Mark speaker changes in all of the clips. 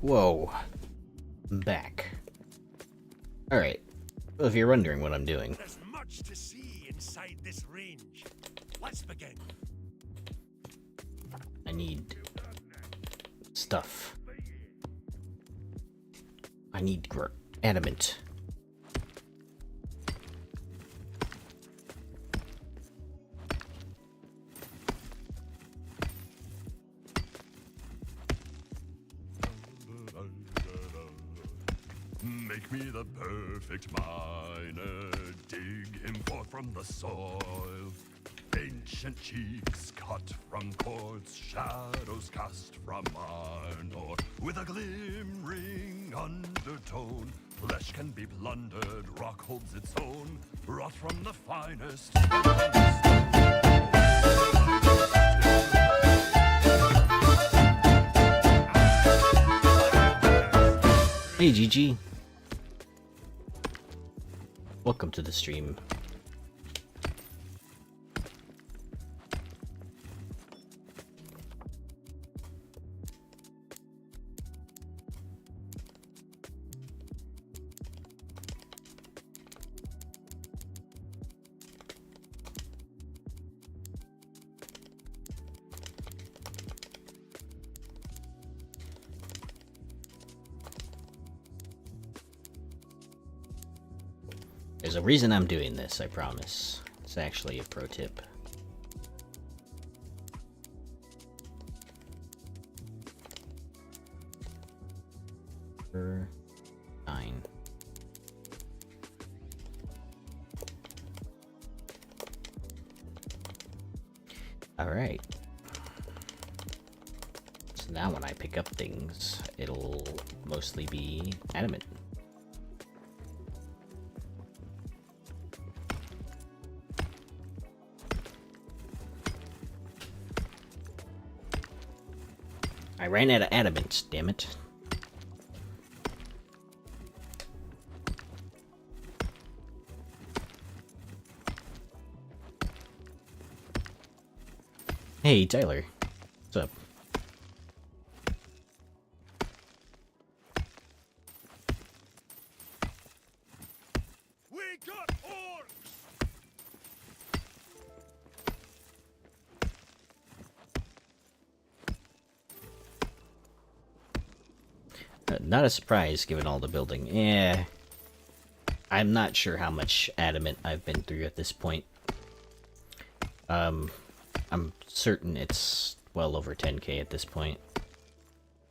Speaker 1: Whoa. I'm back. Alright. Well, if you're wondering what I'm doing.
Speaker 2: There's much to see inside this range. Let's begin.
Speaker 1: I need stuff. I need adamant.
Speaker 2: Make me the perfect miner, dig him forth from the soil. Ancient cheeks cut from quartz, shadows cast from iron ore. With a glimmering undertone, flesh can be plundered, rock holds its own, wrought from the finest.
Speaker 1: Hey GG. Welcome to the stream. There's a reason I'm doing this, I promise. It's actually a pro tip. Number 9. Alright. So now when I pick up things, it'll mostly be adamant. I ran out of adamant, damn it. Hey, Tyler. What's up?
Speaker 2: We got orcs!
Speaker 1: Not a surprise, given all the building. Yeah. I'm not sure how much adamant I've been through at this point. I'm certain it's well over 10k at this point.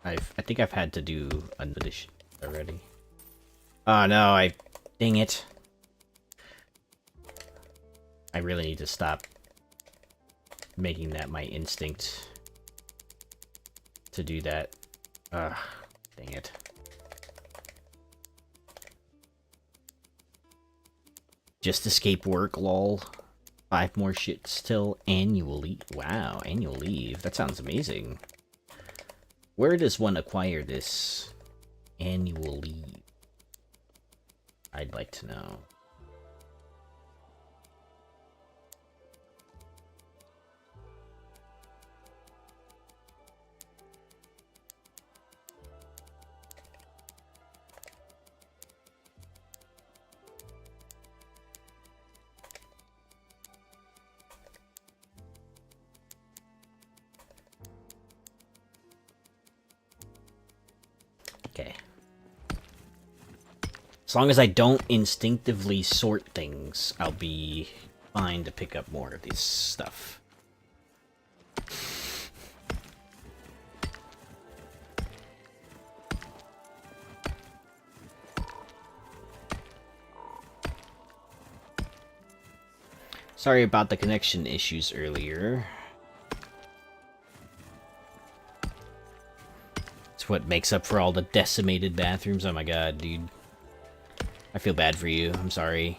Speaker 1: I think I've had to do another shit already. Oh no, dang it. I really need to stop making that my instinct to do that. Ugh. Dang it. Just escape work, lol. 5 more shits till annual leave. Wow, annual leave. That sounds amazing. Where does one acquire this annual leave? I'd like to know. Okay. As long as I don't instinctively sort things, I'll be fine to pick up more of this stuff. Sorry about the connection issues earlier. What makes up for all the decimated bathrooms. Oh my god, dude. I feel bad for you. I'm sorry.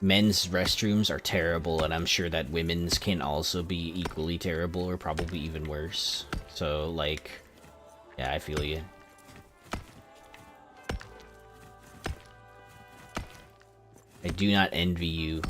Speaker 1: Men's restrooms are terrible, and I'm sure that women's can also be equally terrible, or probably even worse. So, like, yeah, I feel you. I do not envy you.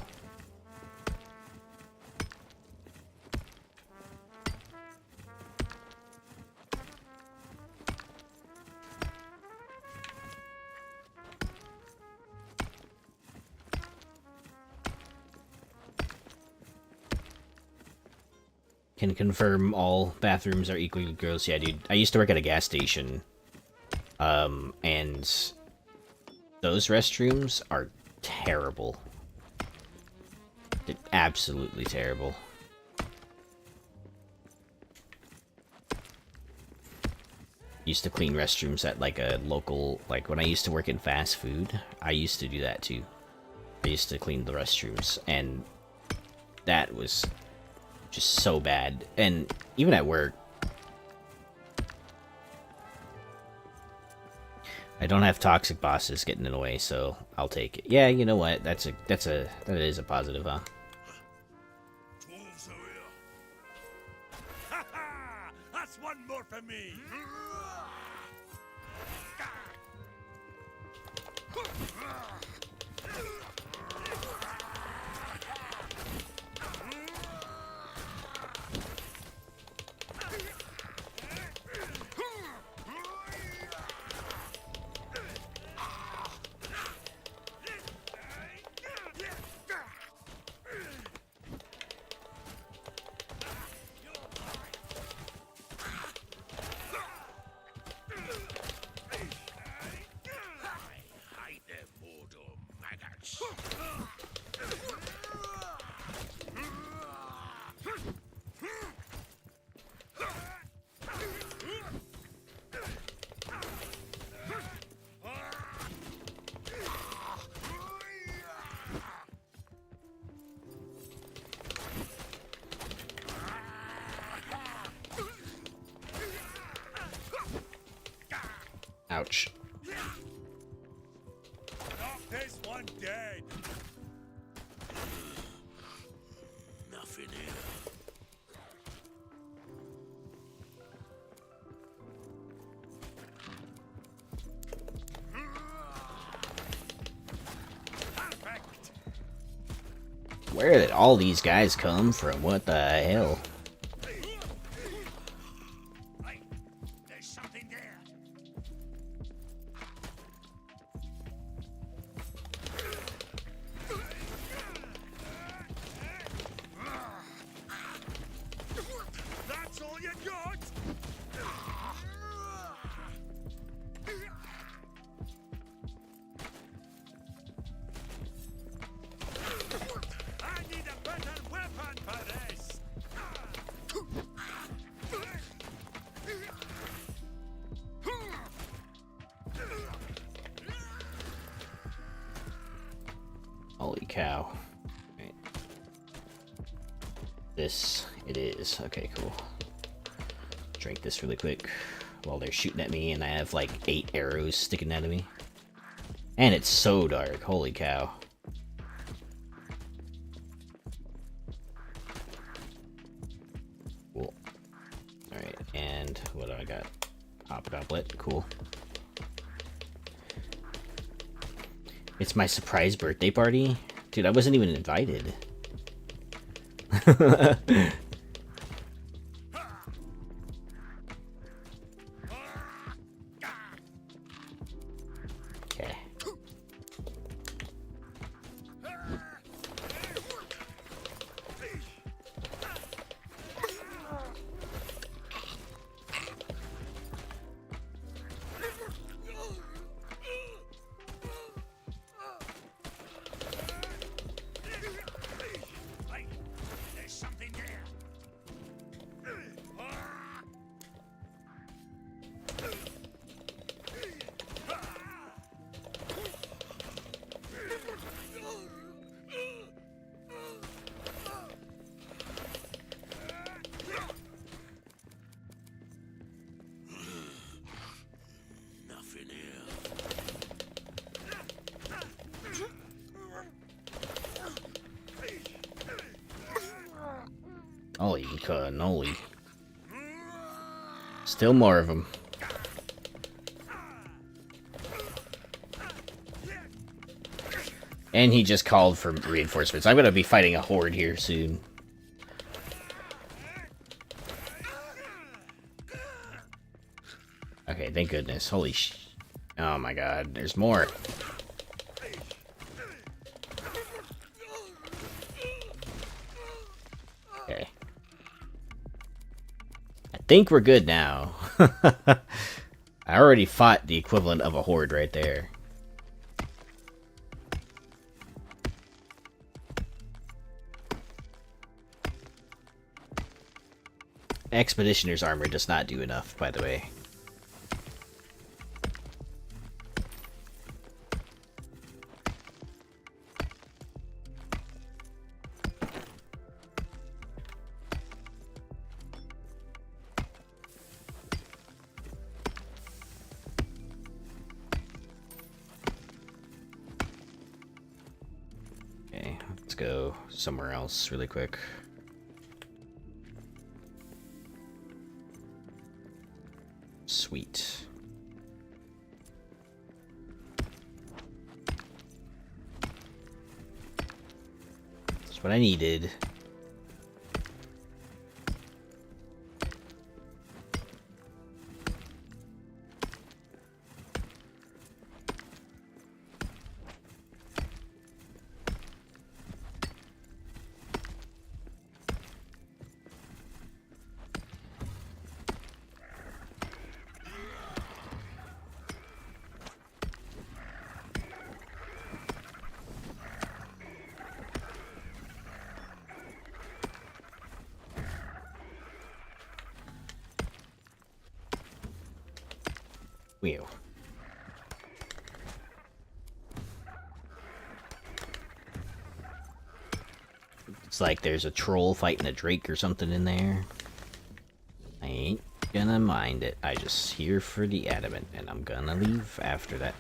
Speaker 1: can confirm all bathrooms are equally gross. Yeah, dude. I used to work at a gas station. And those restrooms are terrible. They're absolutely terrible. Used to clean restrooms at like a local, like when I used to work in fast food, I used to do that too. I used to clean the restrooms, and that was just so bad. And even at work, I don't have toxic bosses getting in the way, so I'll take it. Yeah, you know what? That is a positive, huh?
Speaker 2: That's one more for me.
Speaker 1: Ouch.
Speaker 2: Knock this one dead. Nothing here. Perfect.
Speaker 1: Where did all these guys come from? What the hell?
Speaker 2: There's something there. That's all you got? I need a better weapon for this.
Speaker 1: Holy cow. Right. This it is. Okay, cool. Drink this really quick while they're shooting at me, and I have like 8 arrows sticking out of me. And it's so dark. Holy cow. Cool. Alright, and what do I got? Hop goblet. Cool. It's my surprise birthday party? Dude, I wasn't even invited. Okay.
Speaker 2: There's something there. Nothing here.
Speaker 1: Holy cannoli. Still more of them. And he just called for reinforcements. I'm gonna be fighting a horde here soon. Okay, thank goodness. Holy oh my god, there's more. Okay. think we're good now. I already fought the equivalent of a horde right there. Expeditioner's armor does not do enough, by the way. Okay, let's go somewhere else really quick. Sweet. That's what I needed. Whew. It's like there's a troll fighting a drake or something in there. I ain't gonna mind it. I just here for the adamant, and I'm gonna leave after that.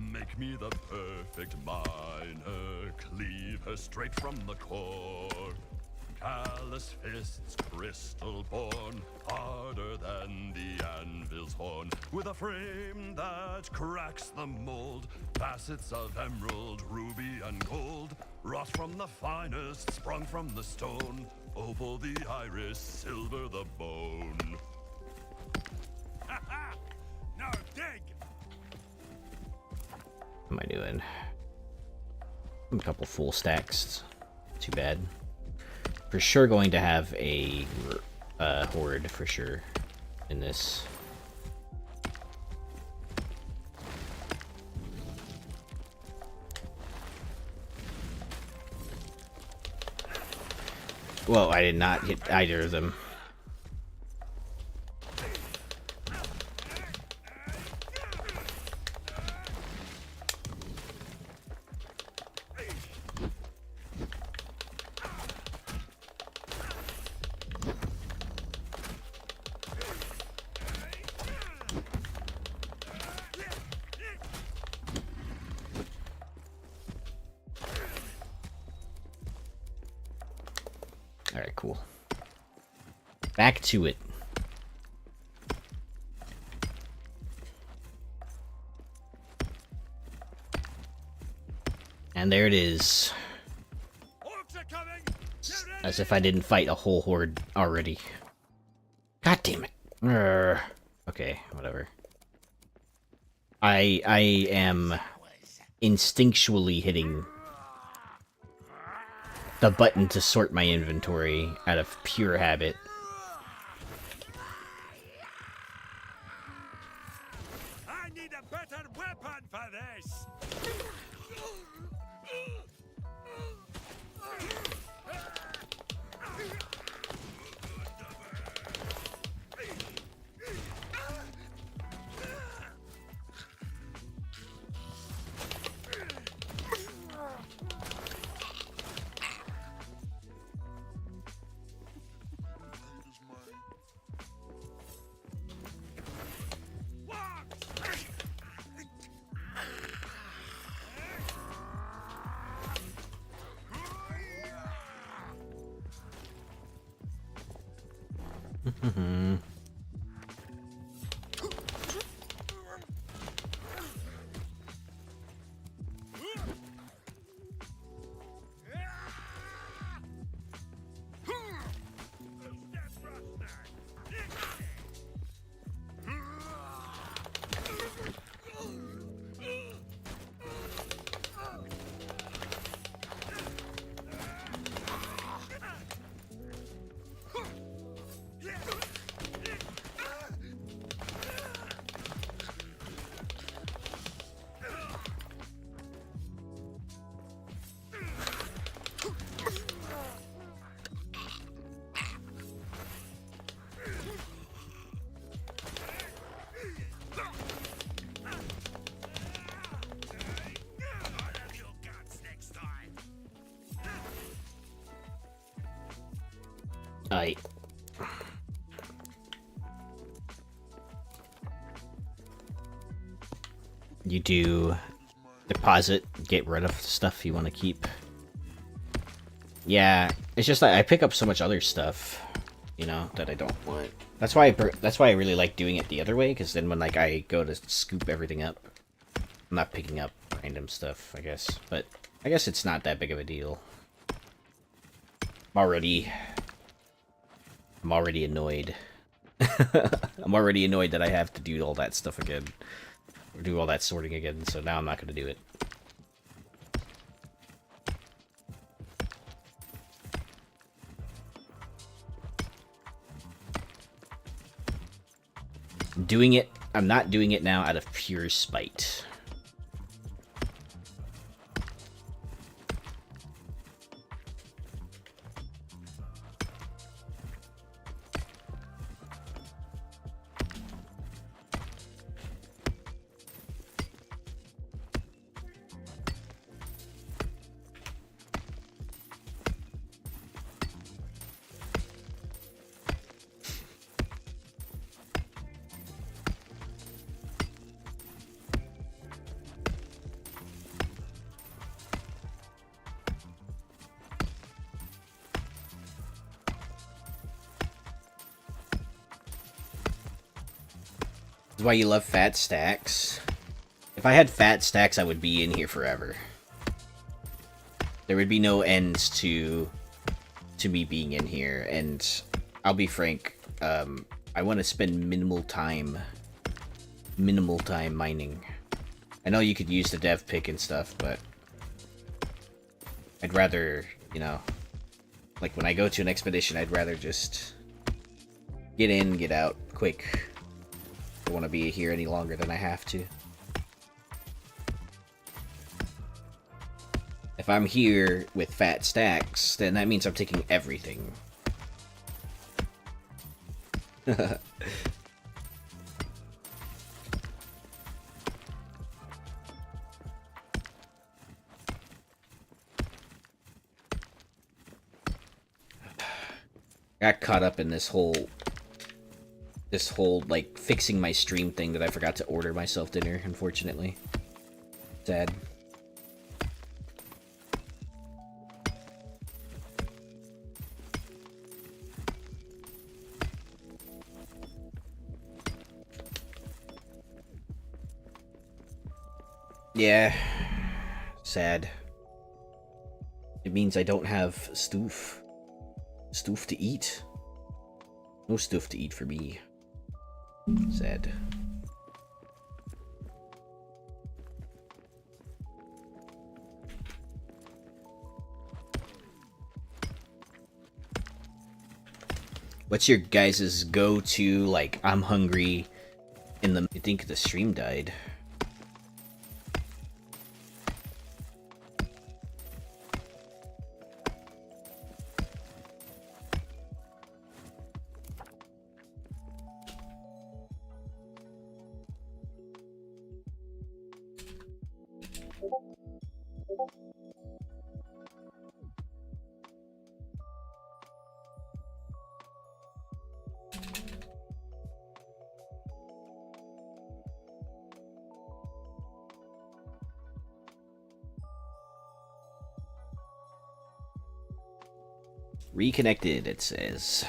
Speaker 2: Make me the perfect miner, cleave her straight from the core. Callous fists, crystal born, harder than the anvil's horn. With a frame that cracks the mold, facets of emerald, ruby, and gold. Wrought from the finest, sprung from the stone. Opal the iris, silver the bone. Ha ha! Now dig!
Speaker 1: What am I doing? A couple full stacks. Too bad. For sure going to have a horde, for sure, in this. Whoa, I did not hit either of them. Alright, cool. Back to it. And there it is. As if I didn't fight a whole horde already. God damn it. Urgh. Okay, whatever. I am instinctually hitting the button to sort my inventory out of pure habit.
Speaker 2: I need a better weapon for this.
Speaker 1: I. You do deposit, get rid of stuff you want to keep. Yeah, it's just that I pick up so much other stuff, you know, that I don't want. That's why I really like doing it the other way, because then when like I go to scoop everything up, I'm not picking up random stuff, I guess. But I guess it's not that big of a deal. I'm already annoyed. I'm already annoyed that I have to do all that stuff again. Or do all that sorting again, so now I'm not going to do it. I'm not doing it now out of pure spite. That's why you love fat stacks. If I had fat stacks, I would be in here forever. There would be no ends to me being in here, and I'll be frank, I want to spend minimal time mining. I know you could use the dev pick and stuff, but I'd rather, you know, like when I go to an expedition, I'd rather just get in, get out, quick. I don't want to be here any longer than I have to. If I'm here with fat stacks, then that means I'm taking everything. Got caught up in this whole like fixing my stream thing that I forgot to order myself dinner, unfortunately. Sad. Yeah. Sad. It means I don't have stoof to eat. No stoof to eat for me. Sad. What's your guys' go-to, like, I'm hungry in the... I think the stream died. Reconnected, it says.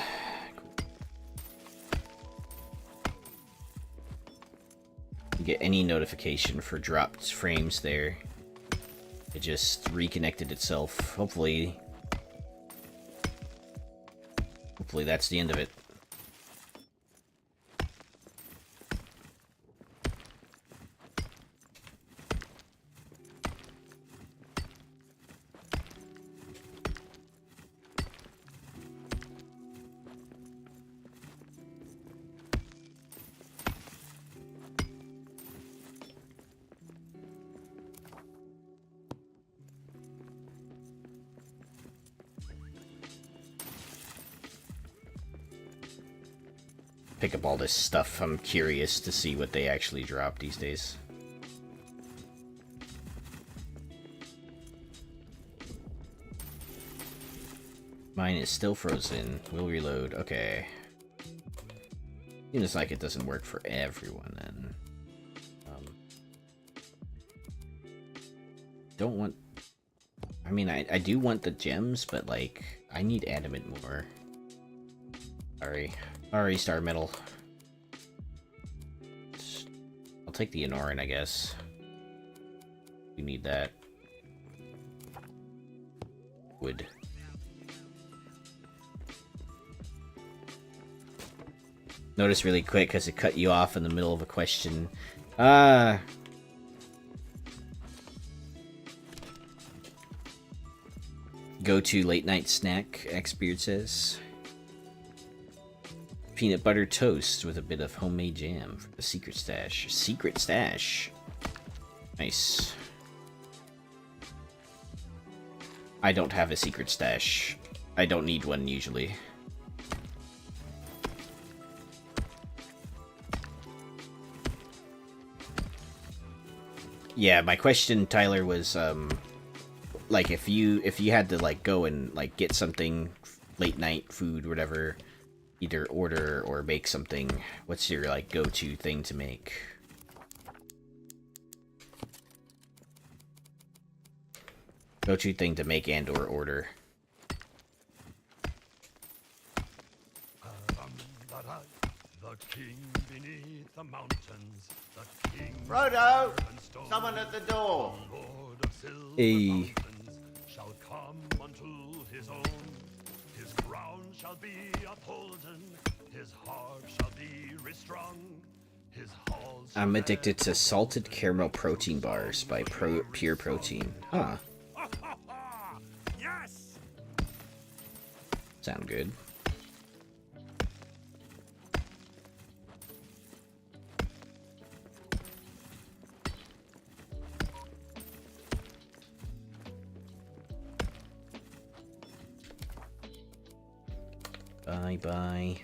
Speaker 1: You get any notification for dropped frames there. It just reconnected itself. Hopefully that's the end of it. Pick up all this stuff. I'm curious to see what they actually drop these days. Mine is still frozen. Will reload. Okay. Seems like it doesn't work for everyone then. Don't want... I mean, I do want the gems, but like, I need adamant more. Sorry. Sorry, Star Metal. I'll take the Anoran, I guess. We need that. Wood. Notice really quick because it cut you off in the middle of a question. Go-to late night snack, Xbeard says. Peanut butter toast with a bit of homemade jam for the secret stash. Secret stash. Nice. I don't have a secret stash. I don't need one usually. Yeah, my question, Tyler, was like if you had to like go and like get something late night food or whatever, either order or make something, what's your like go-to thing to make? Go-to thing to make and or order.
Speaker 2: The king beneath the mountains, the king
Speaker 3: Frodo! Someone at the door!
Speaker 2: Lord of silver
Speaker 1: Hey.
Speaker 2: mountains shall come unto his own. His crown shall be upholden, his heart shall be restrung. His halls
Speaker 1: I'm addicted to salted caramel protein bars by Pure Protein. Huh.
Speaker 2: Yes!
Speaker 1: Sound good. Bye.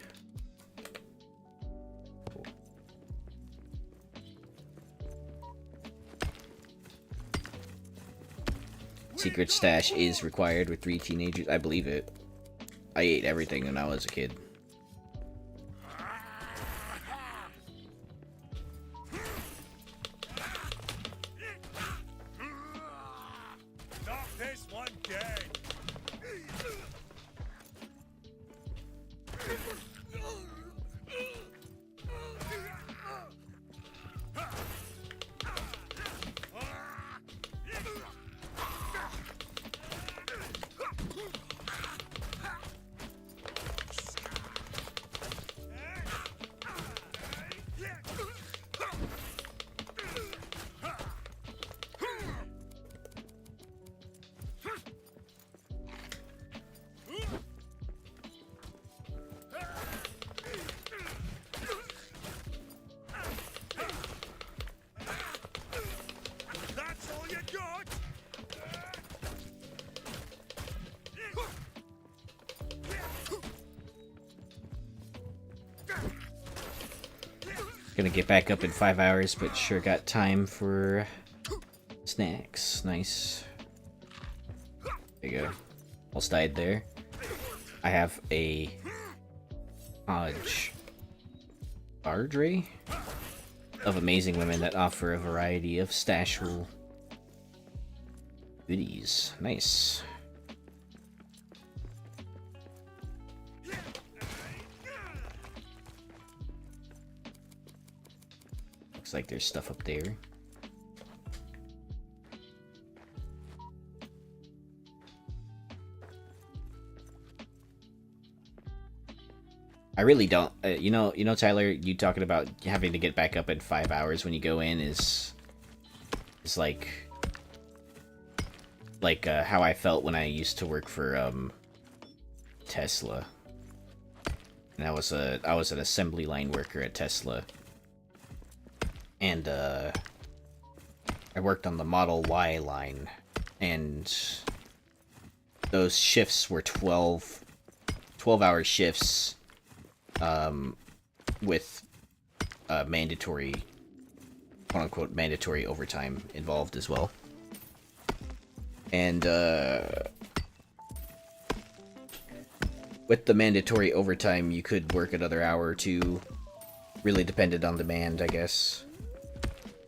Speaker 1: Secret stash is required with 3 teenagers. I believe it. I ate everything when I was a kid.
Speaker 2: Not this one day! That's all you got?
Speaker 1: Gonna get back up in 5 hours, but sure got time for snacks. Nice. There you go. Almost died there. I have a Hodge Bardre of amazing women that offer a variety of stashful goodies. Nice. Looks like there's stuff up there. I really don't. You know, Tyler. You talking about having to get back up in 5 hours when you go in is like how I felt when I used to work for Tesla. And I was an assembly line worker at Tesla, and I worked on the Model Y line, and those shifts were 12-hour shifts. With mandatory, quote-unquote, mandatory overtime involved as well. And with the mandatory overtime, you could work another hour or two. Really depended on demand, I guess.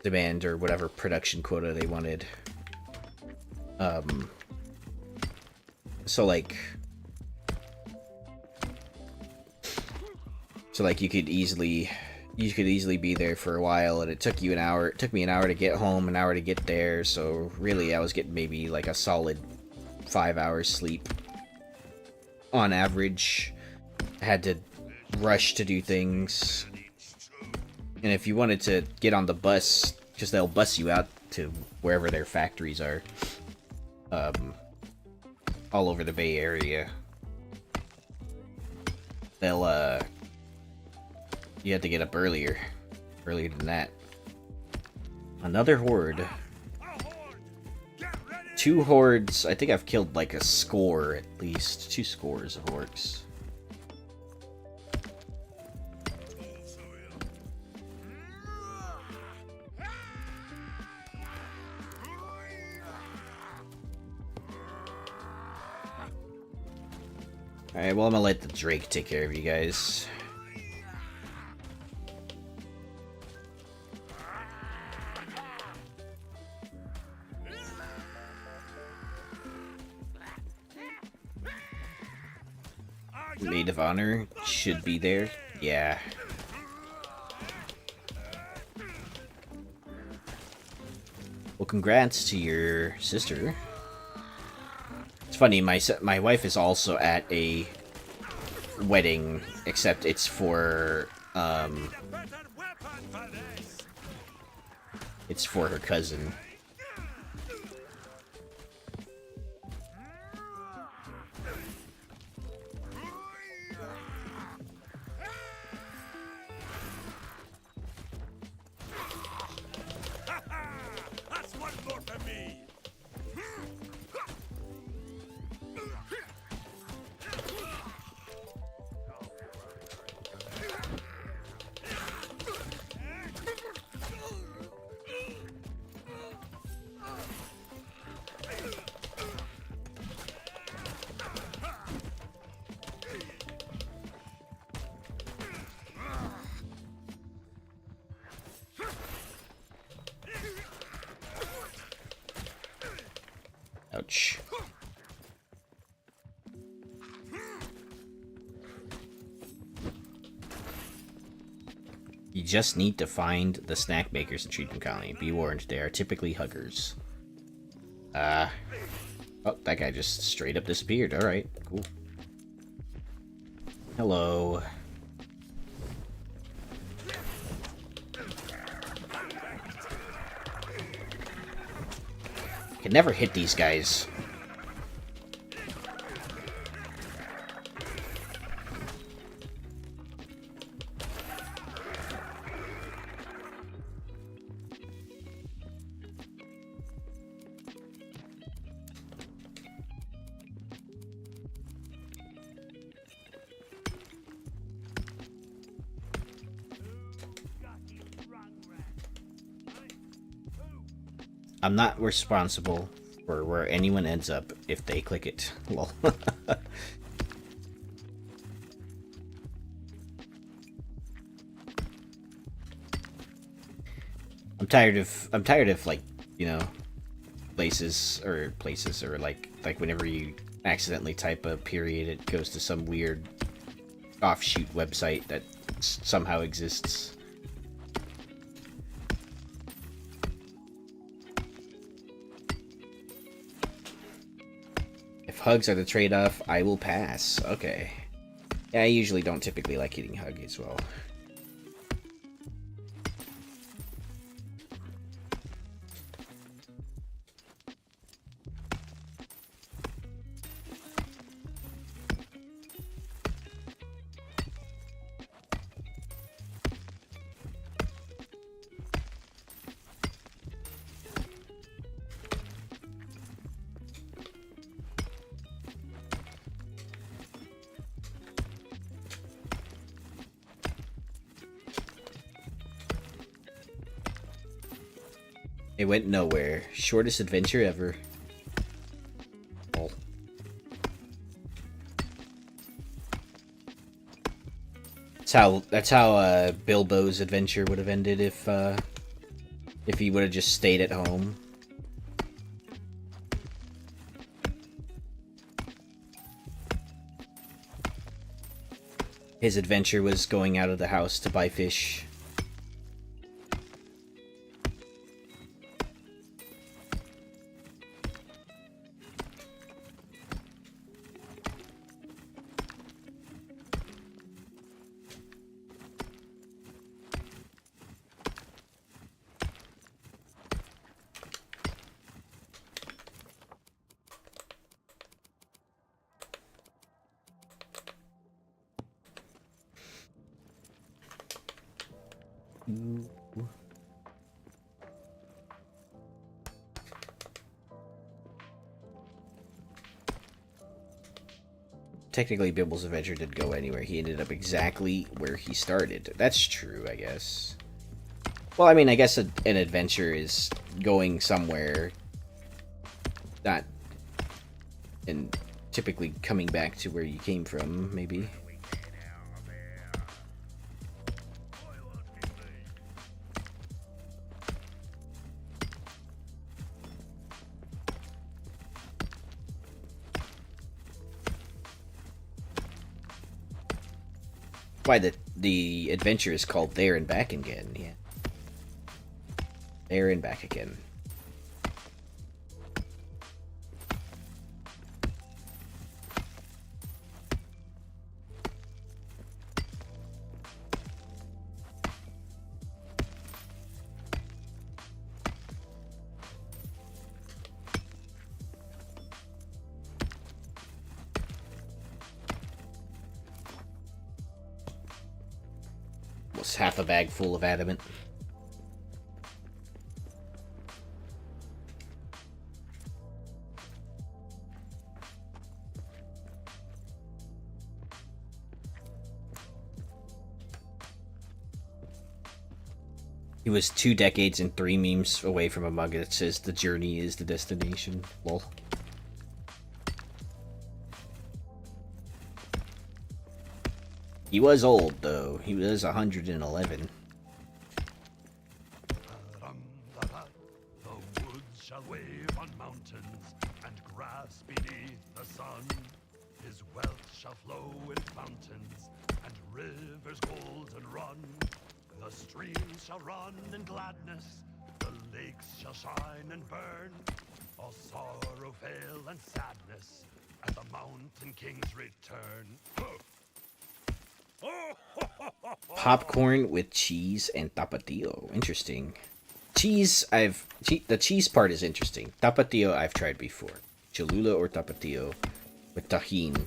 Speaker 1: Demand or whatever production quota they wanted. So like you could easily be there for a while, and it took you an hour. It took me an hour to get home, an hour to get there. So really, I was getting maybe like a solid 5 hours sleep on average. I had to rush to do things, and if you wanted to get on the bus, because they'll bus you out to wherever their factories are, all over the Bay Area. They'll you had to get up earlier than that. Another horde. 2 hordes. I think I've killed like a score at least. 2 scores of orcs. Alright, well, I'm gonna let the Drake take care of you guys. Maid of Honor should be there. Yeah. Well, congrats to your sister. It's funny, my wife is also at a wedding, except it's for her cousin. Ouch. You just need to find the snack makers and treat them kindly. Be warned, they are typically huggers. Oh, that guy just straight up disappeared. Alright, cool. Hello. Can never hit these guys. I'm not responsible for where anyone ends up if they click it. Lol. I'm tired of like, you know, places or like whenever you accidentally type a period, it goes to some weird offshoot website that somehow exists. If hugs are the trade-off, I will pass. Okay. Yeah, I usually don't typically like eating hug as well. It went nowhere. Shortest adventure ever. Oh. That's how Bilbo's adventure would have ended if he would have just stayed at home. His adventure was going out of the house to buy fish. Technically, Bibbles' adventure didn't go anywhere. He ended up exactly where he started. That's true, I guess. Well, I mean, I guess an adventure is going somewhere, not, and typically coming back to where you came from, maybe. Why the adventure is called There and Back Again, yeah. There and Back Again. Was half a bag full of adamant. He was 2 decades and 3 memes away from a mug that says the journey is the destination. Lol. He was old, though. He was 111.
Speaker 2: The woods shall wave on mountains and grass beneath the sun. His wealth shall flow in fountains and rivers golden run. The streams shall run in gladness, the lakes shall shine and burn. All sorrow fail and sadness at the mountain king's return.
Speaker 1: Popcorn with cheese and tapatio. Interesting. The cheese part is interesting. Tapatio I've tried before. Cholula or tapatio with tajin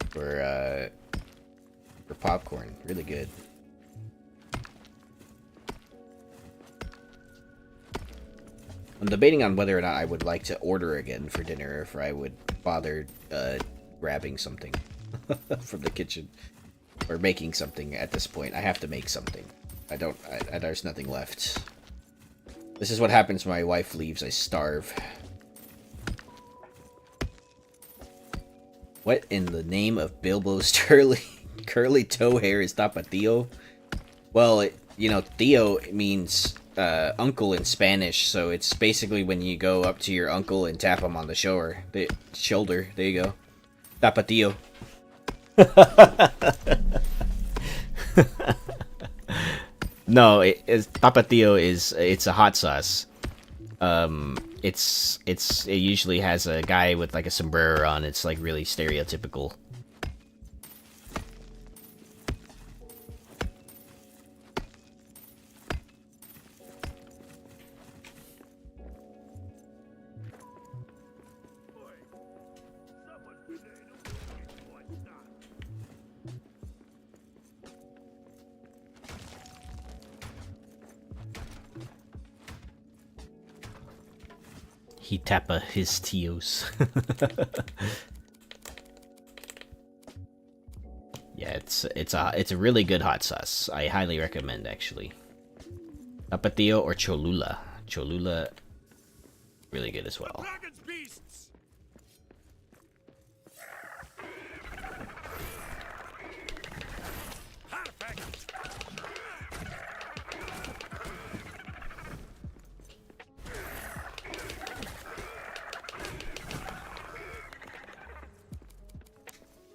Speaker 1: for popcorn. Really good. I'm debating on whether or not I would like to order again for dinner, or if I would bother grabbing something from the kitchen. Or making something at this point. I have to make something. There's nothing left. This is what happens when my wife leaves. I starve. What in the name of Bilbo's curly toe hair is tapatio? Well, Theo means uncle in Spanish, so it's basically when you go up to your uncle and tap him on the shoulder. There you go. Tapatio. No, tapatio it's a hot sauce. It usually has a guy with like a sombrero on. It's like really stereotypical. He tappa his tios. Yeah, it's a really good hot sauce. I highly recommend, actually. Tapatio or Cholula. Cholula, really good as well.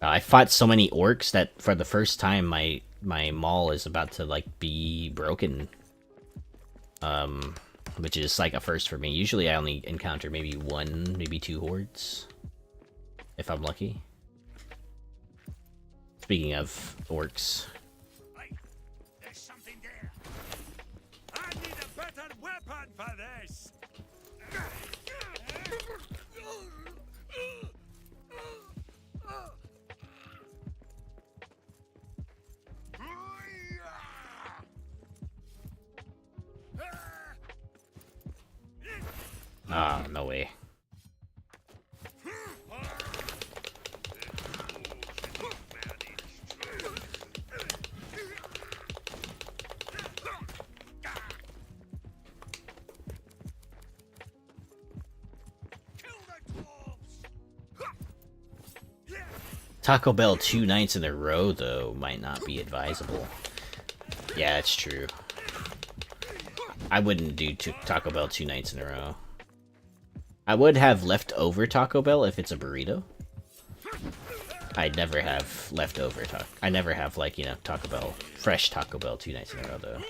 Speaker 1: I fought so many orcs that for the first time my mall is about to like be broken. Which is like a first for me. Usually I only encounter maybe 1, maybe 2 hordes. If I'm lucky. Speaking of orcs.
Speaker 2: Hey, there's something there. I need a better weapon for this.
Speaker 1: Ah, no way. Taco Bell 2 nights in a row, though, might not be advisable. Yeah, it's true. I wouldn't do Taco Bell 2 nights in a row. I would have leftover Taco Bell if it's a burrito. I'd never have leftover Taco. I never have, like, you know, Taco Bell, fresh Taco Bell 2 nights in a row, though.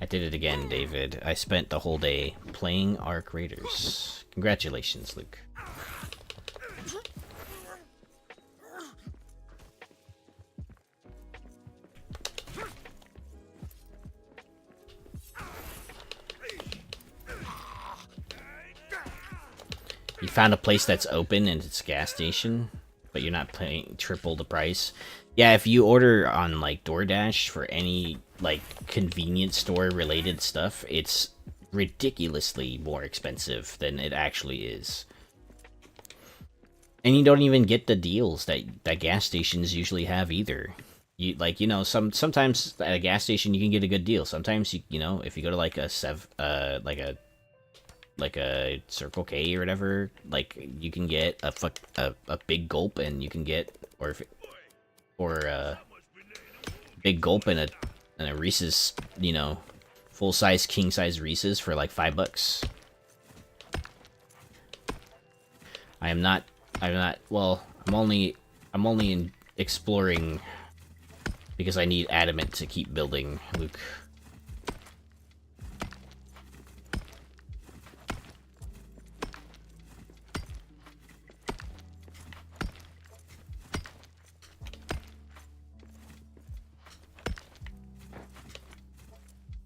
Speaker 1: I did it again, David. I spent the whole day playing Ark Raiders. Congratulations, Luke. You found a place that's open and it's a gas station, but you're not paying triple the price. Yeah, if you order on like DoorDash for any like convenience store related stuff, it's ridiculously more expensive than it actually is. And you don't even get the deals that gas stations usually have either. You like, you know, sometimes at a gas station you can get a good deal. Sometimes you know, if you go to like a like a Circle K or whatever, like you can get a big gulp, and you can get big gulp and a Reese's, you know, full size king size Reese's for like $5. I'm not. Well, I'm only exploring because I need adamant to keep building, Luke.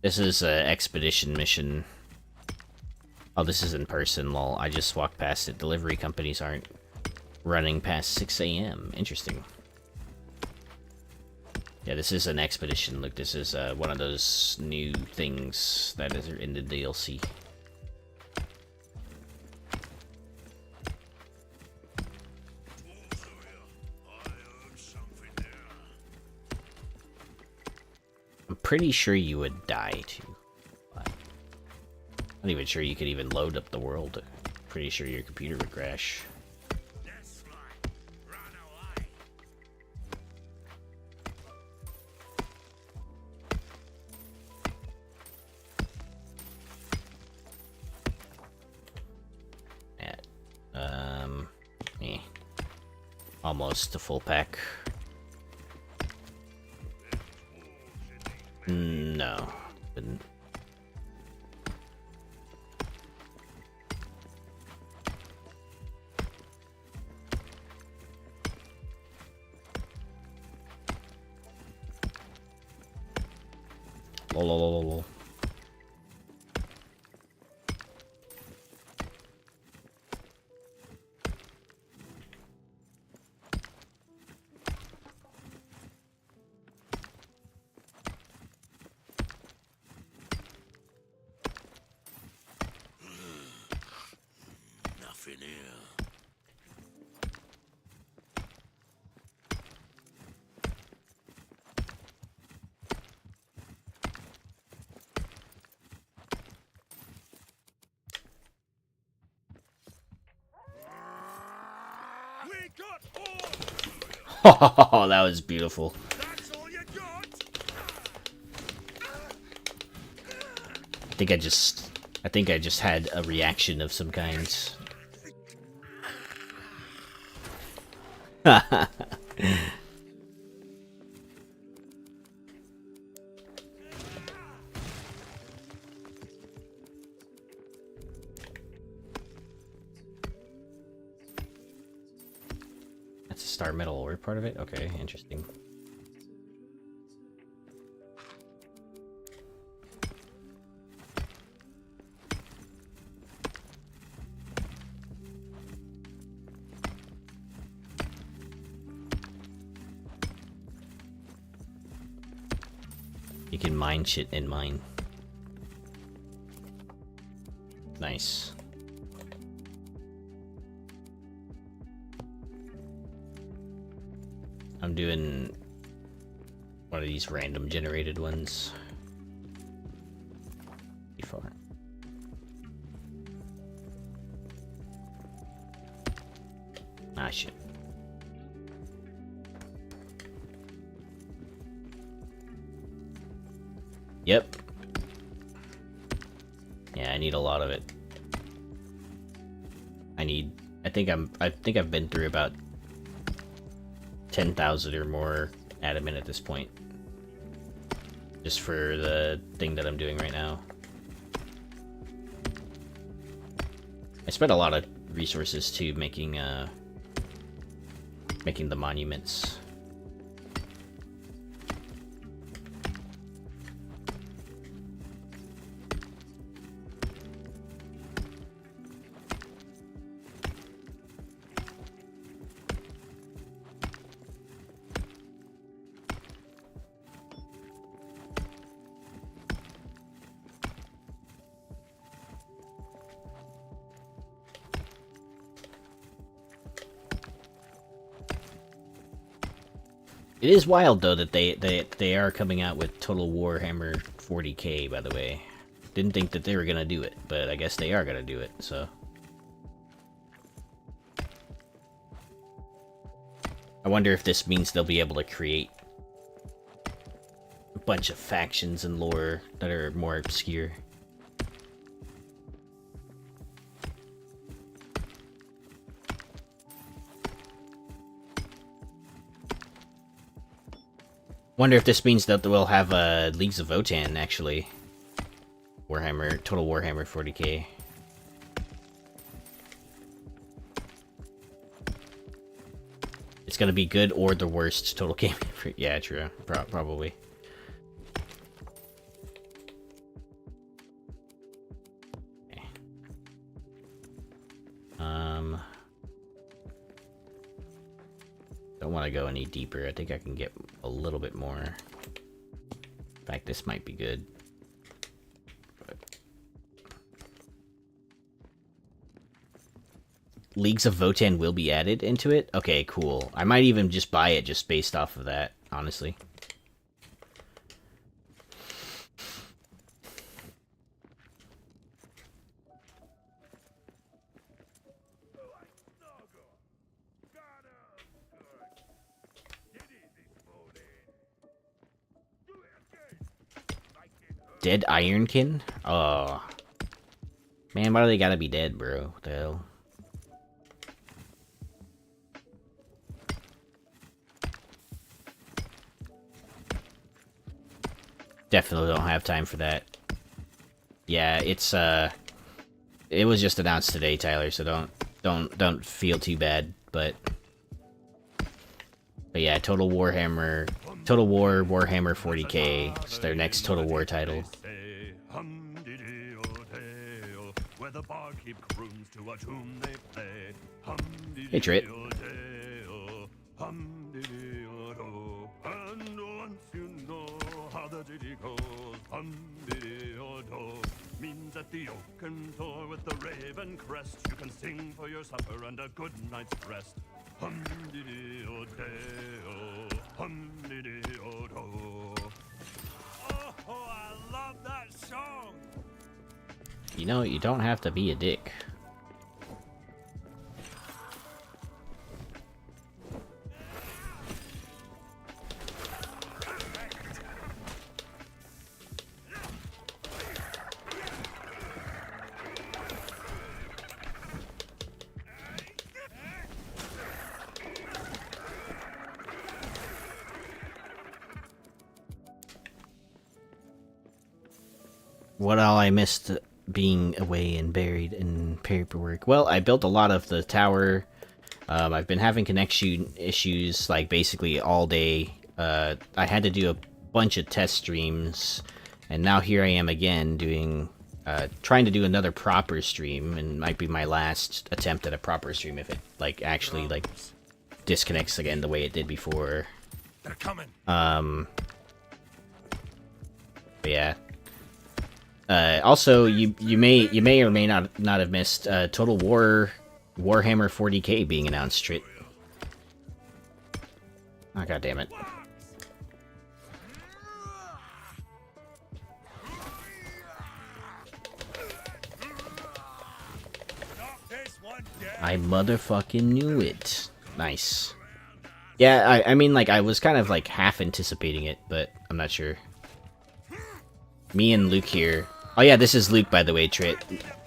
Speaker 1: This is an expedition mission. Oh, this is in person, lol. I just walked past it. Delivery companies aren't running past 6 a.m. Interesting. Yeah, this is an expedition. Look, this is one of those new things that is in the DLC. I'm pretty sure you would die too. I'm not even sure you could even load up the world. Pretty sure your computer would crash. Almost a full pack. No, didn't. Lol.
Speaker 2: Nothing here. We got all.
Speaker 1: Oh, that was beautiful.
Speaker 2: That's all you got.
Speaker 1: I think I just had a reaction of some kind. That's a star metal ore part of it? Okay, interesting. You can mine shit in mine. Nice. I'm doing one of these random generated ones. Before. Ah, shit. Yep. Yeah, I need a lot of it. I think I've been through about 10,000 or more adamant at this point. Just for the thing that I'm doing right now. I spent a lot of resources too making the monuments. It is wild though that they are coming out with Total Warhammer 40k, by the way. Didn't think that they were gonna do it, but I guess they are gonna do it, so. I wonder if this means they'll be able to create a bunch of factions and lore that are more obscure. Wonder if this means that we'll have Leagues of Votan, actually. Total Warhammer 40k. It's gonna be good or the worst total game. Yeah, true. Probably. Okay. Don't want to go any deeper. I think I can get a little bit more. In fact, this might be good. But... Leagues of Votan will be added into it? Okay, cool. I might even just buy it just based off of that, honestly. Dead Ironkin? Oh. Man, why do they gotta be dead, bro? What the hell? Definitely don't have time for that. Yeah, it's it was just announced today, Tyler, so don't feel too bad, but yeah, Total War Warhammer 40k. It's their next Total War title. Hey, Trit. Means at the oaken door with the raven crest, you can sing for your supper and a good night's rest. Hum-dee-dee-o-dee-o, hum-dee-dee-o-do. Oh, I love that song! You know, you don't have to be a dick. what all I missed being away and buried in paperwork. Well, I built a lot of the tower. I've been having connection issues like basically all day. I had to do a bunch of test streams, and now here I am again doing trying to do another proper stream, and might be my last attempt at a proper stream if it like actually like disconnects again the way it did before.
Speaker 2: They're coming.
Speaker 1: But yeah. Also, you may or may not have missed Total War Warhammer 40k being announced. Oh, god damn it. I motherfucking knew it. Nice. Yeah, I mean, like, I was kind of, like, half anticipating it, but I'm not sure. Me and Luke here. Oh yeah, this is Luke, by the way, Trit.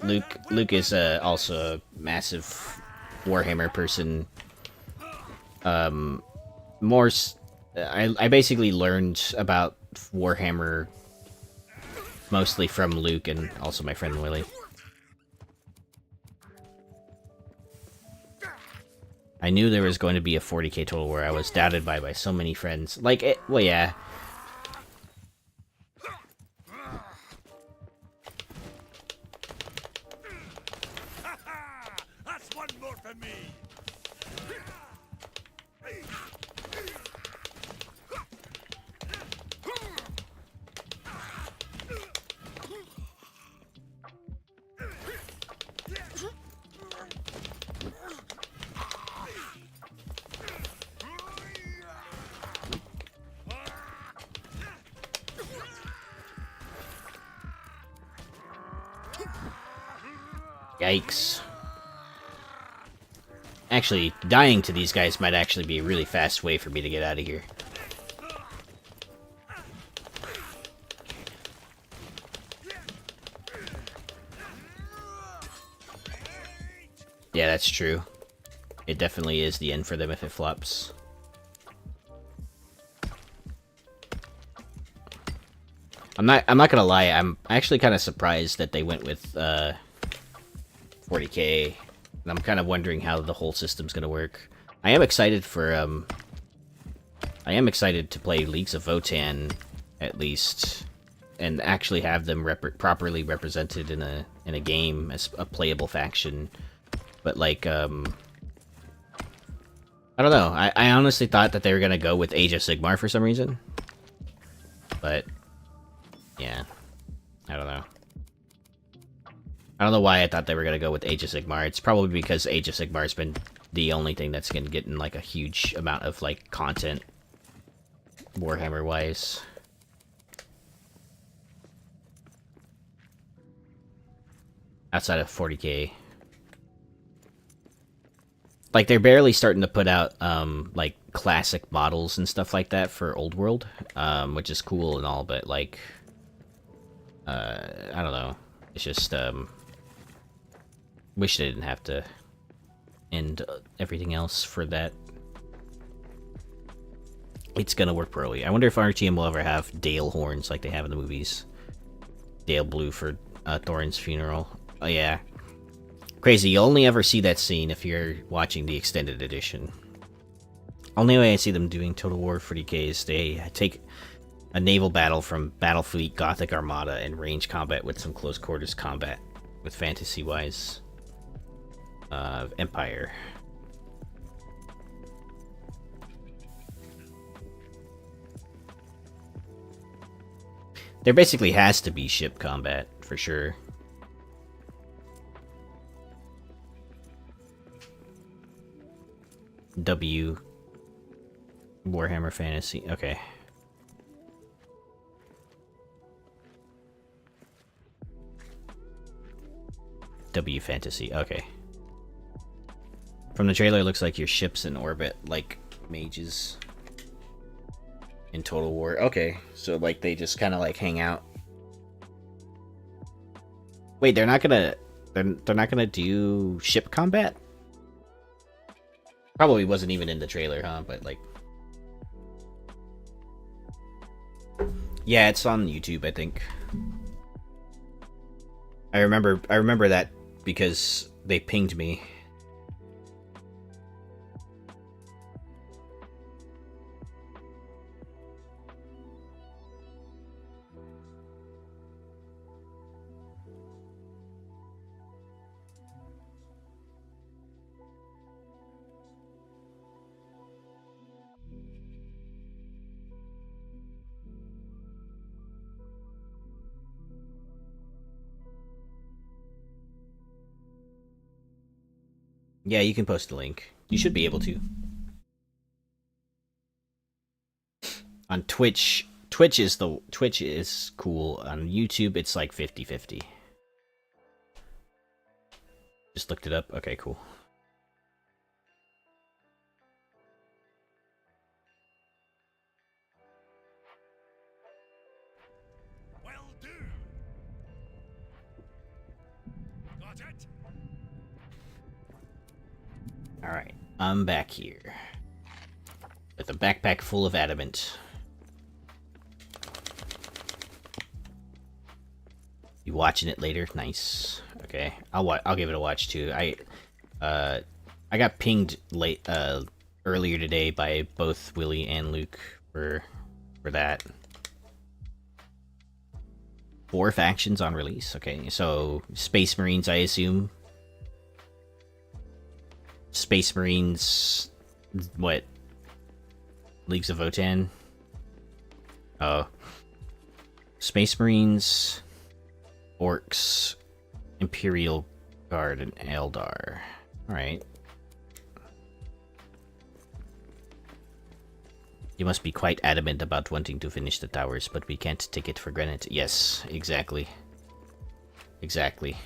Speaker 1: Luke is also a massive Warhammer person. I basically learned about Warhammer mostly from Luke and also my friend Willie. I knew there was going to be a 40k Total War. I was doubted by so many friends. Like, well, yeah.
Speaker 2: That's one more for me.
Speaker 1: Yikes. Actually, dying to these guys might actually be a really fast way for me to get out of here. Yeah, that's true. It definitely is the end for them if it flops. I'm not gonna lie, I'm actually kind of surprised that they went with 40k. And I'm kind of wondering how the whole system's gonna work. I am excited for I am excited to play Leagues of Votann at least, and actually have them properly represented in a game as a playable faction. But like I don't know. I honestly thought that they were gonna go with Age of Sigmar for some reason. But yeah, I don't know. I don't know why I thought they were gonna go with Age of Sigmar. It's probably because Age of Sigmar has been the only thing that's gonna get in like a huge amount of like content, Warhammer wise. Outside of 40k, like they're barely starting to put out like classic models and stuff like that for Old World, which is cool and all, but like I don't know. It's just wish they didn't have to end everything else for that. It's gonna work poorly. I wonder if RTM will ever have Dale horns like they have in the movies. Dale Blue for Thorin's funeral. Oh yeah. Crazy, you only ever see that scene if you're watching the extended edition. Only way I see them doing Total War 40k is they take a naval battle from Battlefleet Gothic Armada and range combat with some close quarters combat with fantasy-wise Empire. There basically has to be ship combat, for sure. W. Warhammer Fantasy. Okay. W Fantasy. Okay. From the trailer, it looks like your ship's in orbit, like mages in Total War. Okay, so like they just kind of like hang out. Wait, they're not gonna do ship combat? Probably wasn't even in the trailer, huh? But like, yeah, it's on YouTube, I think. I remember that because they pinged me. Yeah, you can post a link. You should be able to. On Twitch, Twitch is cool. On YouTube, it's like 50-50. Just looked it up. Okay, cool.
Speaker 2: Well done. Got it.
Speaker 1: Alright, I'm back here. With a backpack full of adamant. You watching it later? Nice. Okay, I'll give it a watch too. I got pinged late earlier today by both Willie and Luke for that. 4 factions on release. Okay, so Space Marines, I assume. Space Marines, what? Leagues of Votan? Oh. Space Marines, Orcs, Imperial Guard, and Eldar. Alright. You must be quite adamant about wanting to finish the towers, but we can't take it for granted. Yes, exactly. Exactly.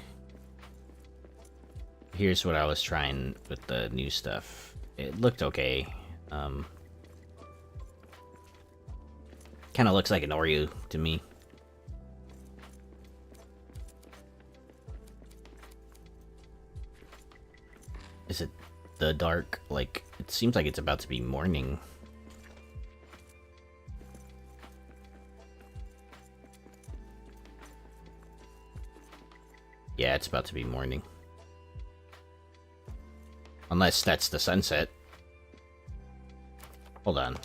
Speaker 1: Here's what I was trying with the new stuff. It looked okay. Kind of looks like an Oreo to me. Is it the dark? Like, it seems like it's about to be morning. Yeah, it's about to be morning. Unless that's the sunset. Hold on.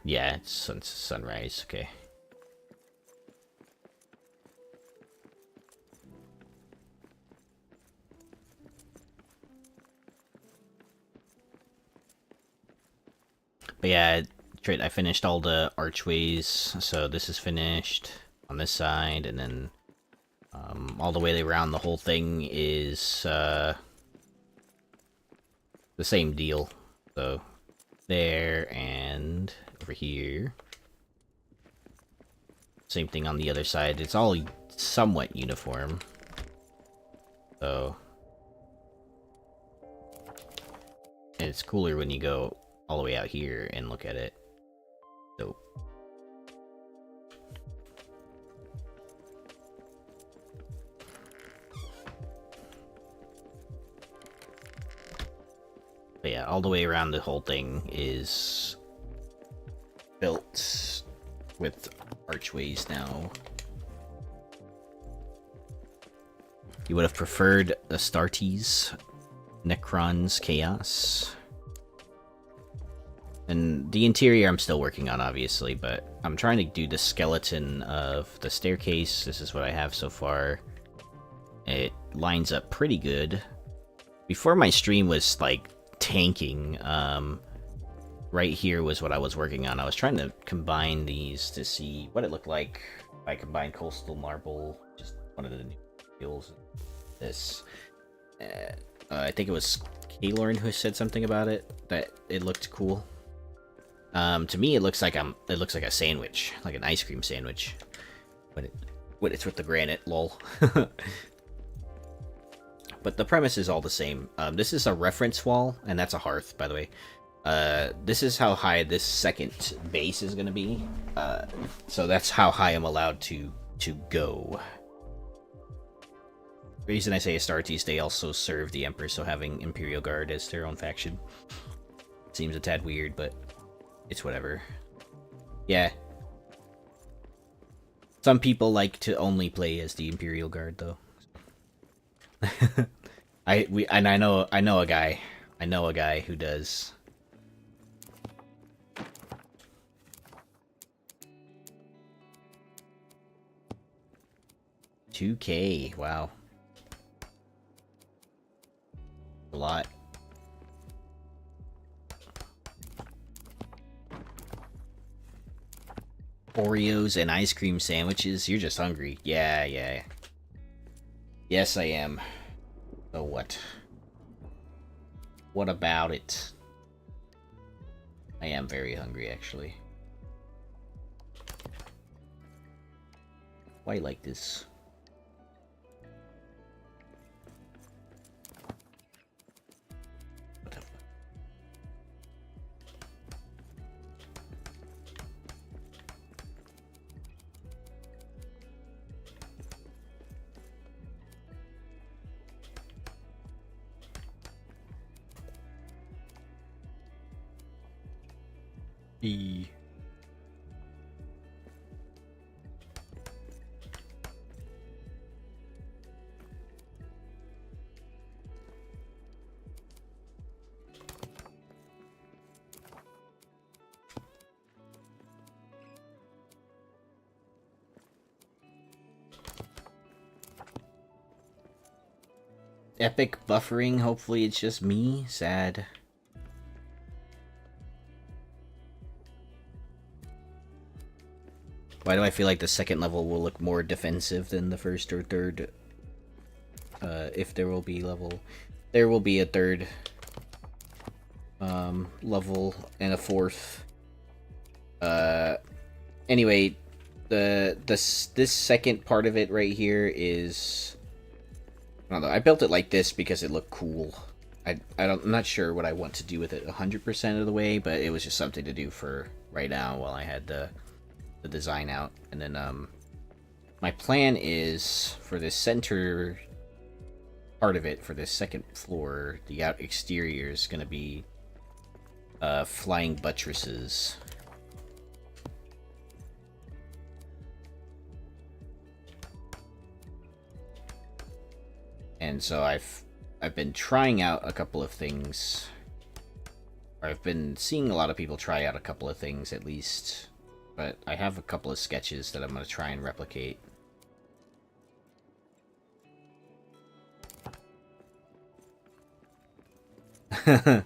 Speaker 1: Yeah, it's sunrise, okay. But yeah, I finished all the archways, so this is finished on this side, and then all the way around the whole thing is the same deal. So there and over here. Same thing on the other side. It's all somewhat uniform. So and it's cooler when you go all the way out here and look at it. So but yeah, all the way around the whole thing is built with archways now. You would have preferred Astartes, Necron's Chaos. And the interior I'm still working on, obviously, but I'm trying to do the skeleton of the staircase. This is what I have so far. It lines up pretty good. Before my stream was, like, tanking, right here was what I was working on. I was trying to combine these to see what it looked like if I combined coastal marble, just one of the new skills. This. I think it was Kaylorn who said something about it, that it looked cool. To me, it looks like a sandwich, like an ice cream sandwich, when it's with the granite. Lol. But the premise is all the same. This is a reference wall, and that's a hearth, by the way. This is how high this second base is going to be. So that's how high I'm allowed to go. The reason I say Astartes, they also serve the Emperor, so having Imperial Guard as their own faction seems a tad weird, but it's whatever. Yeah. Some people like to only play as the Imperial Guard, though. I know a guy. I know a guy who does. $2K, wow. A lot. Oreos and ice cream sandwiches. You're just hungry. Yeah. Yes, I am. So what? What about it? I am very hungry, actually. Why like this? What the fuck? E. Epic buffering. Hopefully it's just me. Sad. Why do I feel like the second level will look more defensive than the first or third? If there will be level, there will be a third level and a fourth. Anyway, this second part of it right here is, I don't know. I built it like this because it looked cool. I'm not sure what I want to do with it 100% of the way, but it was just something to do for right now while I had the design out. And then my plan is for this center part of it, for this second floor, the out exterior is going to be flying buttresses. And so I've been trying out a couple of things. Or I've been seeing a lot of people try out a couple of things at least. But I have a couple of sketches that I'm going to try and replicate. The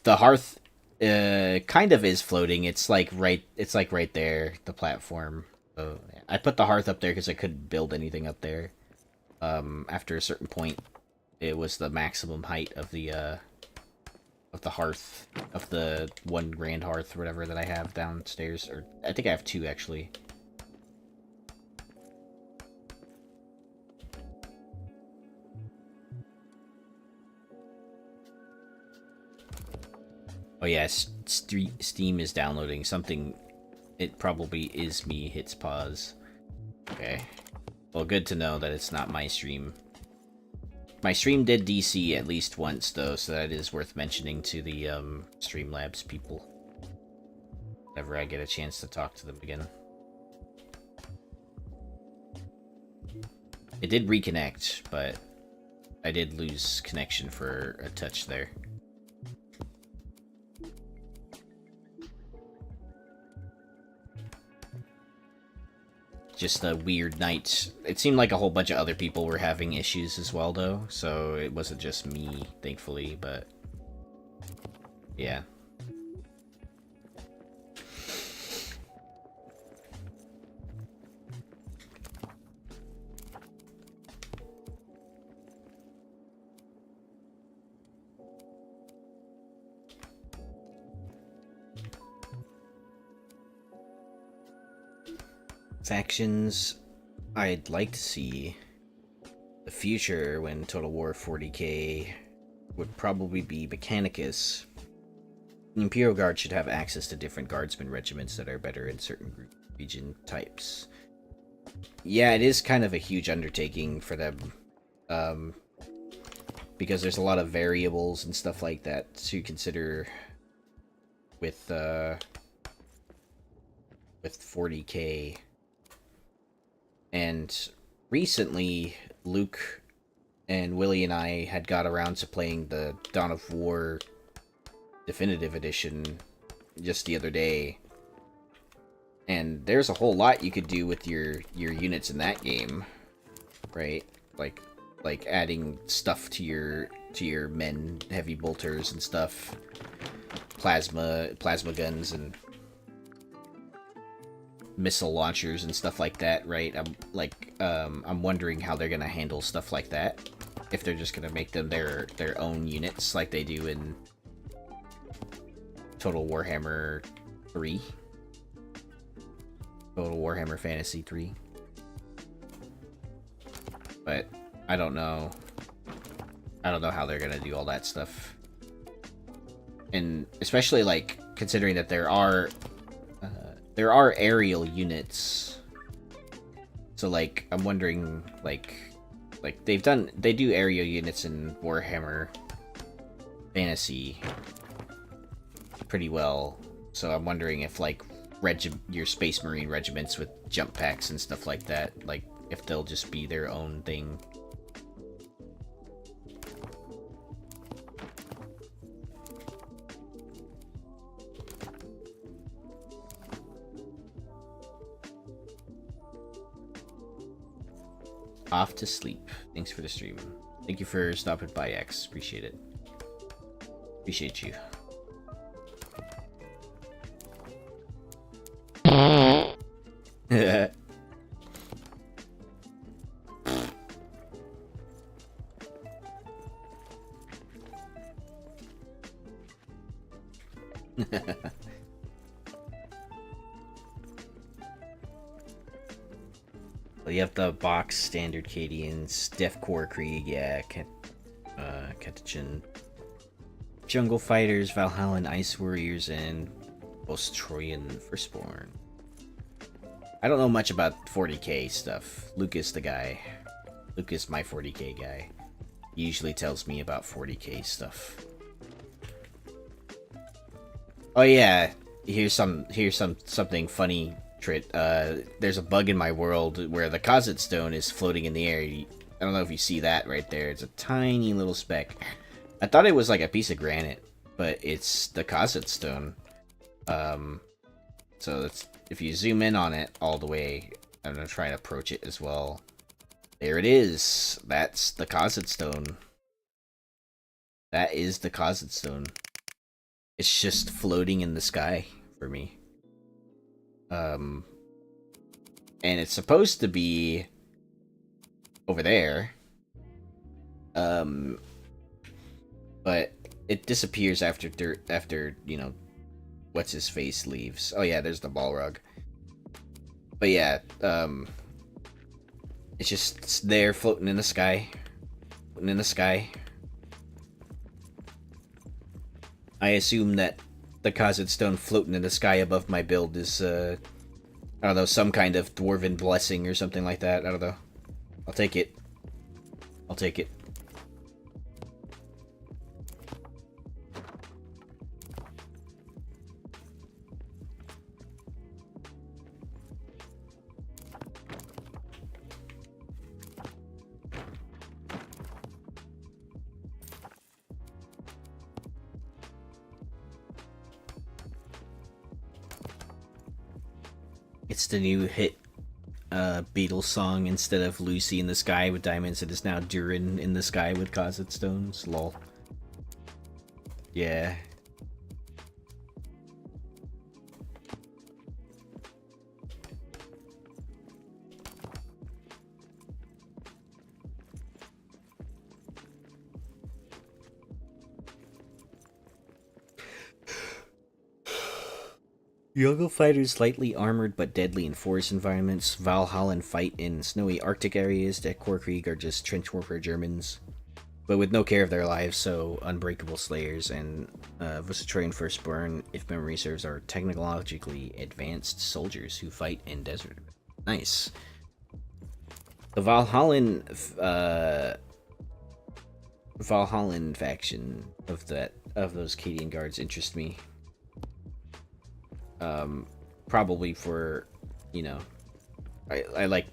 Speaker 1: hearth kind of is floating. It's like right there, the platform. So I put the hearth up there because I couldn't build anything up there. After a certain point, it was the maximum height of the hearth, of the one grand hearth or whatever that I have downstairs, or I think I have two actually. Oh yeah, Steam is downloading something. It probably is me. Hits pause. Okay. Well, good to know that it's not my stream. My stream did DC at least once, though, so that is worth mentioning to the Streamlabs people. Whenever I get a chance to talk to them again. It did reconnect, but I did lose connection for a touch there. Just a weird night. It seemed like a whole bunch of other people were having issues as well, though, so it wasn't just me, thankfully, but yeah. Factions, I'd like to see the future when Total War 40k would probably be Mechanicus. The Imperial Guard should have access to different guardsmen regiments that are better in certain region types. Yeah, it is kind of a huge undertaking for them, because there's a lot of variables and stuff like that to consider with 40k. And recently, Luke and Willie and I had got around to playing the Dawn of War Definitive Edition just the other day. And there's a whole lot you could do with your units in that game, right? Like adding stuff to your men, heavy bolters and stuff, plasma guns and missile launchers and stuff like that, right? I'm wondering how they're gonna handle stuff like that. If they're just gonna make them their own units like they do in Total Warhammer 3. Total Warhammer Fantasy 3. But I don't know. I don't know how they're gonna do all that stuff. And especially like considering that there are aerial units. So like I'm wondering like they do aerial units in Warhammer Fantasy pretty well. So I'm wondering if like your Space Marine regiments with jump packs and stuff like that, like if they'll just be their own thing. Off to sleep. Thanks for the stream. Thank you for stopping by, X. Appreciate it. Appreciate you. Well, you have the box standard Cadians, Deathcore Krieg, yeah, Ketachin, Jungle Fighters, Valhalla Ice Warriors, and Post-Troyan Firstborn. I don't know much about 40k stuff. Luke is the guy. Luke is my 40k guy. He usually tells me about 40k stuff. Oh yeah, here's something funny. There's a bug in my world where the Khazit stone is floating in the air. I don't know if you see that right there. It's a tiny little speck. I thought it was like a piece of granite, but it's the Khazit stone. So that's, if you zoom in on it all the way, I'm gonna try and approach it as well. There it is. That's the Khazit stone. That is the Khazit stone. It's just floating in the sky for me. And it's supposed to be over there. But it disappears after, you know, what's his face leaves. Oh yeah, there's the Balrog. But yeah, it's just there floating in the sky. Floating in the sky. I assume that the Khazit stone floating in the sky above my build is, I don't know, some kind of dwarven blessing or something like that. I don't know. I'll take it. I'll take it. It's the new hit Beatles song. Instead of Lucy in the sky with diamonds, it is now Durin in the sky with Khazit stones. Lol. Yeah. Jungle fighters lightly armored but deadly in forest environments. Valhalla fight in snowy Arctic areas. Deathcore Krieg are just trench warfare Germans, but with no care of their lives, so unbreakable slayers. And Vucetroyan Firstborn, if memory serves, are technologically advanced soldiers who fight in desert. Nice. The Valhallan faction of those Cadian guards interest me. Probably for, you know, I like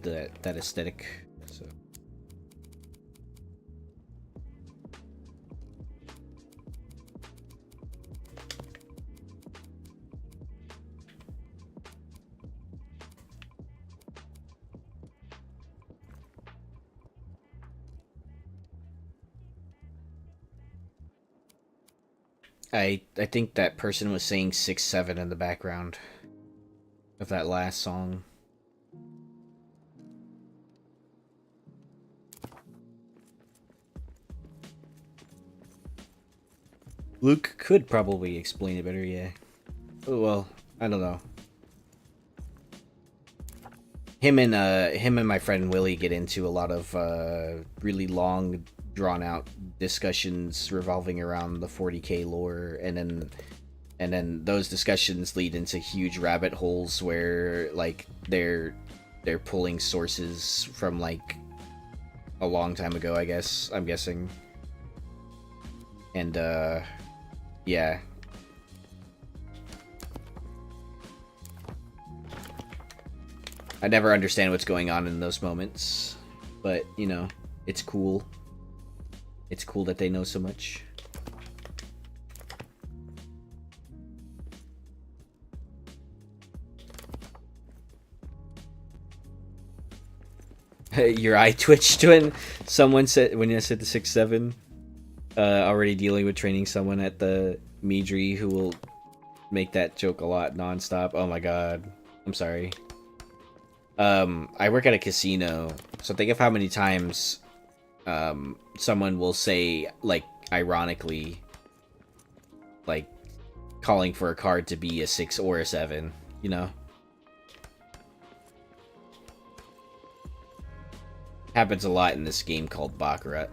Speaker 1: that aesthetic. So I think that person was saying 6-7 in the background of that last song. Luke could probably explain it better, yeah. Oh, well, I don't know. Him and my friend Willie get into a lot of really long, drawn out discussions revolving around the 40k lore, and then those discussions lead into huge rabbit holes where like they're pulling sources from like a long time ago, I guess, I'm guessing. And yeah. I never understand what's going on in those moments, but you know, it's cool. It's cool that they know so much. Your eye twitched when someone said, when you said the 6-7. Already dealing with training someone at the Midri who will make that joke a lot nonstop. Oh my god, I'm sorry. I work at a casino, so think of how many times someone will say, like, ironically, like, calling for a card to be a 6 or a 7, you know? Happens a lot in this game called Baccarat.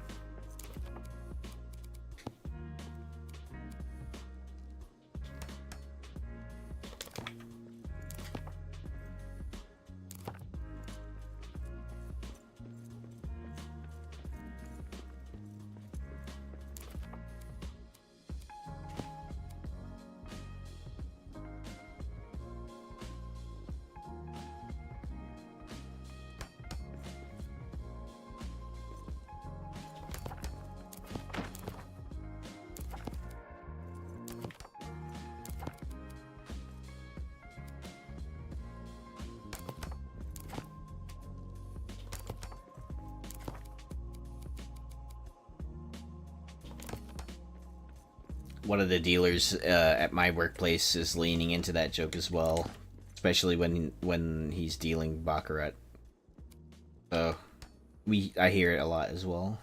Speaker 1: One of the dealers at my workplace is leaning into that joke as well, especially when he's dealing Baccarat. So I hear it a lot as well.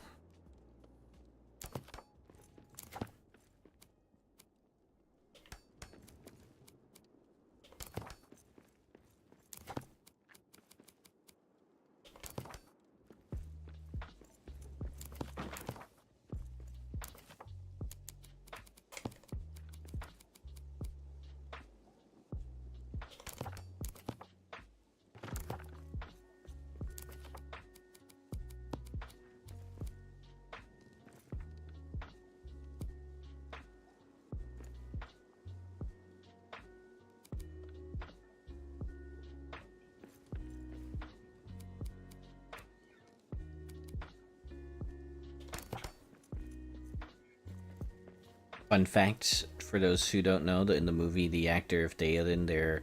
Speaker 1: Fun fact, for those who don't know, that in the movie, the actor of Theoden, their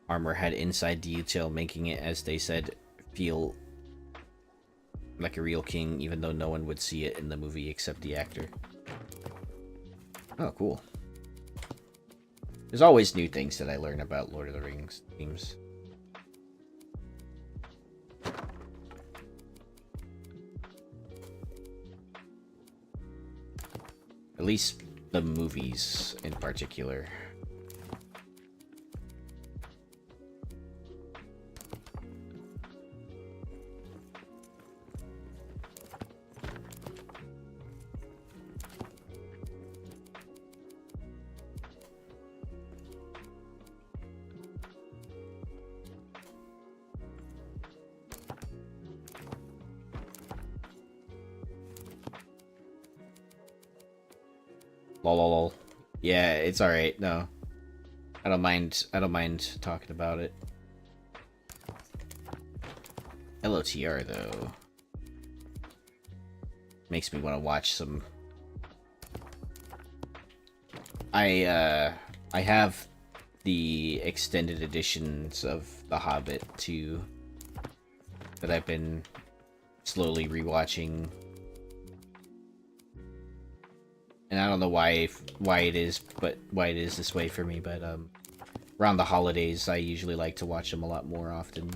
Speaker 1: armor had inside detail, making it, as they said, feel like a real king, even though no one would see it in the movie except the actor. Oh, cool. There's always new things that I learn about Lord of the Rings themes. At least the movies in particular. Lol. Yeah, it's alright. No, I don't mind talking about it. LOTR though makes me want to watch some. I have the extended editions of The Hobbit too that I've been slowly rewatching, and I don't know why it is this way for me, but around the holidays I usually like to watch them a lot more often.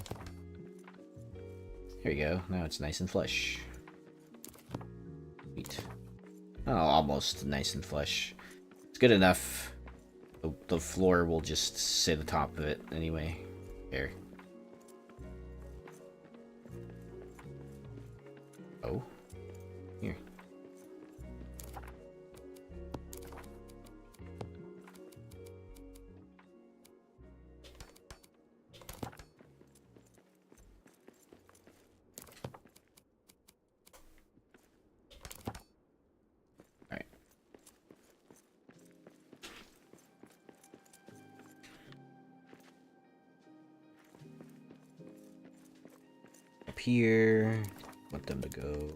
Speaker 1: Here we go. Now it's nice and flush. Sweet. Oh, almost nice and flush. It's good enough. The floor will just sit atop of it anyway. There. Oh. Here. Alright. Up here. Want them to go.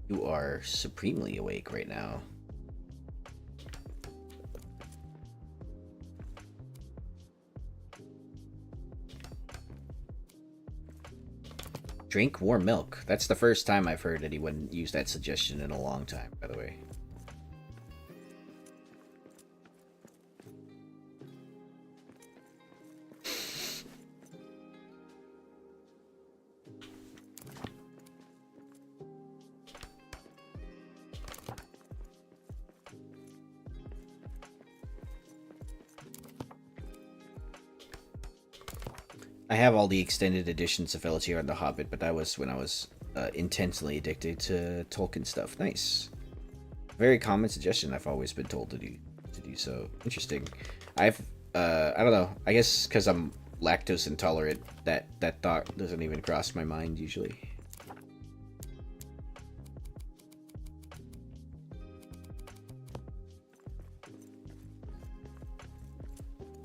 Speaker 1: You are supremely awake right now. Drink warm milk. That's the first time I've heard anyone use that suggestion in a long time, by the way. I have all the extended editions of LTR and The Hobbit, but that was when I was intensely addicted to Tolkien stuff. Nice. Very common suggestion. I've always been told to do so. Interesting. I don't know. I guess because I'm lactose intolerant, that thought doesn't even cross my mind usually.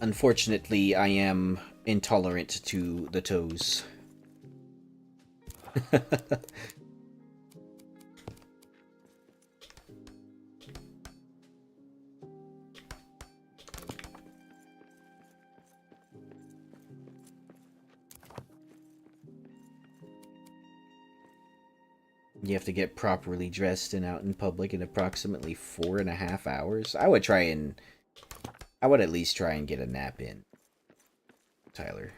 Speaker 1: Unfortunately, I am intolerant to the toes. You have to get properly dressed and out in public in approximately 4.5 hours. I would at least try and get a nap in, Tyler.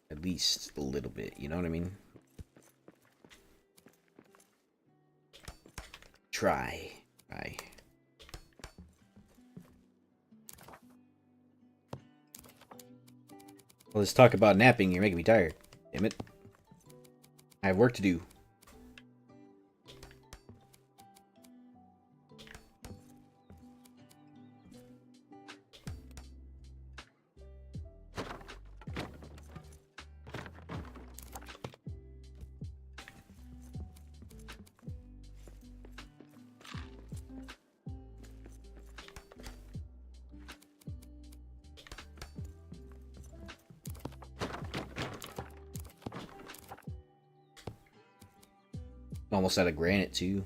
Speaker 1: At least a little bit, you know what I mean? Try. Well, let's talk about napping. You're making me tired. Damn it. I have work to do. Almost out of granite too.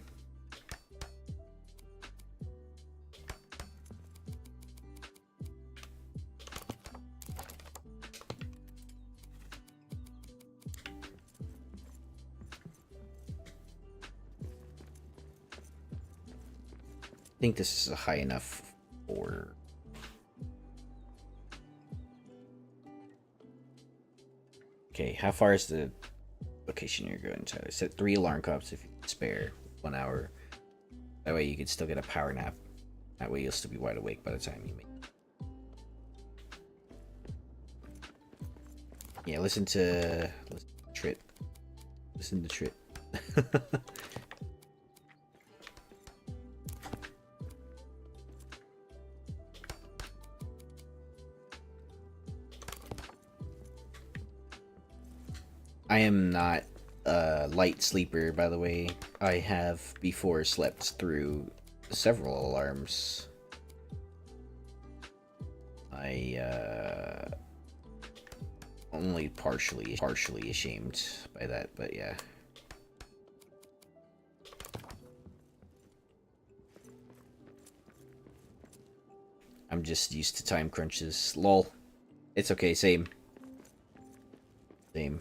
Speaker 1: I think this is high enough for... Okay, how far is the location you're going to? Set 3 alarm clocks if you can spare 1 hour. That way you can still get a power nap. That way you'll still be wide awake by the time you make it. Yeah, listen to Trit. Listen to Trit. I am not a light sleeper, by the way. I have before slept through several alarms. I only partially ashamed by that, but yeah. I'm just used to time crunches. Lol. It's okay, same. Same.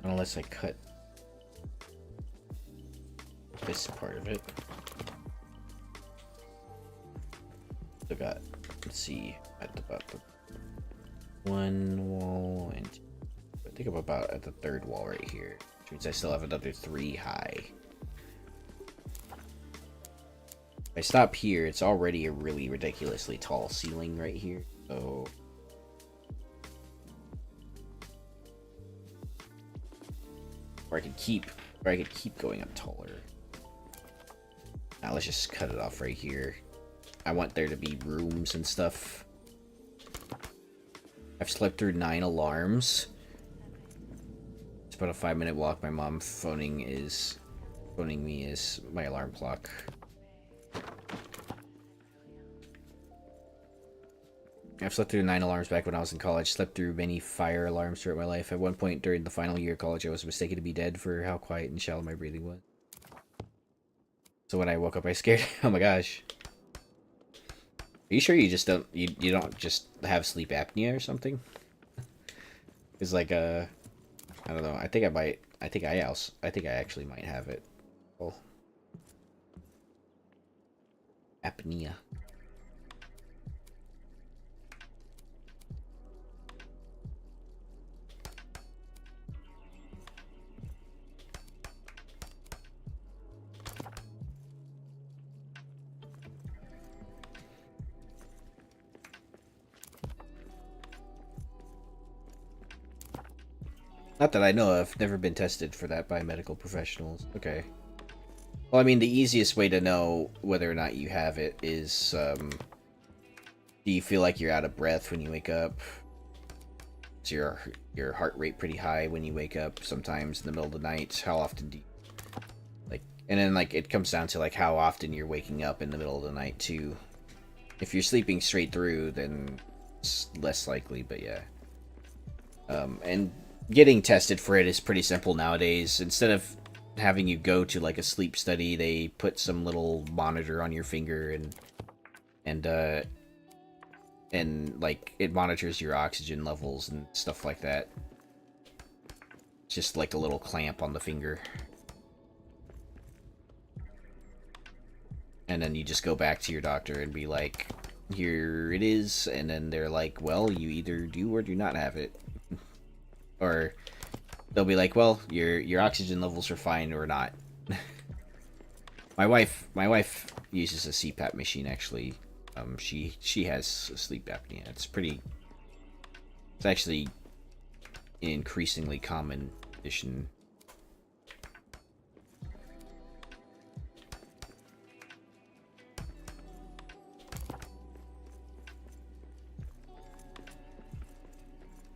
Speaker 1: Unless I cut this part of it. Still got, let's see, at about the one wall, and I think I'm about at the third wall right here, which means I still have another 3 high. If I stop here, it's already a really ridiculously tall ceiling right here, so... Or I could keep going up taller. Now let's just cut it off right here. I want there to be rooms and stuff. I've slept through 9 alarms. It's about a 5-minute walk. My mom phoning me is my alarm clock. I've slept through 9 alarms back when I was in college. Slept through many fire alarms throughout my life. At one point during the final year of college, I was mistaken to be dead for how quiet and shallow my breathing was. So when I woke up, I scared. Oh my gosh. Are you sure you just don't you don't just have sleep apnea or something? It's like I don't know. I think I actually might have it. Oh. Apnea. Not that I know of. Never been tested for that by medical professionals. Okay. Well, I mean, the easiest way to know whether or not you have it is, do you feel like you're out of breath when you wake up? Is your heart rate pretty high when you wake up sometimes in the middle of the night? How often do you... Like, and then, like, it comes down to, like, how often you're waking up in the middle of the night, too. If you're sleeping straight through, then it's less likely, but yeah. And... Getting tested for it is pretty simple nowadays. Instead of having you go to like a sleep study, they put some little monitor on your finger and like it monitors your oxygen levels and stuff like that. It's just like a little clamp on the finger. And then you just go back to your doctor and be like, here it is, and then they're like, well, you either do or do not have it. Or they'll be like, well, your oxygen levels are fine or not. My wife uses a CPAP machine actually. She has sleep apnea. It's actually an increasingly common condition.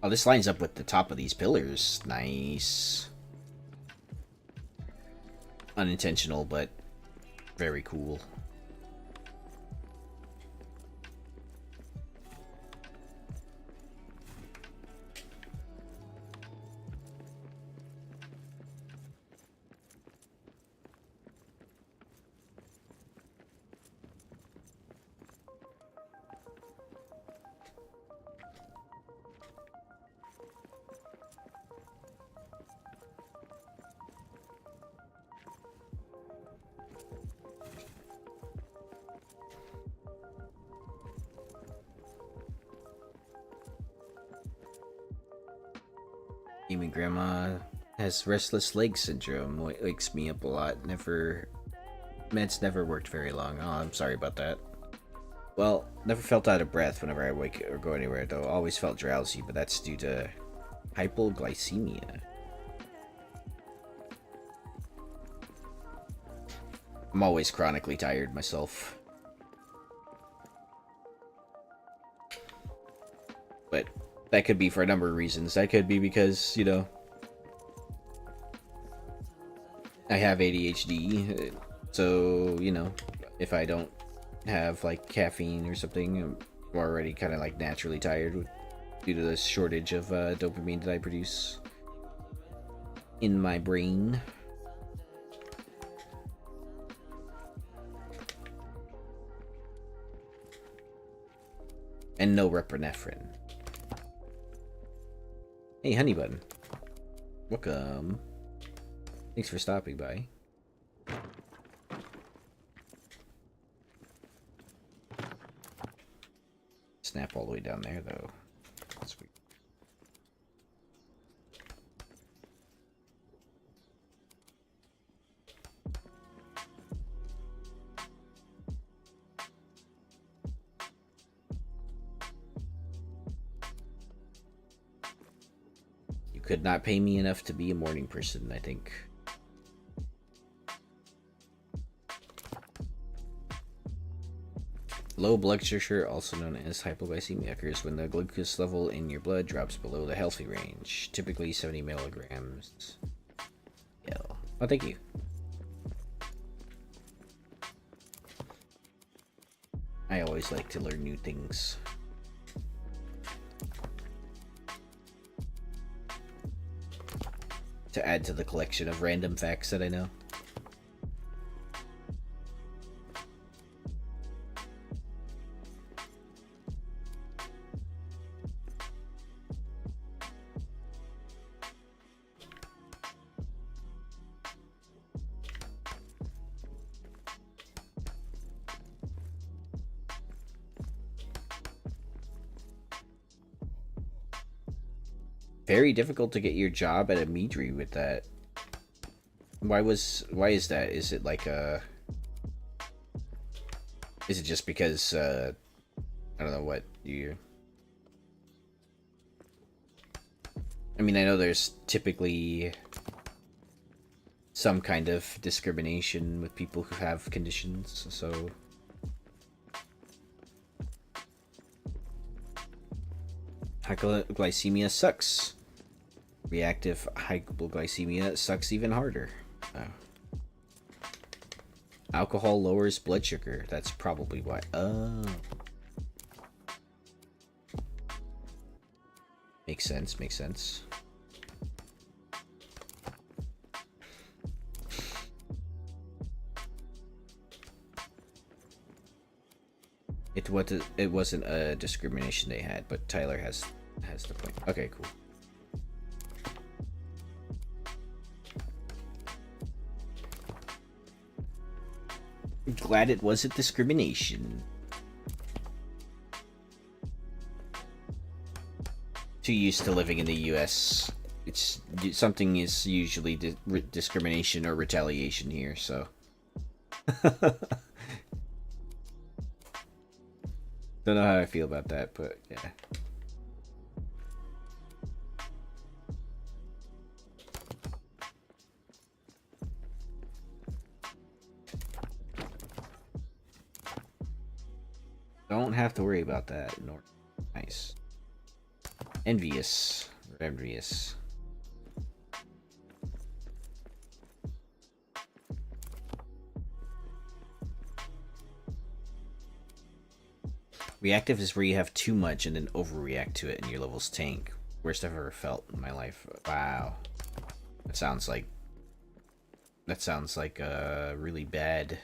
Speaker 1: Oh, this lines up with the top of these pillars. Nice. Unintentional, but very cool. Amy grandma has restless leg syndrome. Wakes me up a lot. Meds never worked very long. Oh, I'm sorry about that. Well, never felt out of breath whenever I wake or go anywhere, though. Always felt drowsy, but that's due to hypoglycemia. I'm always chronically tired myself. But that could be for a number of reasons. That could be because, you know, I have ADHD, so, you know, if I don't have, like, caffeine or something, I'm already kind of, like, naturally tired due to the shortage of dopamine that I produce in my brain. And no norepinephrine. Hey, Honey Button. Welcome. Thanks for stopping by. Snap all the way down there, though. Sweet. You could not pay me enough to be a morning person, I think. Low blood sugar, also known as hypoglycemia, occurs when the glucose level in your blood drops below the healthy range, typically 70 milligrams. Yeah. Oh, thank you. I always like to learn new things. To add to the collection of random facts that I know. Very difficult to get your job at a Midri with that. Why is that? Is it like is it just because I don't know what you I mean, I know there's typically some kind of discrimination with people who have conditions, so hypoglycemia sucks. Reactive hypoglycemia sucks even harder. Alcohol lowers blood sugar. That's probably why. Oh. Makes sense, makes sense. It wasn't a discrimination they had, but Tyler has the point. Okay, cool. Glad it wasn't discrimination. Too used to living in the U.S. Something is usually discrimination or retaliation here, so. Don't know how I feel about that, but yeah. Don't have to worry about that. Nice. Envious. We're envious. Reactive is where you have too much and then overreact to it and your levels tank. Worst I've ever felt in my life. Wow. That sounds like a really bad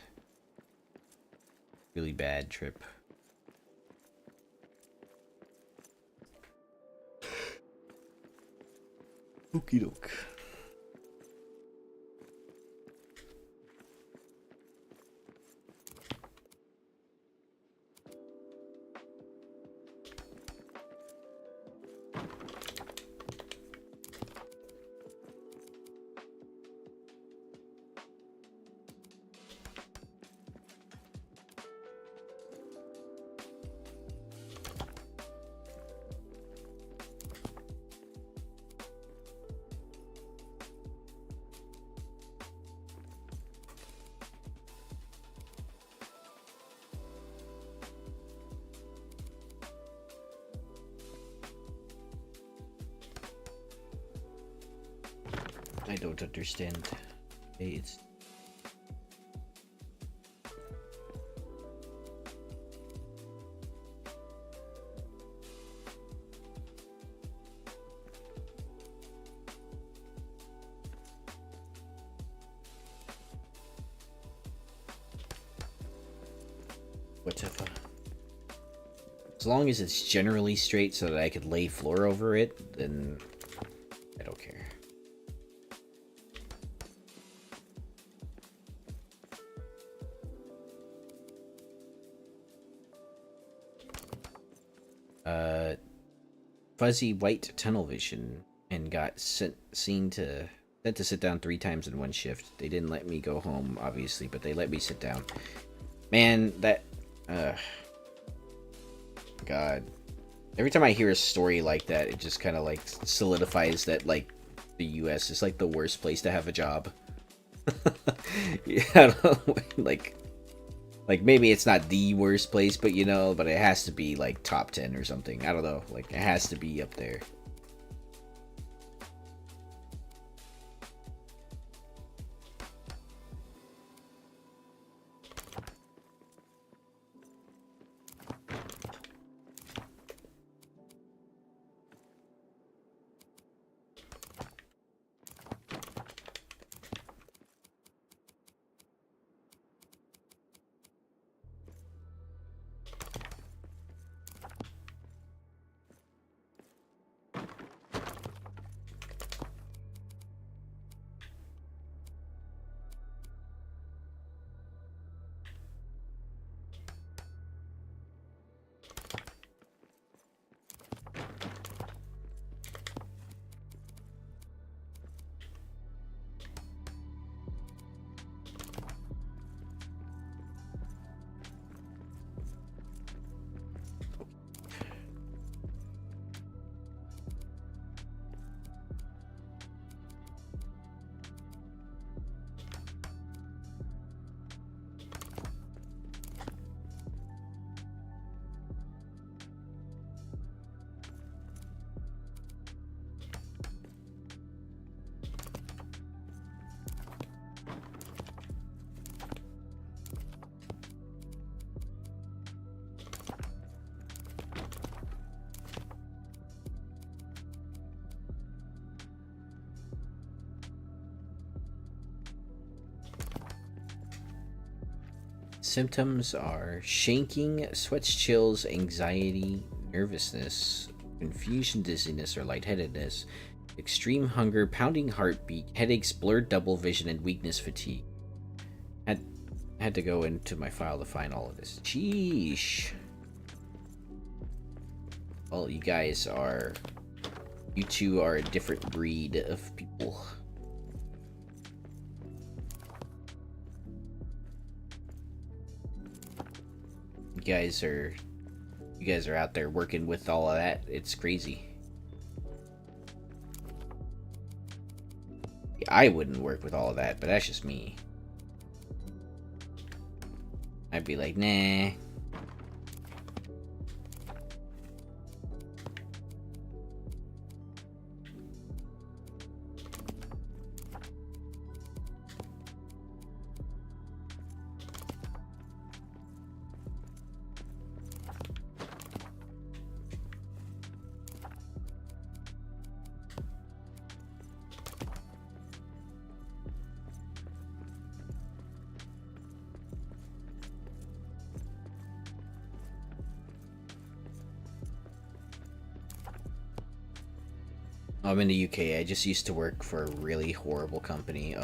Speaker 1: trip. Okie doke. I don't understand. Hey, it's... Whatever. As long as it's generally straight so that I could lay floor over it, then I don't care. Fuzzy white tunnel vision and got sent to sit down 3 times in one shift. They didn't let me go home, obviously, but they let me sit down. Man, that God. Every time I hear a story like that, it just kind of like solidifies that like the US is like the worst place to have a job. Yeah, I don't know, like maybe it's not the worst place, but you know, but it has to be like top 10 or something. I don't know, like it has to be up there. Symptoms are shaking, sweats, chills, anxiety, nervousness, confusion, dizziness, or lightheadedness, extreme hunger, pounding heartbeat, headaches, blurred double vision, and weakness fatigue. Had to go into my file to find all of this. Sheesh. Well, you two are a different breed of people. You guys are out there working with all of that. It's crazy. I wouldn't work with all of that, but that's just me. I'd be like, nah. I'm in the UK. I just used to work for a really horrible company.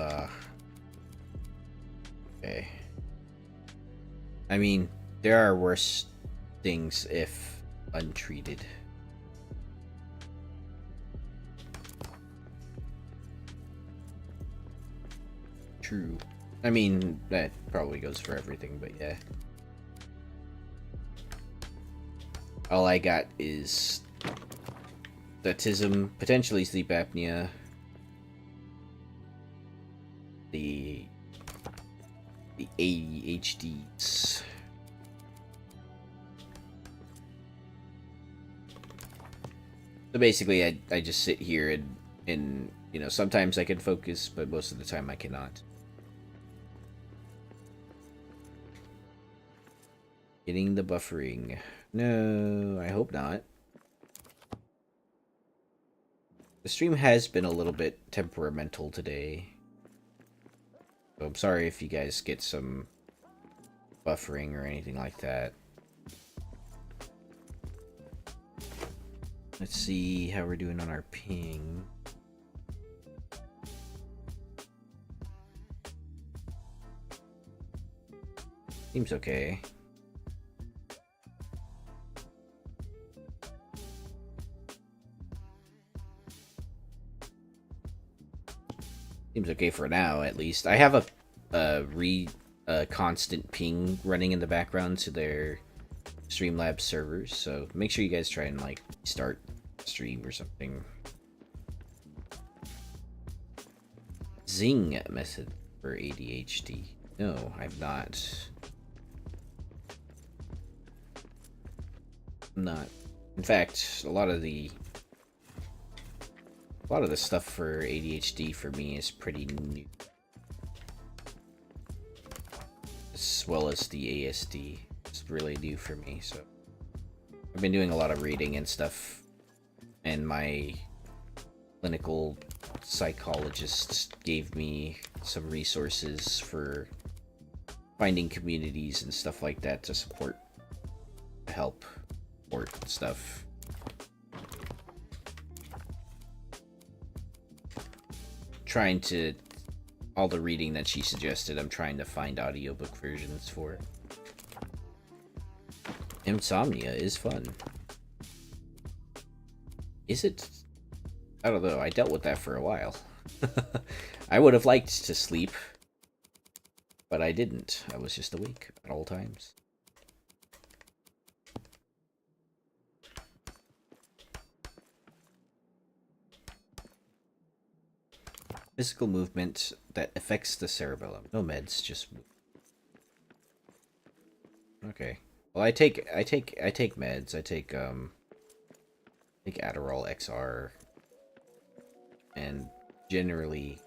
Speaker 1: Okay. I mean, there are worse things if untreated. True. I mean, that probably goes for everything, but yeah. All I got is autism, potentially sleep apnea, the ADHDs. So basically, I just sit here and You know, sometimes I can focus, but most of the time I cannot. Getting the buffering. No, I hope not. The stream has been a little bit temperamental today. So I'm sorry if you guys get some buffering or anything like that. Let's see how we're doing on our ping. Seems okay. Seems okay for now, at least. I have a constant ping running in the background to their Streamlabs servers, so make sure you guys try and like start stream or something. Zing method for ADHD. No, I've not. I'm not. In fact, a lot of the stuff for ADHD for me is pretty new, as well as the ASD. It's really new for me, so I've been doing a lot of reading and stuff, and my clinical psychologist gave me some resources for finding communities and stuff like that to support, to help support stuff. Trying to, all the reading that she suggested, I'm trying to find audiobook versions for. Insomnia is fun. Is it? I don't know. I dealt with that for a while. I would have liked to sleep, but I didn't. I was just awake at all times. Physical movement that affects the cerebellum. No meds, just move. Okay. Well, I take meds. I take Adderall XR, and generally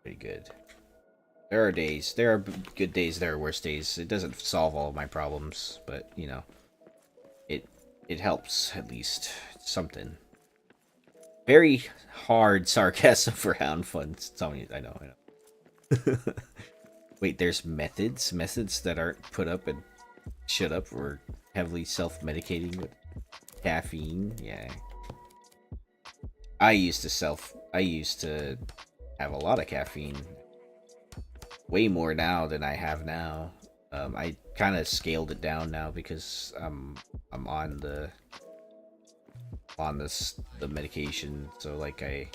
Speaker 1: pretty good. There are good days, there are worse days. It doesn't solve all of my problems, but you know, it helps at least. It's something. Very hard sarcasm for Hound Fun. I know. Wait, there's methods that aren't put up and shut up or heavily self-medicating with caffeine. Yeah. I used to have a lot of caffeine. Way more now than I have now. I kind of scaled it down now because I'm on the medication, so like I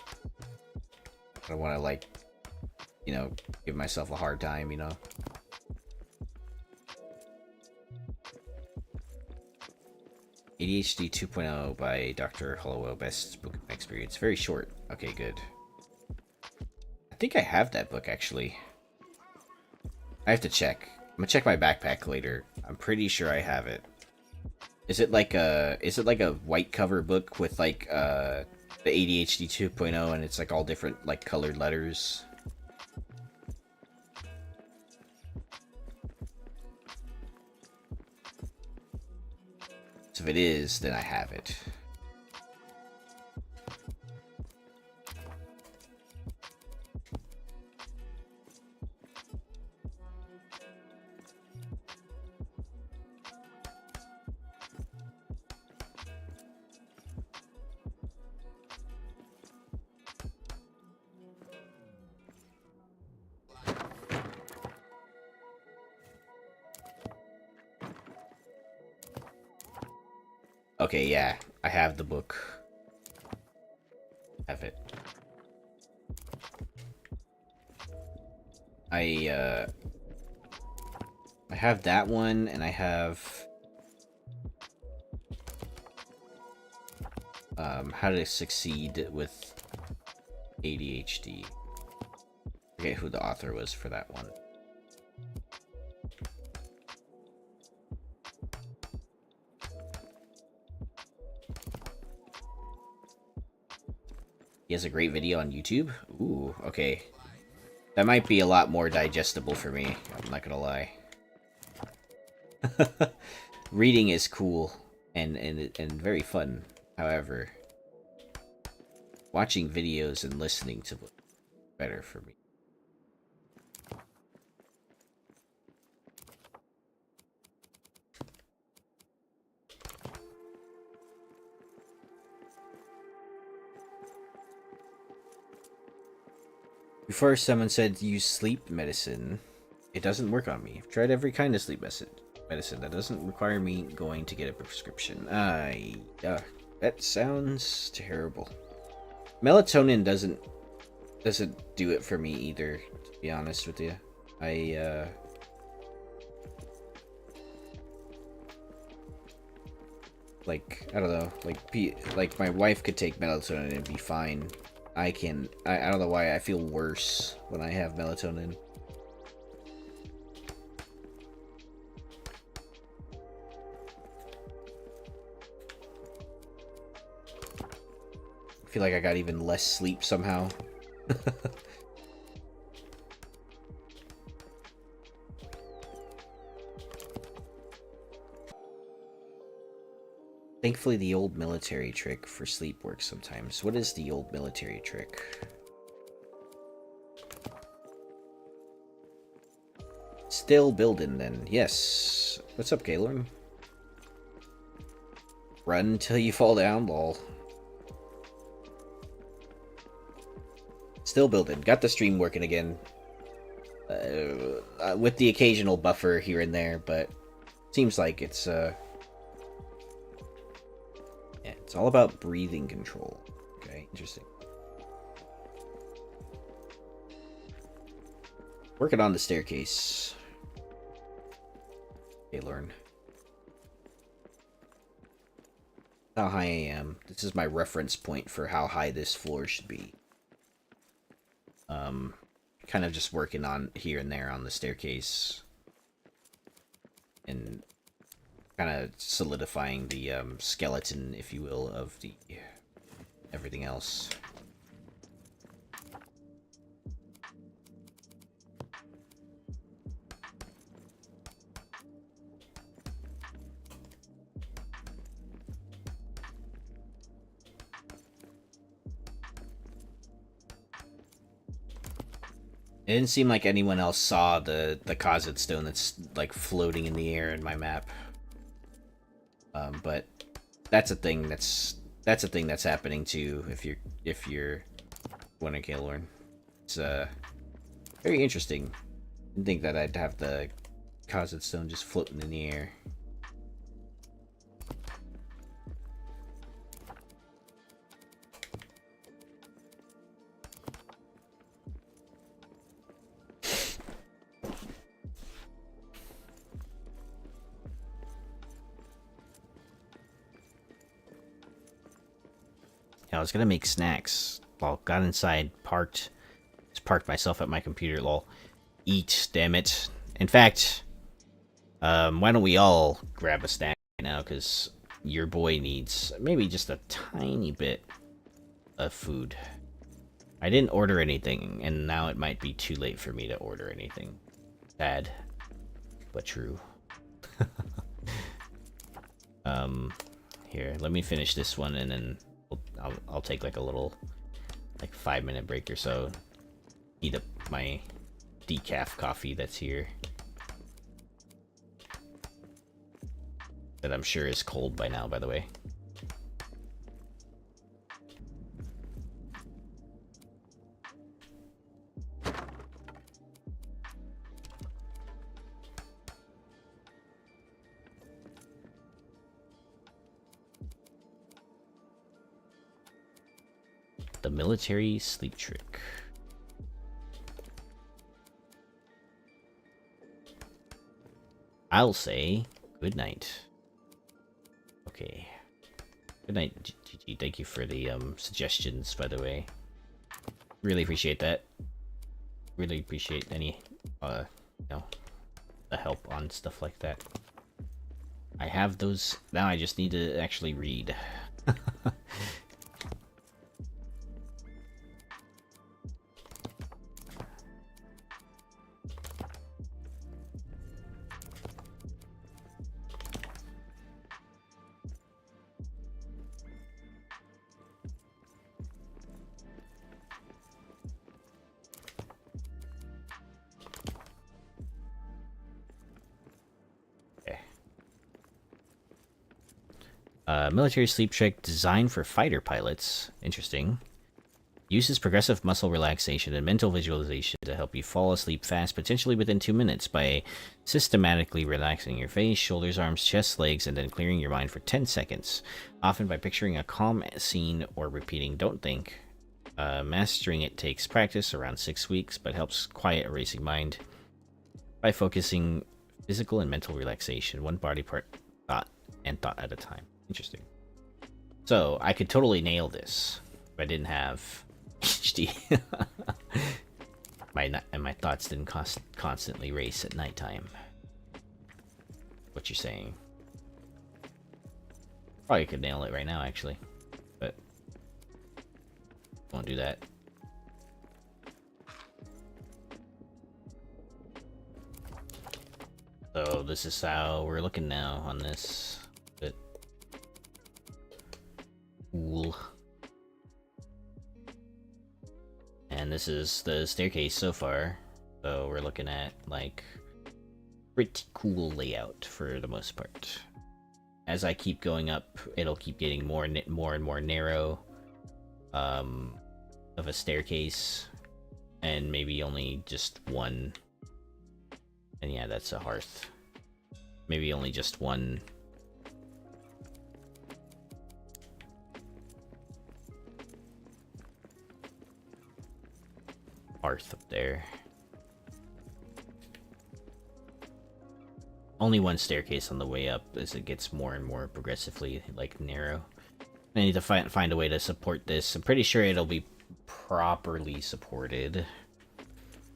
Speaker 1: don't want to, like, you know, give myself a hard time, you know. ADHD 2.0 by Dr. Hollowell, best book of my experience. Very short. Okay, good. I think I have that book actually. I have to check. I'm gonna check my backpack later. I'm pretty sure I have it. Is it like a white cover book with like the ADHD 2.0 and it's like all different like colored letters? So if it is, then I have it. Okay, yeah, I have the book. Have it. I have that one, and I have How to Succeed with ADHD. I forget who the author was for that one. He has a great video on YouTube? Ooh, okay. That might be a lot more digestible for me, I'm not gonna lie. Reading is cool and very fun. However, watching videos and listening to books is better for me. Before someone said use sleep medicine, it doesn't work on me. I've tried every kind of sleep medicine. That doesn't require me going to get a prescription. That sounds terrible. Melatonin doesn't do it for me either, to be honest with you. Like, I don't know, like my wife could take melatonin and be fine. I don't know why I feel worse when I have melatonin. I feel like I got even less sleep somehow. Thankfully, the old military trick for sleep works sometimes. What is the old military trick? Still building, then. Yes. What's up, Gaylorn? Run till you fall down, lol. Still building. Got the stream working again. With the occasional buffer here and there, but seems like it's, yeah, it's all about breathing control. Okay, interesting. Working on the staircase. Okay, learn. How high I am. This is my reference point for how high this floor should be. Kind of just working on here and there on the staircase. And kind of solidifying the skeleton, if you will, of the everything else. It didn't seem like anyone else saw the Khazad stone that's like floating in the air in my map. But that's a thing that's happening too if you're one of Kaelorn. It's very interesting. Didn't think that I'd have the Khazad stone just floating in the air. I was gonna make snacks. Lol, got inside, just parked myself at my computer, lol. Eat, damn it. In fact, why don't we all grab a snack now, because your boy needs maybe just a tiny bit of food. I didn't order anything, and now it might be too late for me to order anything. Sad, but true. Here, let me finish this one, and then I'll take like a little, like 5-minute break or so. Eat up my decaf coffee that's here. That I'm sure is cold by now, by the way. The military sleep trick. I'll say good night. Okay. Good night, GG. Thank you for the suggestions, by the way. Really appreciate that. Really appreciate any you know, the help on stuff like that. I have those now. I just need to actually read. Military sleep trick designed for fighter pilots. Interesting. Uses progressive muscle relaxation and mental visualization to help you fall asleep fast, potentially within 2 minutes, by systematically relaxing your face, shoulders, arms, chest, legs, and then clearing your mind for 10 seconds. Often by picturing a calm scene or repeating "don't think." Mastering it takes practice, around 6 weeks, but helps quiet a racing mind by focusing physical and mental relaxation, one body part, thought at a time. Interesting. So, I could totally nail this if I didn't have HD. my thoughts didn't constantly race at nighttime. What you're saying? Probably could nail it right now, actually, but won't do that. So this is how we're looking now on this. Bit cool. And this is the staircase so far. So we're looking at like pretty cool layout for the most part. As I keep going up, it'll keep getting more and more narrow of a staircase, and maybe only just one. And yeah, that's a hearth. Maybe only just one. Hearth up there. Only one staircase on the way up as it gets more and more progressively like narrow. I need to find a way to support this. I'm pretty sure it'll be properly supported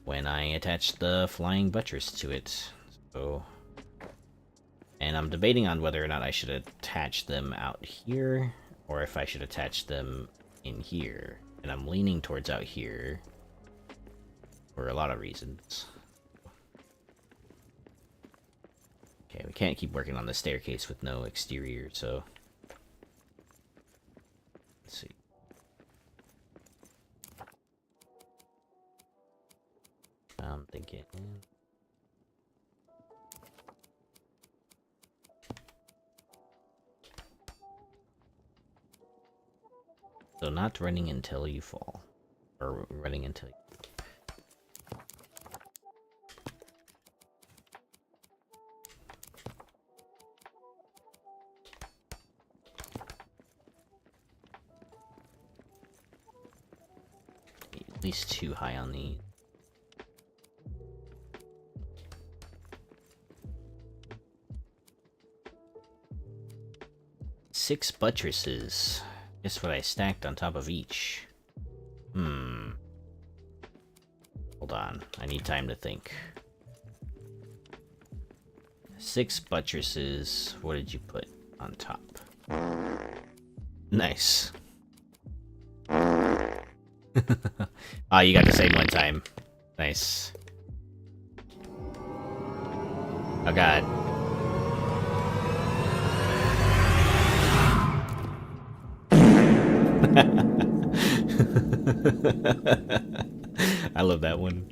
Speaker 1: when I attach the flying buttress to it. So, and I'm debating on whether or not I should attach them out here or if I should attach them in here. And I'm leaning towards out here for a lot of reasons. Okay, we can't keep working on the staircase with no exterior, so let's see. I'm thinking. So not running until you fall, or running until you... At least too high on the... Six buttresses. Guess what I stacked on top of each? Hold on, I need time to think. 6 buttresses. What did you put on top? Nice. Ah, you got the same one time. Nice. Oh god. I love that one.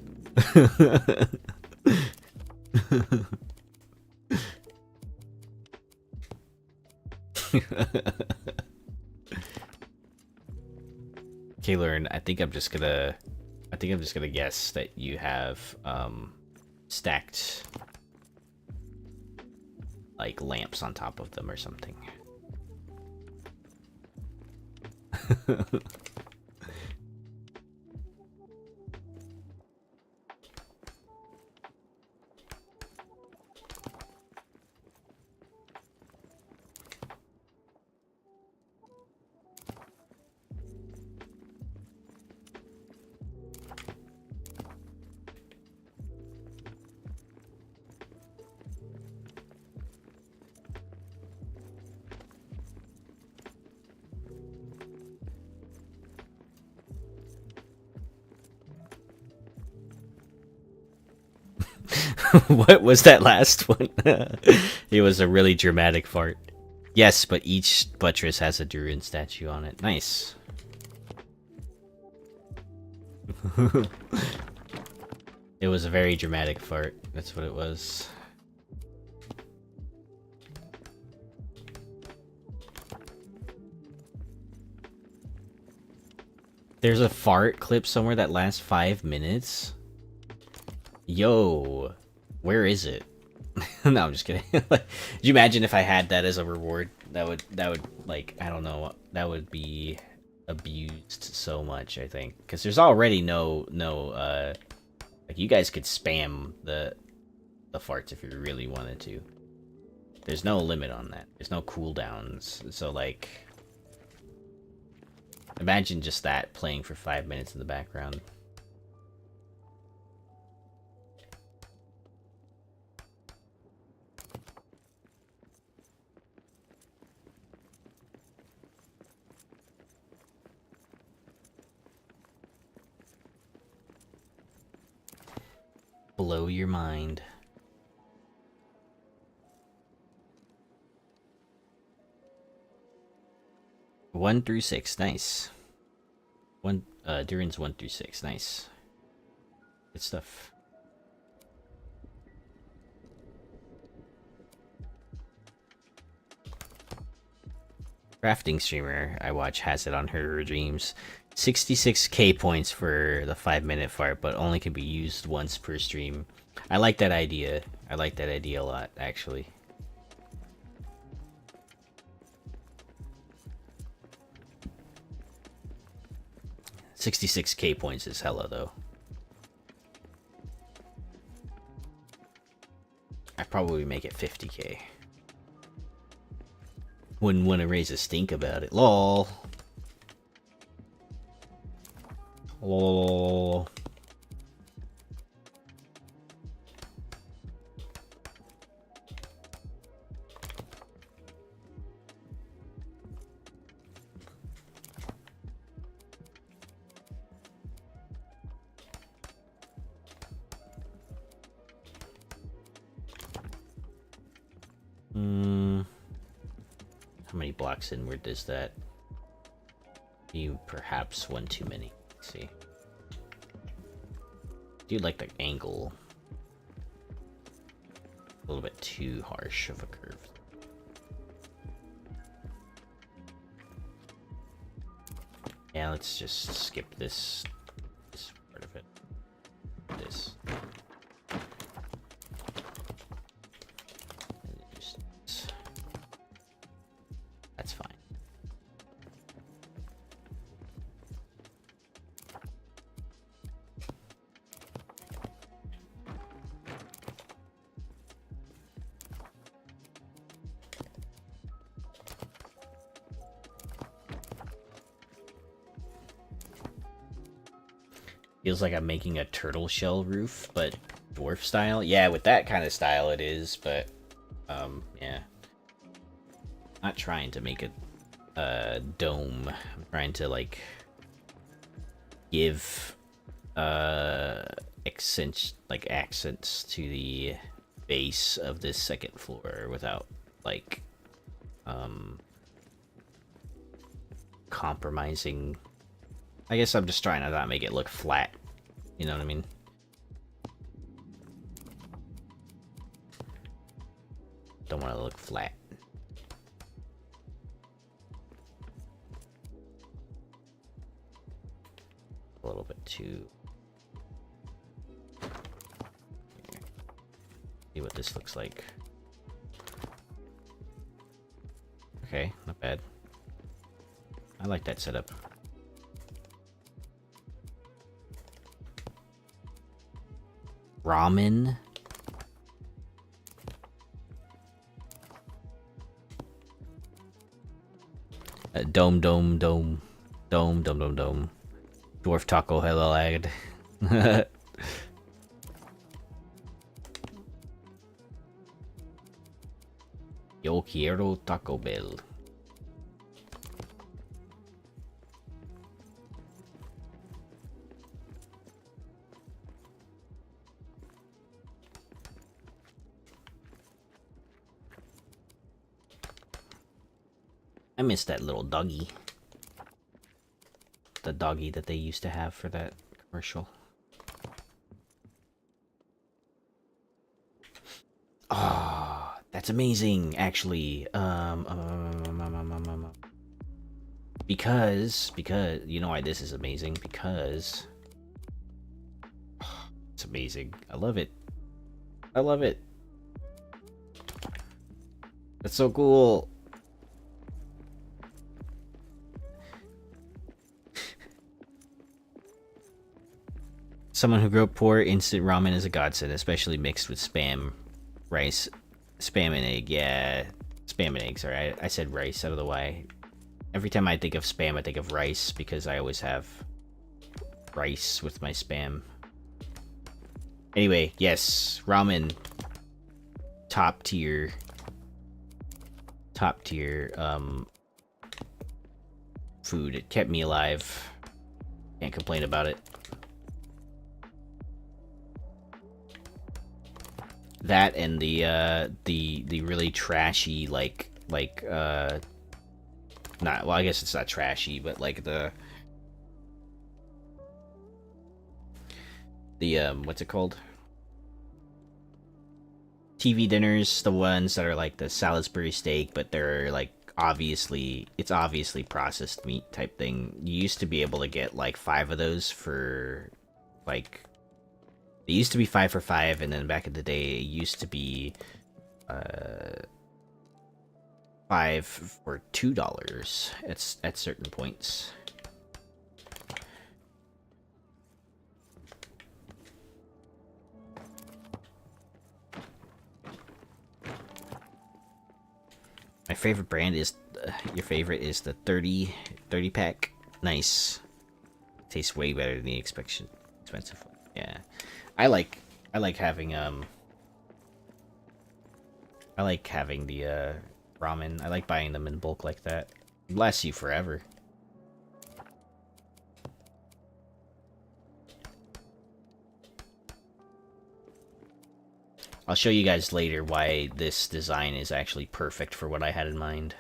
Speaker 1: Okay, Lauren, I think I'm just gonna guess that you have stacked like lamps on top of them or something. What was that last one? It was a really dramatic fart. Yes, but each buttress has a Druid statue on it. Nice. It was a very dramatic fart. That's what it was. There's a fart clip somewhere that lasts 5 minutes. Yo, where is it? No, I'm just kidding. Could you imagine if I had that as a reward? That would like, I don't know, that would be abused so much, I think, because there's already no like, you guys could spam the farts if you really wanted to. There's no limit on that. There's no cooldowns. So like, imagine just that playing for 5 minutes in the background. Blow your mind. One through 6, nice. Durin's 1 through 6, nice. Good stuff. Crafting streamer I watch has it on her dreams. 66k points for the 5-minute fart, but only can be used once per stream. I like that idea. I like that idea a lot, actually. $66k points is hella, though. I'd probably make it 50k. Wouldn't want to raise a stink about it. LOL. LOL. How many blocks inward is that? You perhaps one too many. Let's see. Do like the angle. A little bit too harsh of a curve. Yeah, let's just skip this part of it. This. That's fine. Feels like I'm making a turtle shell roof, but dwarf style. Yeah, with that kind of style it is, but yeah. Not trying to make a dome. I'm trying to like give accents to the base of this second floor without like compromising. I guess I'm just trying to not make it look flat. You know what I mean? Don't want to look flat. A little bit too. See what this looks like. Okay, not bad. I like that setup. Ramen. Dome. Dwarf taco hella lagged. Yo quiero Taco Bell. I miss that little doggy. The doggy that they used to have for that commercial. Oh, that's amazing, actually. Because, you know why this is amazing? Because it's amazing. I love it. I love it. That's so cool. Someone who grew up poor, instant ramen is a godsend, especially mixed with spam, rice, spam and egg. Yeah, spam and eggs. Alright, I said rice. I don't know why. Every time I think of spam, I think of rice because I always have rice with my spam. Anyway, yes, ramen. Top tier, food. It kept me alive. Can't complain about it. That and the really trashy not, well, I guess it's not trashy, but like the what's it called? TV dinners, the ones that are like the Salisbury steak, but they're like it's obviously processed meat type thing. You used to be able to get like 5 of those for like, they used to be 5 for $5, and then back in the day it used to be 5 for $2 at certain points. My favorite brand is your favorite is the 30 pack. Nice. Tastes way better than the expensive one. Yeah. I like having the ramen. I like buying them in bulk like that. It lasts you forever. I'll show you guys later why this design is actually perfect for what I had in mind.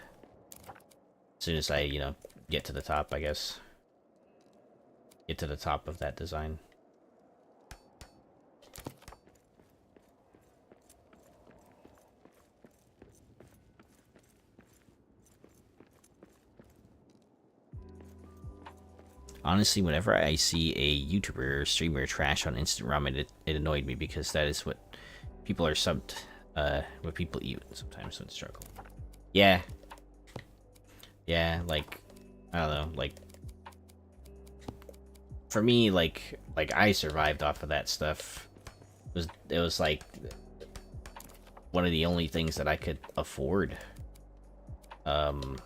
Speaker 1: As soon as I, you know, get to the top, I guess. Get to the top of that design. Honestly, whenever I see a YouTuber or streamer trash on instant ramen, it annoyed me because that is what people are what people eat sometimes when struggle. Yeah. Yeah, like, I don't know, like, for me, like I survived off of that stuff. It was like one of the only things that I could afford. When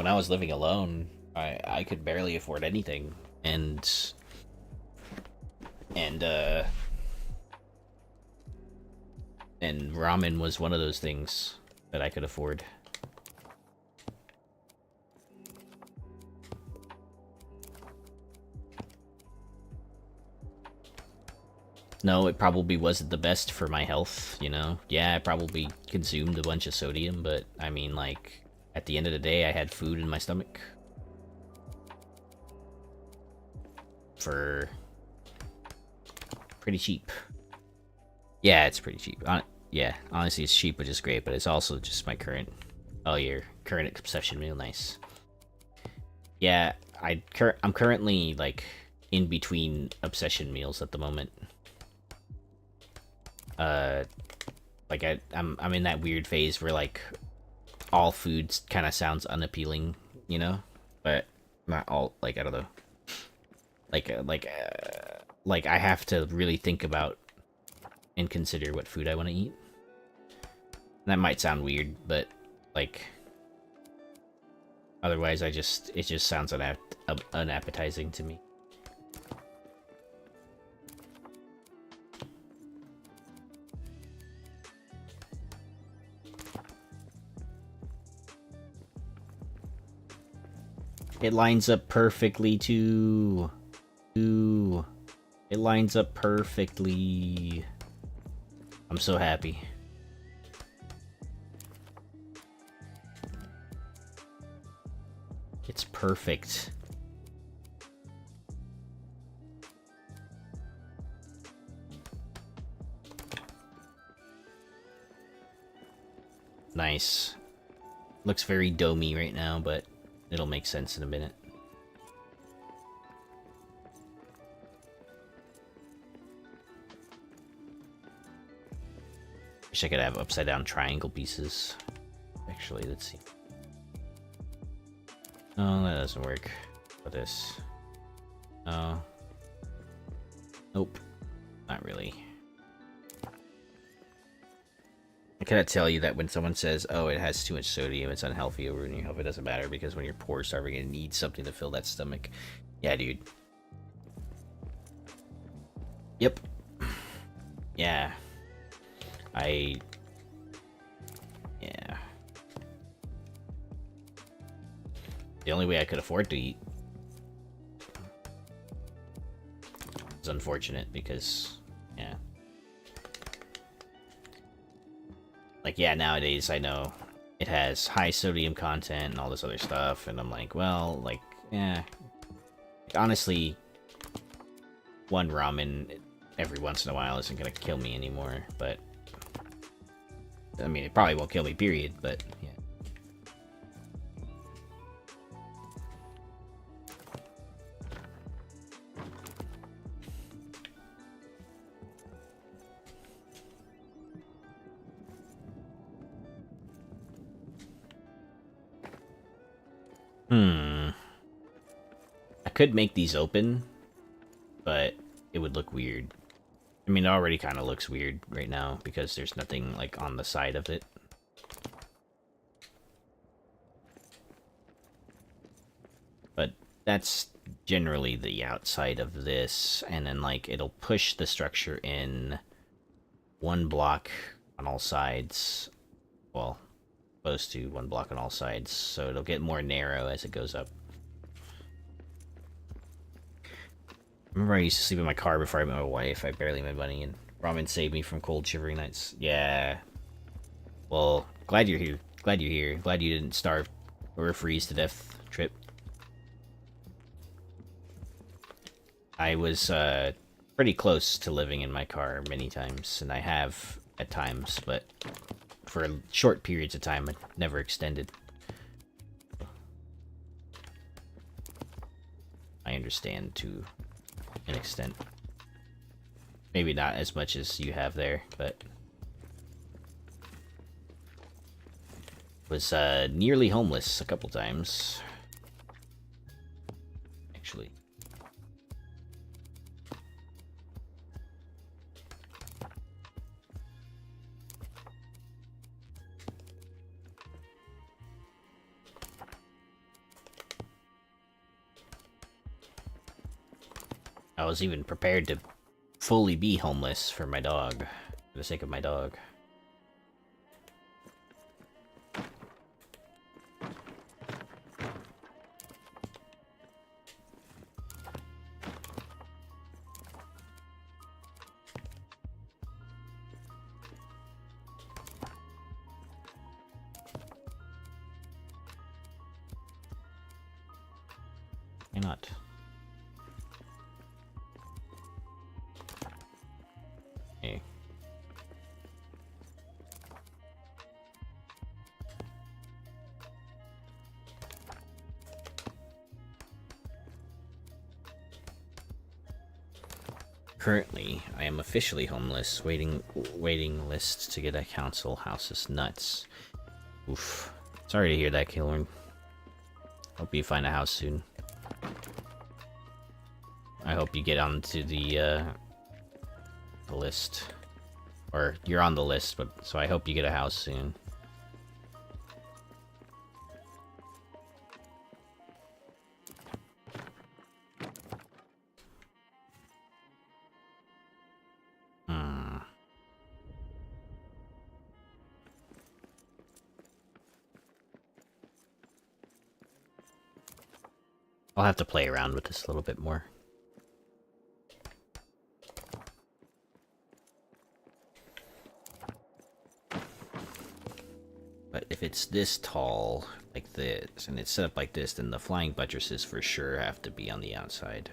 Speaker 1: I was living alone, I could barely afford anything, and ramen was one of those things that I could afford. No, it probably wasn't the best for my health, you know? Yeah, I probably consumed a bunch of sodium, but I mean, like, at the end of the day, I had food in my stomach. For pretty cheap. Yeah, it's pretty cheap. Yeah, honestly, it's cheap, which is great, but it's also just my current... Oh, your current obsession meal, nice. Yeah, I'm currently, like, in between obsession meals at the moment. Like, I'm in that weird phase where, like, all foods kind of sounds unappealing, you know? But not all, like, I don't know. Like I have to really think about and consider what food I want to eat. That might sound weird, but like otherwise it just sounds unappetizing to me. It lines up perfectly too. It lines up perfectly. I'm so happy. It's perfect. Nice. Looks very domey right now, but it'll make sense in a minute. Wish I could have upside down triangle pieces. Actually, let's see. No, that doesn't work. For this. No. Nope. Not really. I cannot tell you that when someone says, oh, it has too much sodium, it's unhealthy over in your health, it doesn't matter, because when you're poor, starving, and need something to fill that stomach. Yeah, dude. Yep. Yeah. Yeah. The only way I could afford to eat. It's unfortunate because, yeah. Like, yeah, nowadays I know it has high sodium content and all this other stuff, and I'm like, well, like, yeah. Like, honestly, one ramen every once in a while isn't gonna kill me anymore, but I mean, it probably won't kill me, period, but yeah. I could make these open, but it would look weird. I mean, it already kind of looks weird right now because there's nothing, like, on the side of it. But that's generally the outside of this, and then, like, it'll push the structure in one block on all sides. Well, supposed to one block on all sides, so it'll get more narrow as it goes up. Remember I used to sleep in my car before I met my wife. I barely made money, and ramen saved me from cold, shivering nights. Yeah. Well, glad you're here. Glad you're here. Glad you didn't starve or freeze to death, Trip. I was pretty close to living in my car many times, and I have at times, but for short periods of time, it never extended. I understand to an extent. Maybe not as much as you have there, but was nearly homeless a couple times. Actually. I was even prepared to fully be homeless for my dog, for the sake of my dog. Why not? Hey. Currently, I am officially homeless, waiting lists to get a council house is nuts. Oof. Sorry to hear that, Killorn. Hope you find a house soon. I hope you get onto the list. Or, you're on the list, but so I hope you get a house soon. I'll have to play around with this a little bit more. But if it's this tall, like this, and it's set up like this, then the flying buttresses for sure have to be on the outside.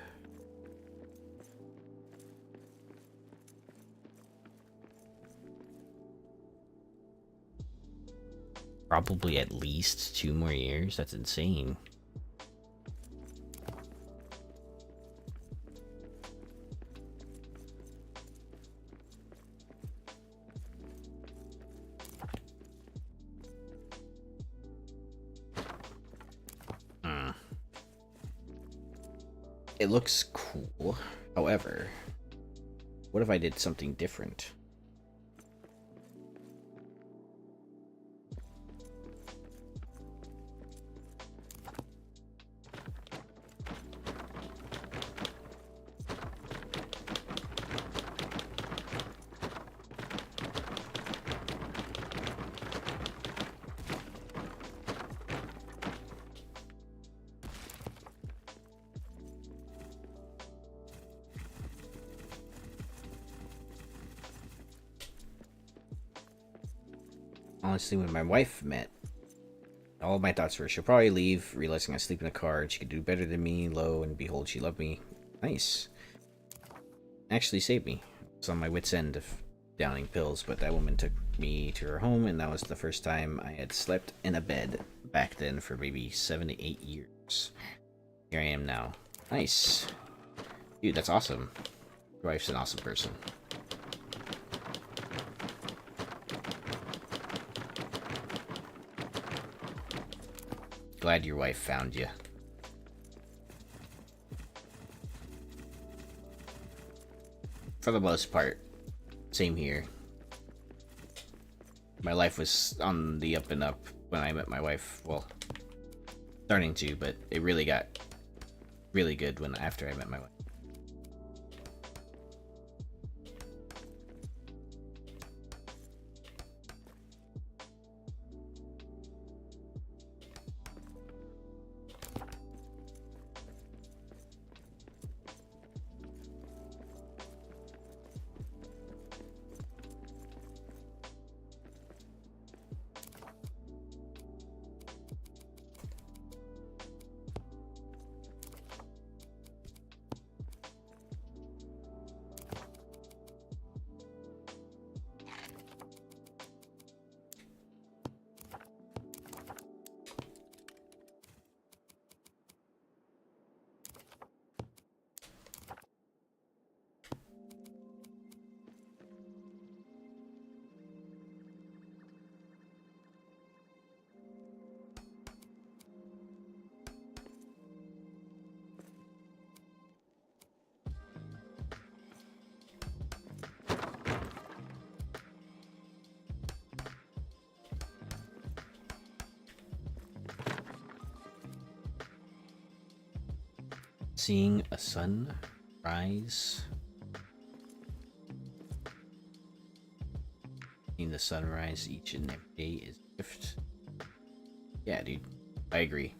Speaker 1: Probably at least 2 more years? That's insane. It looks cool. However, what if I did something different? Honestly, when my wife met, all my thoughts were she'll probably leave, realizing I sleep in a car, and she could do better than me. Lo and behold, she loved me. Nice. Actually saved me. I was on my wit's end of downing pills, but that woman took me to her home, and that was the first time I had slept in a bed back then for maybe 7 to 8 years. Here I am now. Nice. Dude, that's awesome. Your wife's an awesome person. Glad your wife found you. For the most part, same here. My life was on the up and up when I met my wife. Well, starting to, but it really got really good after I met my wife. Seeing a sun rise. Seeing the sunrise each and every day is a gift. Yeah, dude. I agree.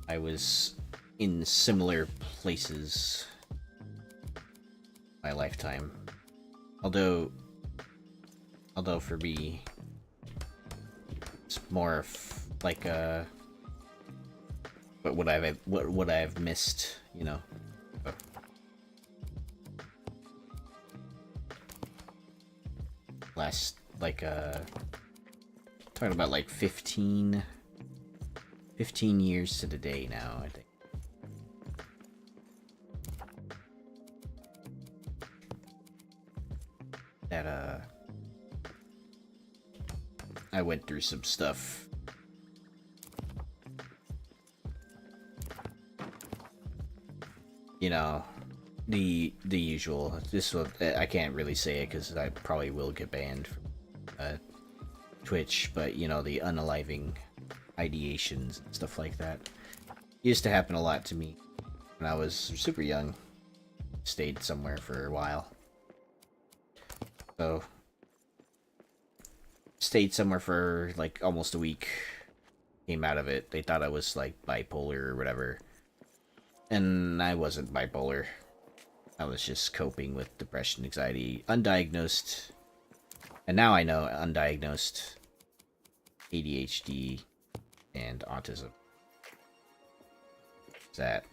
Speaker 1: I was in similar places my lifetime. Although for me, it's more of like but what I've missed, you know. Last talking about like 15 years to the day now, I think. That I went through some stuff. You know, the usual. This will, I can't really say it because I probably will get banned from Twitch, but you know, the unaliving ideations and stuff like that used to happen a lot to me when I was super young. Stayed somewhere for a while. So stayed somewhere for like almost a week. Came out of it. They thought I was like bipolar or whatever. And I wasn't bipolar. I was just coping with depression, anxiety, undiagnosed. And now I know undiagnosed ADHD and autism. That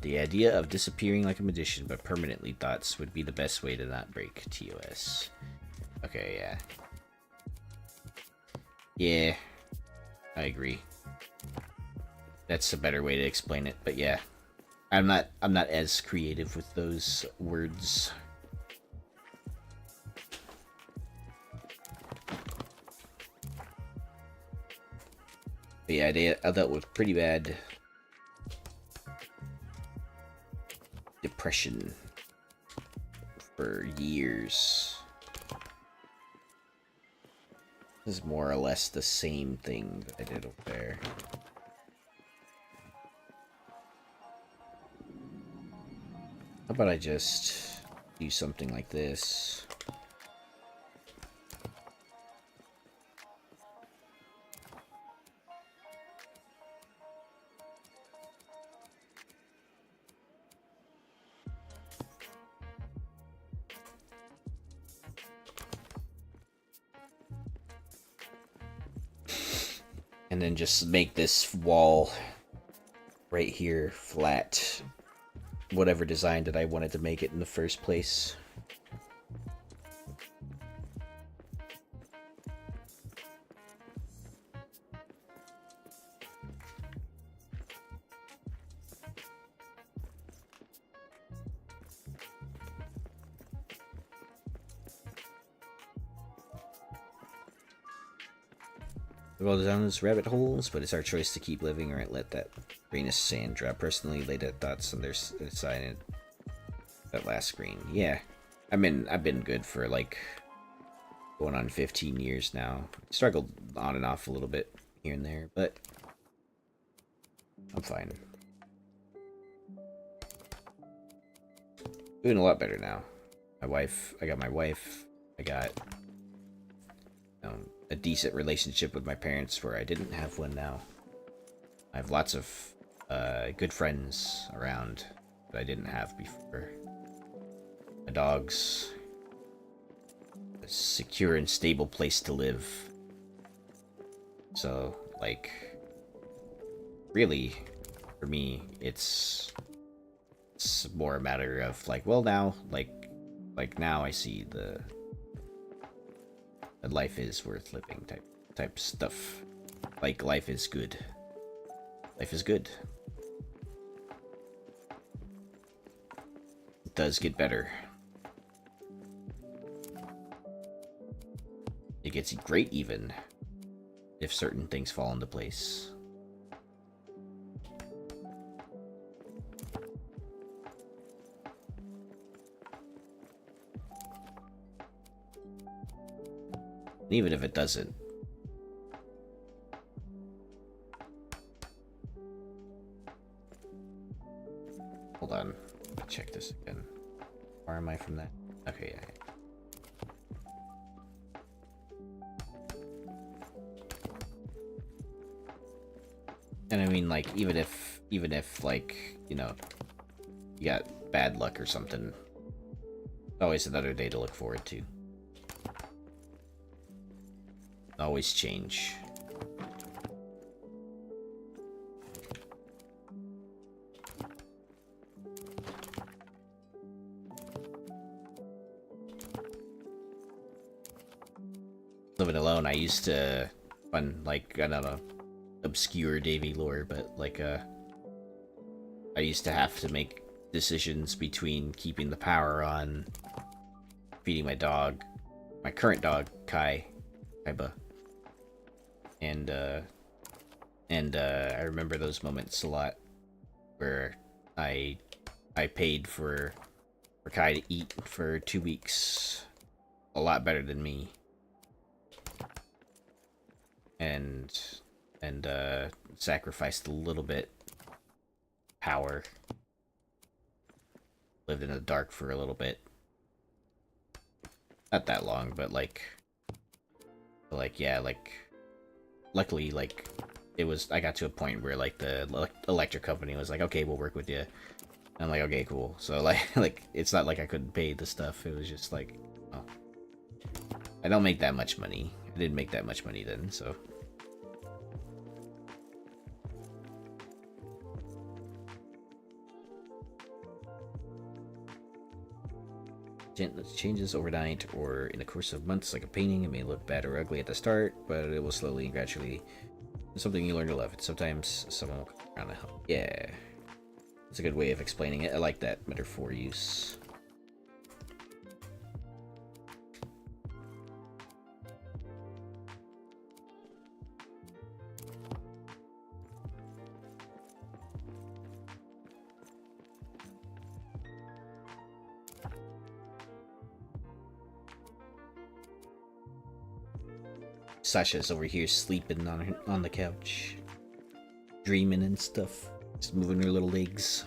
Speaker 1: The idea of disappearing like a magician but permanently thoughts would be the best way to not break TOS. Okay, yeah. Yeah, I agree. That's a better way to explain it, but yeah. I'm not as creative with those words. But yeah, I dealt with pretty bad depression for years. This is more or less the same thing that I did over there. How about I just do something like this? And then just make this wall right here flat. Whatever design that I wanted to make it in the first place. Well designed as rabbit holes, but it's our choice to keep living or let that grain of sand drop. Personally, lay that thoughts on their side. That last screen, yeah. I've been good for like going on 15 years now. Struggled on and off a little bit here and there, but I'm fine. Doing a lot better now. I got my wife. I got a decent relationship with my parents where I didn't have one now. I have lots of good friends around that I didn't have before. My dogs. A secure and stable place to live. So, like, really, for me, it's more a matter of like, well, now, like now I see that life is worth living type stuff. Like, life is good. Life is good. It does get better. It gets great even if certain things fall into place. And even if it doesn't, hold on, let me check this again. Where am I from that? Okay, yeah. And I mean, like, even if like, you know, you got bad luck or something, always another day to look forward to. Always change. Living alone, I used to fun, like, I don't know, obscure Davy lore, but like I used to have to make decisions between keeping the power on, feeding my dog, my current dog Kaiba, and I remember those moments a lot where I paid for Kai to eat for 2 weeks, a lot better than me, and sacrificed a little bit power. Lived in the dark for a little bit. Not that long, but like yeah, like luckily, like it was, I got to a point where like the electric company was like, okay, we'll work with you. And I'm like, okay, cool. So like it's not like I couldn't pay the stuff. It was just like, oh, I don't make that much money. I didn't make that much money then, so. Changes overnight or in the course of months, like a painting. It may look bad or ugly at the start, but it will slowly and gradually. It's something you learn to love. Sometimes someone will come around to help. Yeah, it's a good way of explaining it. I like that metaphor use. Sasha's over here sleeping on the couch, dreaming and stuff, just moving her little legs.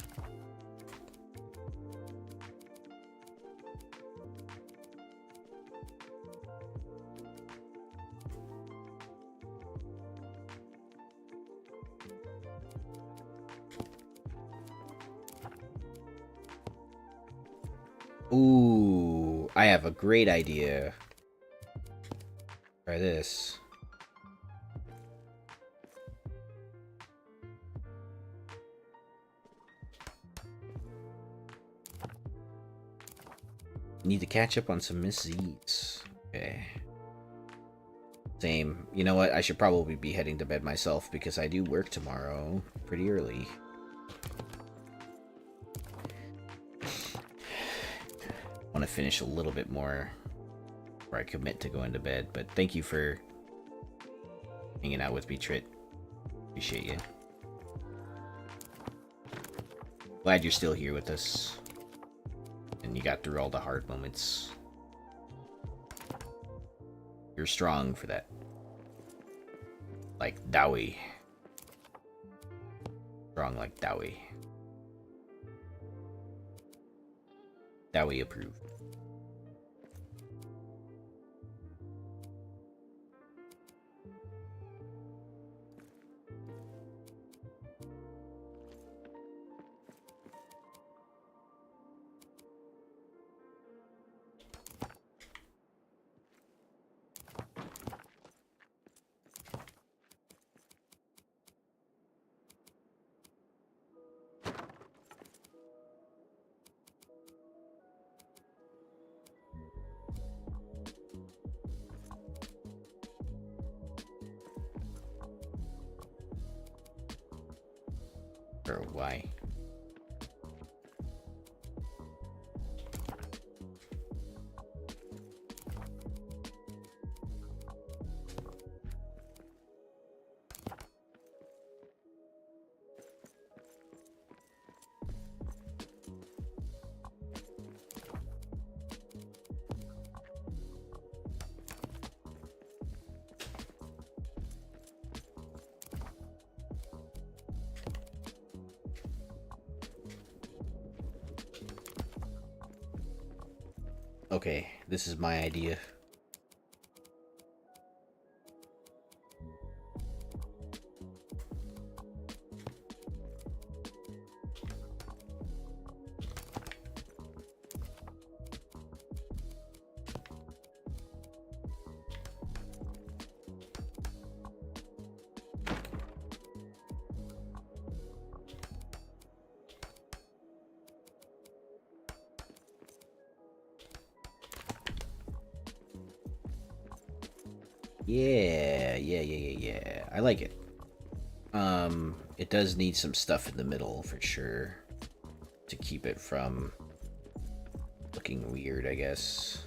Speaker 1: Ooh, I have a great idea. Try this. Need to catch up on some Miss Z's. Okay. Same. You know what? I should probably be heading to bed myself because I do work tomorrow pretty early. Want to finish a little bit more before I commit to going to bed, but thank you for hanging out with me, Trit. Appreciate you. Glad you're still here with us. And you got through all the hard moments. You're strong for that. Like Dowie. Strong like Dowie. Dowie approved. Or why? Okay, this is my idea. Yeah. I like it. It does need some stuff in the middle for sure to keep it from looking weird, I guess.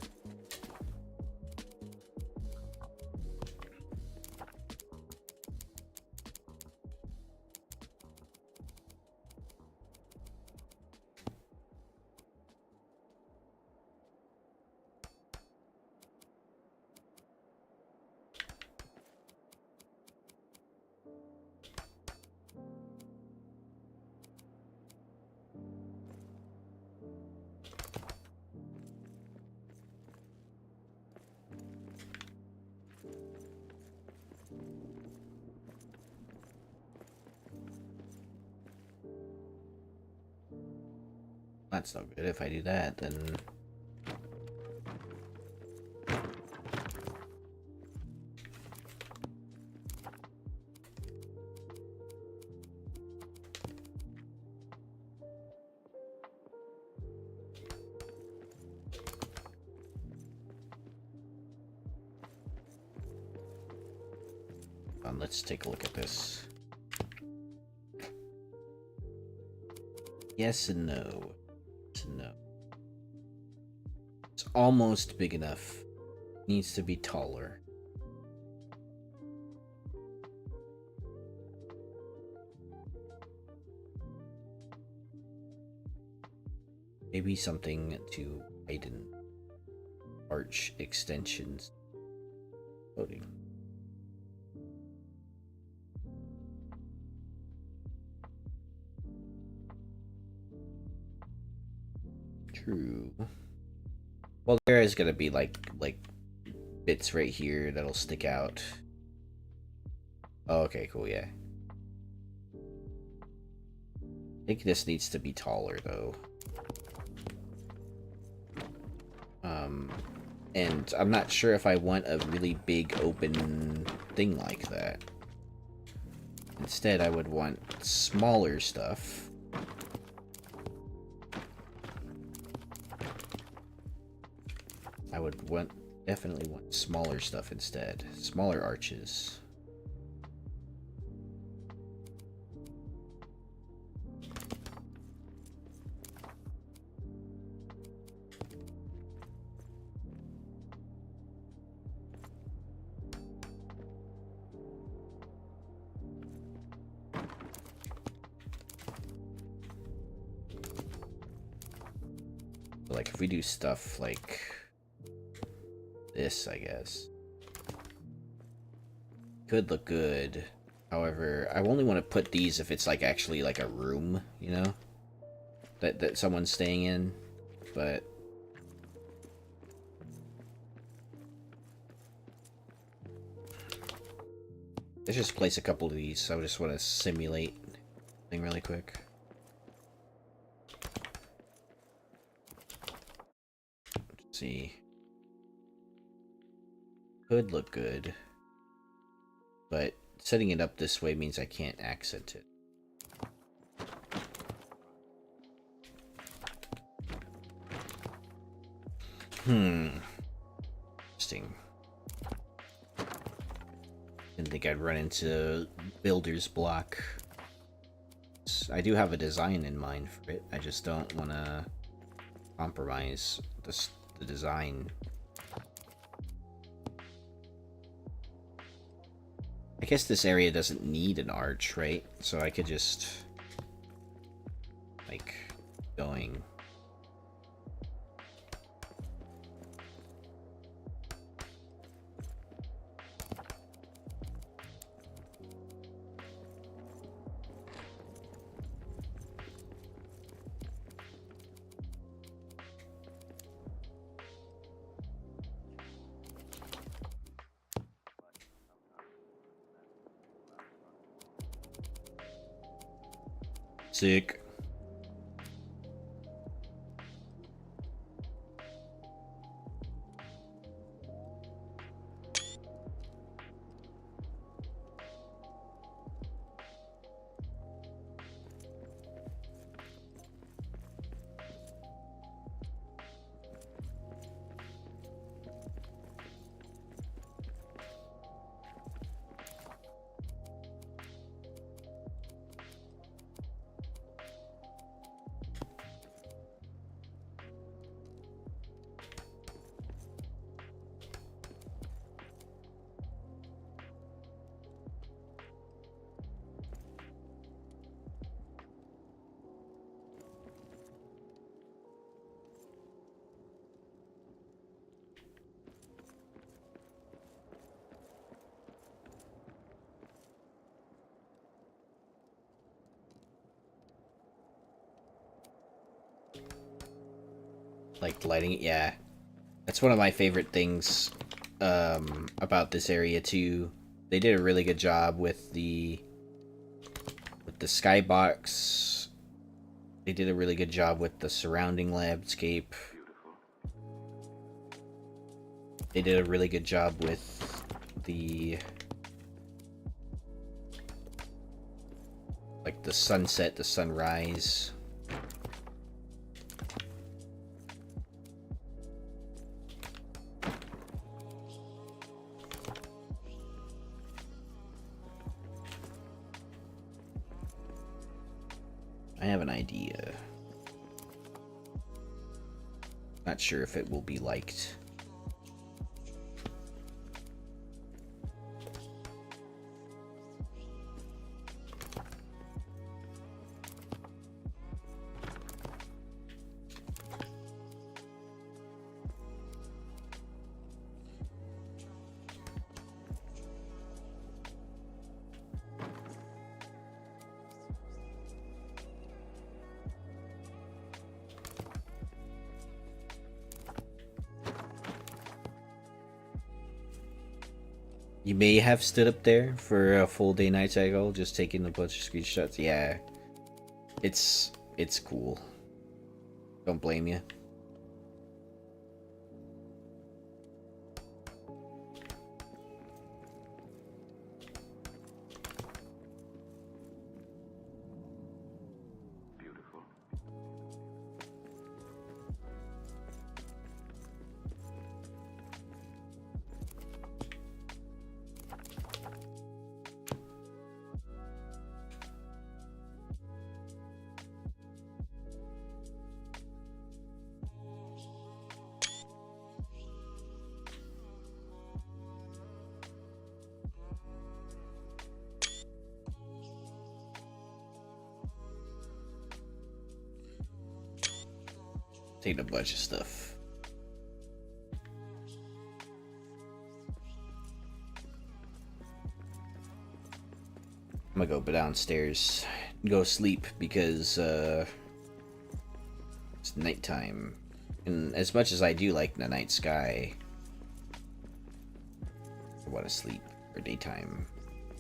Speaker 1: That's no good. If I do that, then... Let's take a look at this. Yes and no. Yes and no. It's almost big enough. Needs to be taller. Maybe something to widen arch extensions. Loading. True. Well, there is gonna be like bits right here that'll stick out. Oh, okay, cool, yeah. I think this needs to be taller though. And I'm not sure if I want a really big open thing like that. Instead, I would want smaller stuff. I would definitely want smaller stuff instead. Smaller arches. Like if we do stuff like this, I guess could look good. However, I only want to put these if it's like actually like a room, you know, that someone's staying in. But let's just place a couple of these. So I just want to simulate thing really quick. Let's see. Could look good, but setting it up this way means I can't accent it. Interesting. Didn't think I'd run into builder's block. I do have a design in mind for it. I just don't want to compromise the design. I guess this area doesn't need an arch, right? So I could just like going. Sick. Like lighting it, yeah. That's one of my favorite things about this area too. They did a really good job with the skybox. They did a really good job with the surrounding landscape. They did a really good job with the like the sunset, the sunrise. have an idea. Not sure if it will be liked. You may have stood up there for a full day night cycle, just taking a bunch of screenshots. Yeah, it's cool. Don't blame you.
Speaker 3: Beautiful.
Speaker 1: Taking a bunch of stuff. I'm gonna go downstairs, go sleep because it's nighttime, and as much as I do like the night sky, I want to sleep for daytime.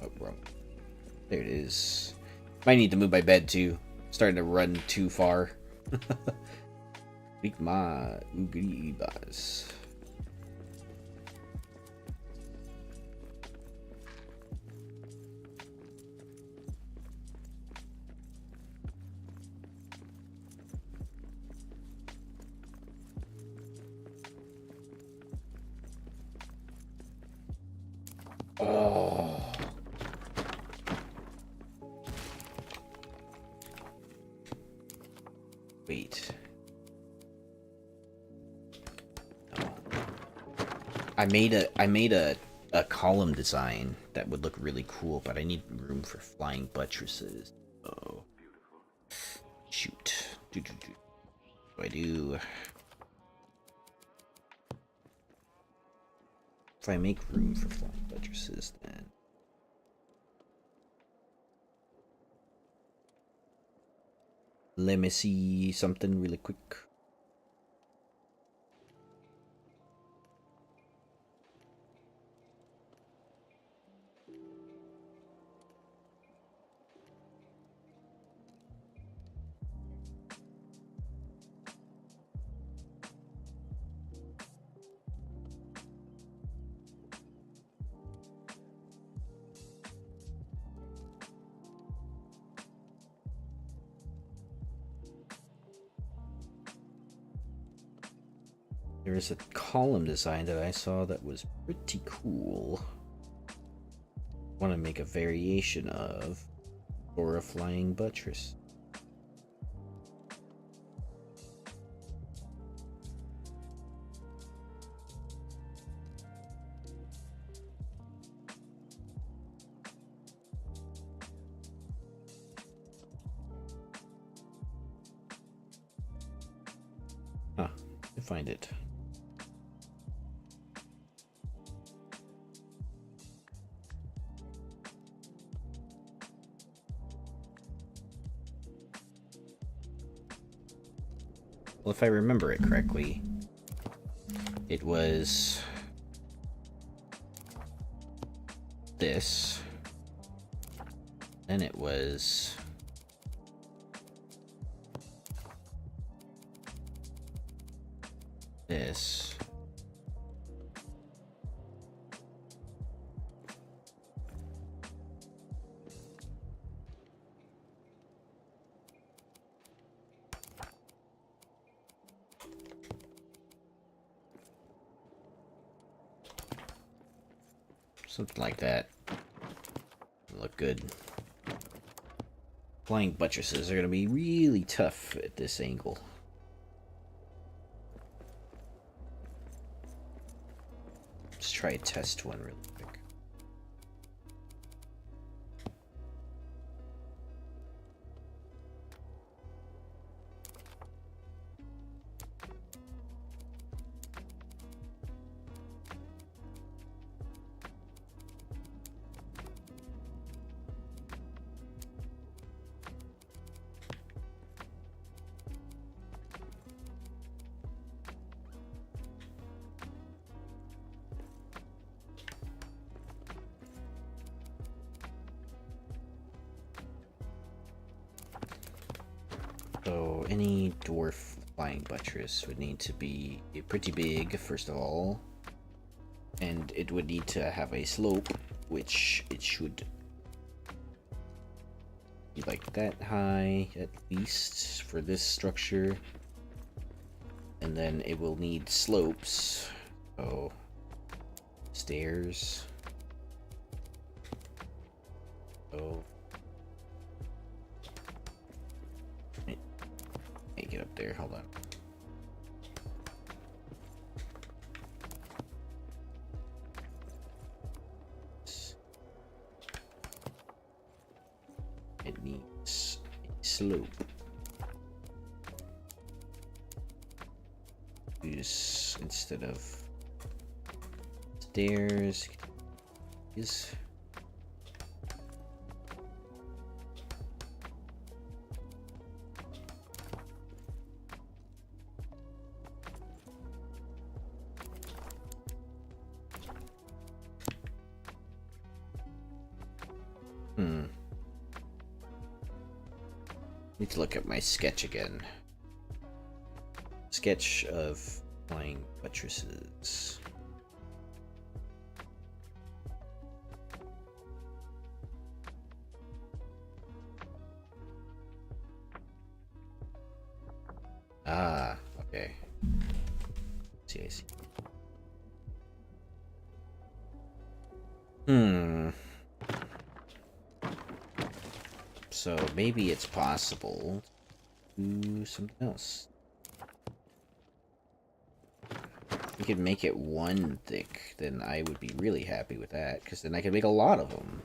Speaker 1: Oh, wrong. There it is. Might need to move my bed too. Starting to run too far. Big ma boss. Oh. Wait. No. I made a column design that would look really cool, but I need room for flying buttresses. Oh. Shoot. What do I do? If I make room for flying buttresses, then let me see something really quick. There is a column design that I saw that was pretty cool. Want to make a variation of or a flying buttress. Huh, I find it. Well, if I remember it correctly, it was this, then it was this, something like that. Look good. Flying buttresses are going to be really tough at this angle. Let's try a test one really quick. So any dwarf flying buttress would need to be pretty big, first of all. And it would need to have a slope, which it should be like that high, at least, for this structure. And then it will need slopes. So, stairs. So, get up there, hold on. It needs a slope. Use instead of stairs is Need to look at my sketch again. Sketch of flying buttresses. Ah, okay. I see. So maybe it's possible to do something else. We could make it one thick, then I would be really happy with that, because then I could make a lot of them.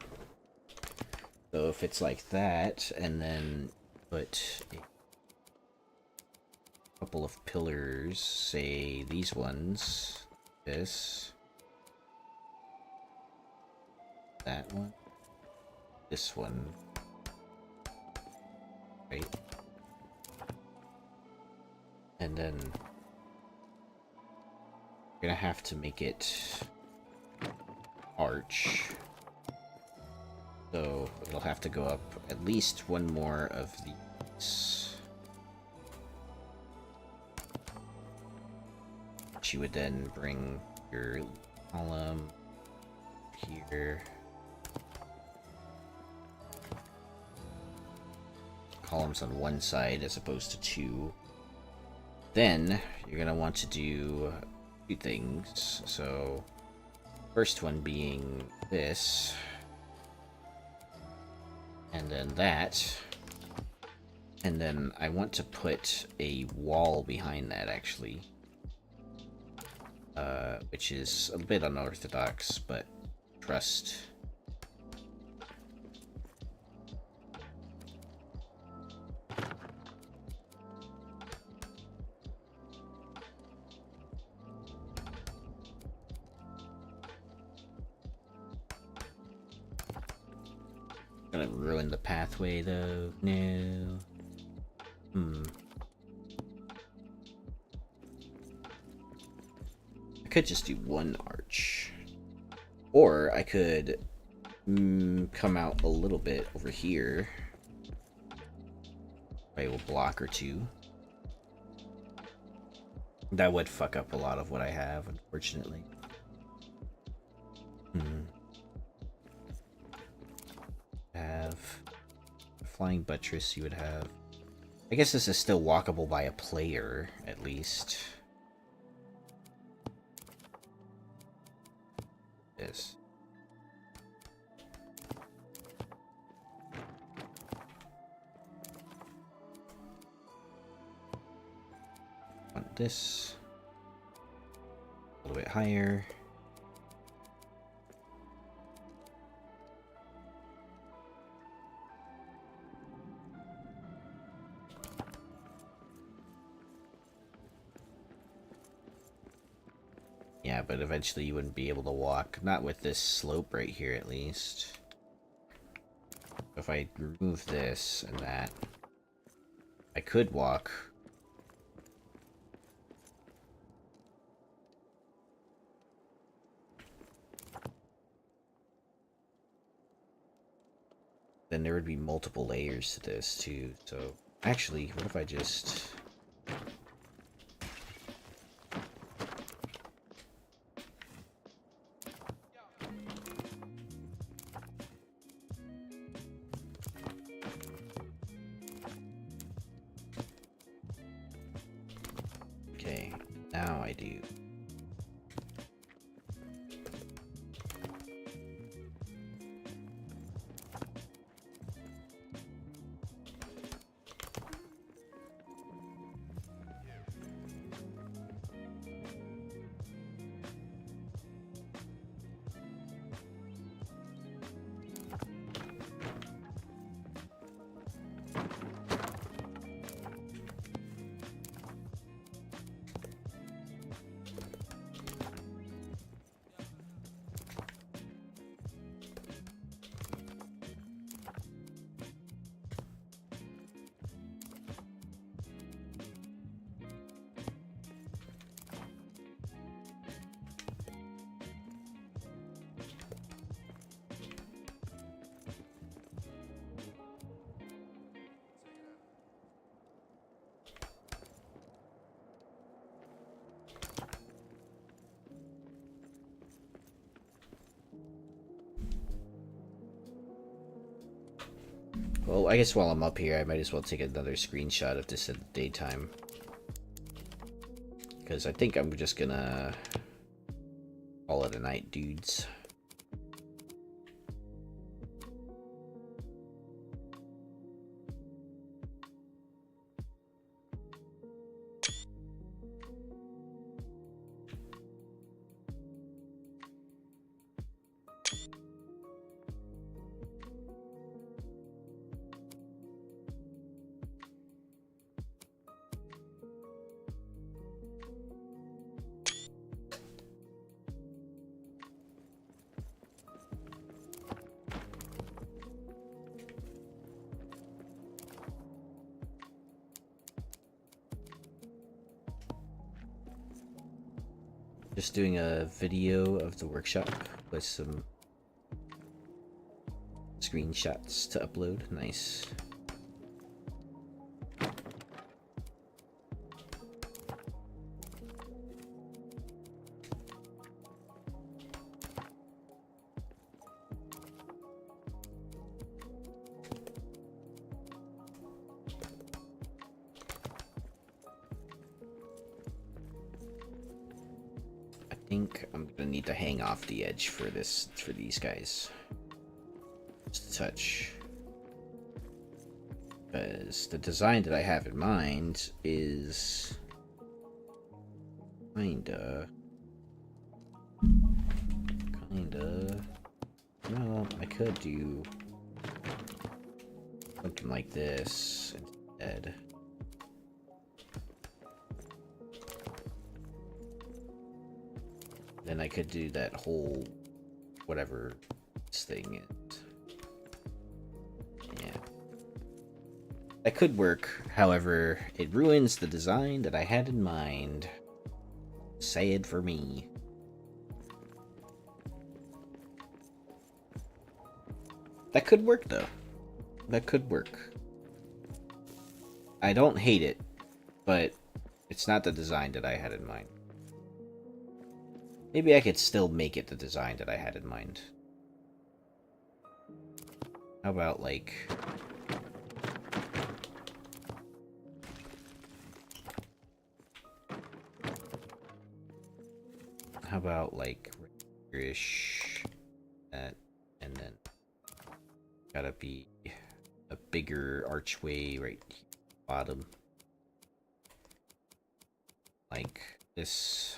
Speaker 1: So if it's like that, and then put a couple of pillars, say these ones, this, that one, this one, right, and then you're gonna have to make it arch, so it'll have to go up at least one more of these. You would then bring your column here, columns on one side as opposed to two. Then you're gonna want to do two things. So first one being this, and then that, and then I want to put a wall behind that actually. Which is a bit unorthodox, but trust. Gonna ruin the pathway though. No. Could just do one arch, or I could come out a little bit over here by a block or two. That would fuck up a lot of what I have, unfortunately. Have a flying buttress. You would have, I guess this is still walkable by a player at least. This. about this? A little bit higher. Yeah, but eventually you wouldn't be able to walk. Not with this slope right here, at least. If I remove this and that, I could walk. Then there would be multiple layers to this, too. So, actually, what if I just... Okay, now I do. Well, I guess while I'm up here, I might as well take another screenshot of this in the daytime. Because I think I'm just gonna call it a night, dudes. Just doing a video of the workshop with some screenshots to upload. Nice. I think I'm gonna need to hang off the edge for these guys. Just a touch. Because the design that I have in mind is kinda, well, I could do something like this instead. Then I could do that whole whatever this thing is. Yeah. That could work, however, it ruins the design that I had in mind. Sad for me. That could work, though. That could work. I don't hate it, but it's not the design that I had in mind. Maybe I could still make it the design that I had in mind. How about, like... How about, like, ish that, and then gotta be a bigger archway right here, bottom. like this,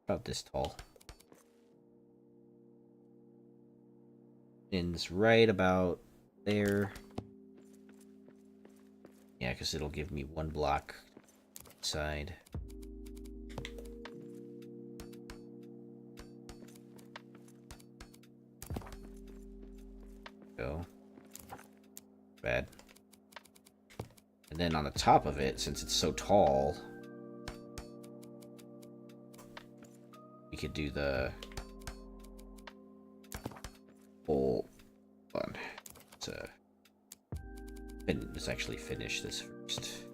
Speaker 1: about this tall. Ends right about there. Yeah, because it'll give me one block side. Go. Bad. And then on the top of it, since it's so tall, we could do the whole one. Let's actually finish this first.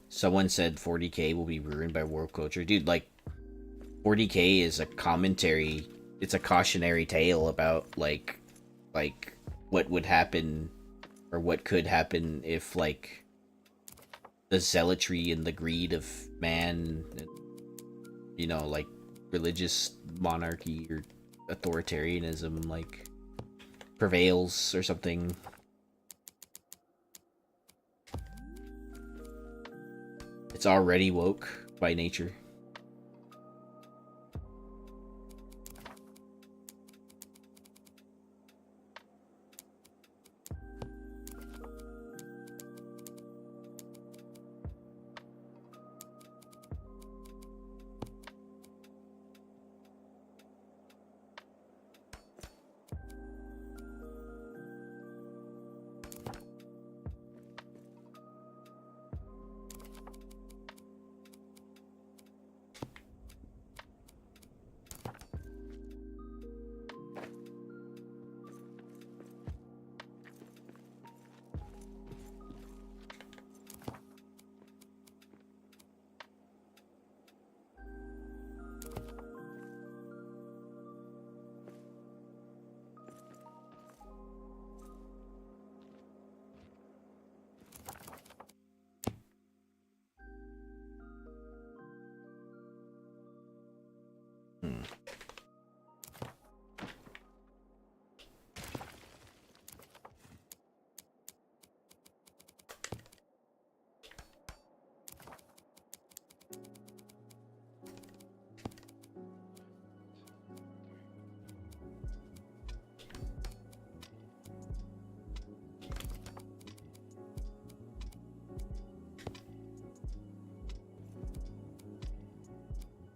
Speaker 1: Someone said 40k will be ruined by world culture. Dude, like, 40k is a commentary, it's a cautionary tale about, like, what would happen, or what could happen if, like, the zealotry and the greed of man, you know, like, religious monarchy or authoritarianism, like, prevails or something. It's already woke by nature.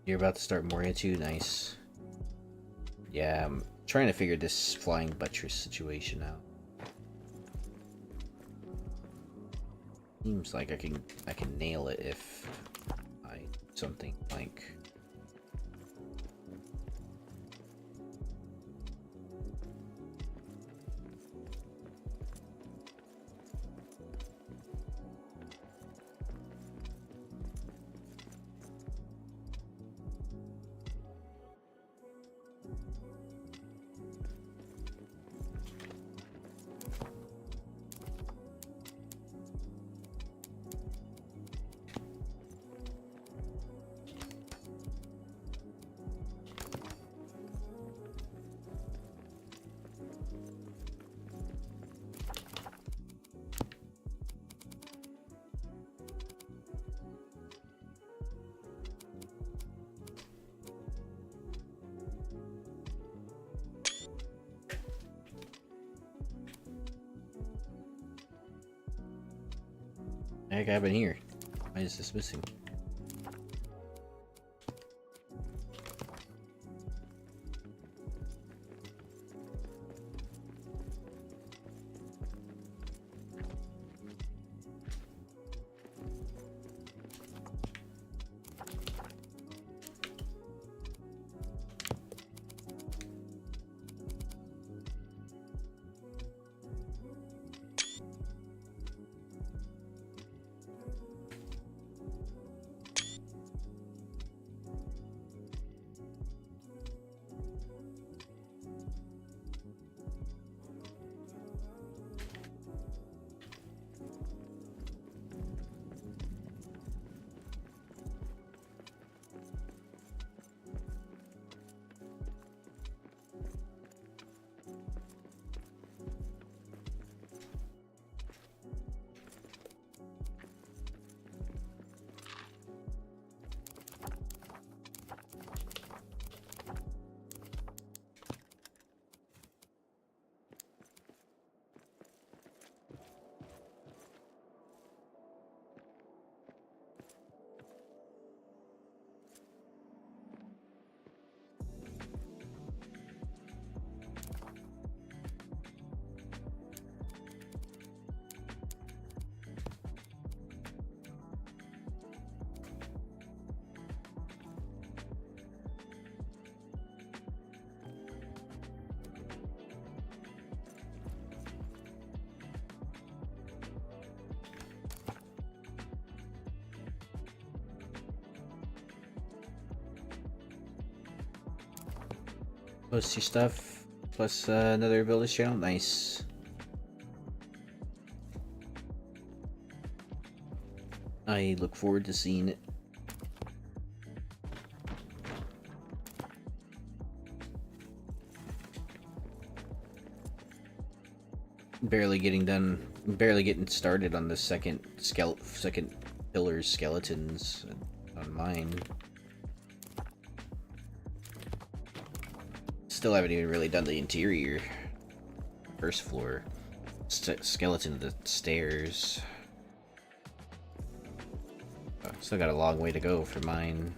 Speaker 1: You're about to start Moria too? Nice. Yeah, I'm trying to figure this flying buttress situation out. Seems like I can nail it if I something like. Heck happened here? Why is this missing? Post your stuff, plus another builder's channel. Nice. I look forward to seeing it. Barely getting started on the second pillar's skeletons on mine. Still haven't even really done the interior. First floor. Skeleton of the stairs. Still got a long way to go for mine.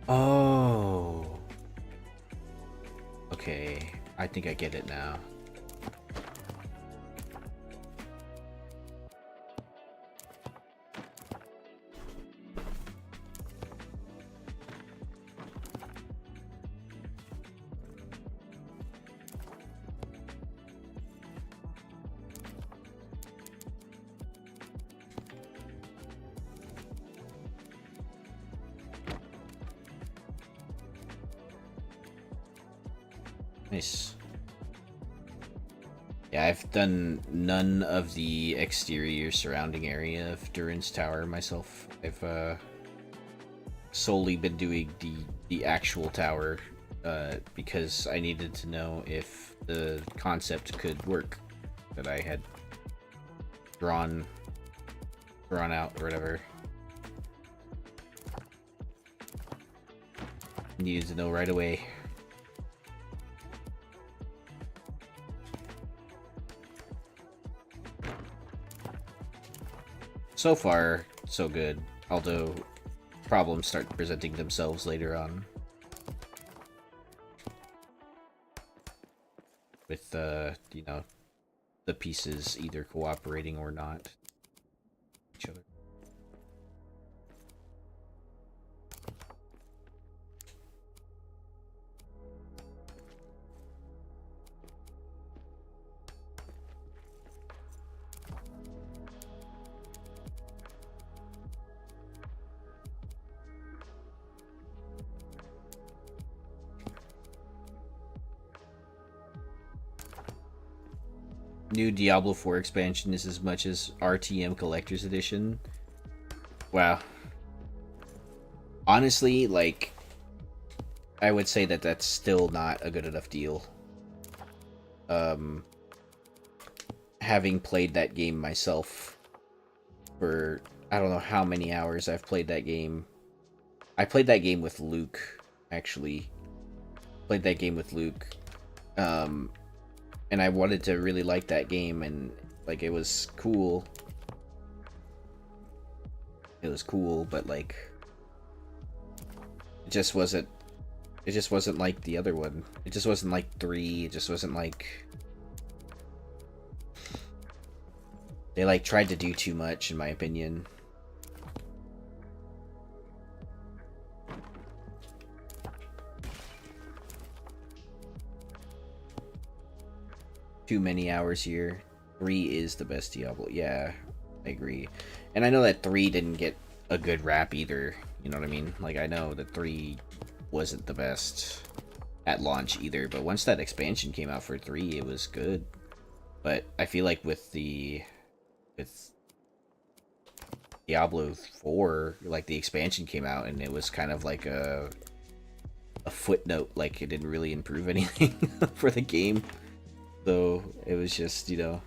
Speaker 1: Oh. Okay, I think I get it now. Nice. Yeah, I've done none of the exterior surrounding area of Durin's Tower myself. I've solely been doing the actual tower because I needed to know if the concept could work that I had drawn out or whatever. Needed to know right away. So far, so good. Although, problems start presenting themselves later on. With, you know, the pieces either cooperating or not. Each other. New Diablo 4 expansion is as much as RTM Collector's Edition. Wow. Honestly, like, I would say that that's still not a good enough deal. Having played that game myself for, I don't know how many hours I've played that game. I played that game with Luke, actually. Played that game with Luke. And I wanted to really like that game, and like it was cool. It was cool, but like it just wasn't like the other one. It just wasn't like 3. It just wasn't like they like tried to do too much, in my opinion. Too many hours here. 3 is the best Diablo. Yeah, I agree. And I know that 3 didn't get a good rap either. You know what I mean? Like, I know that 3 wasn't the best at launch either. But once that expansion came out for 3, it was good. But I feel like with Diablo 4, like, the expansion came out and it was kind of like a footnote. Like, it didn't really improve anything for the game. So it was just, you know,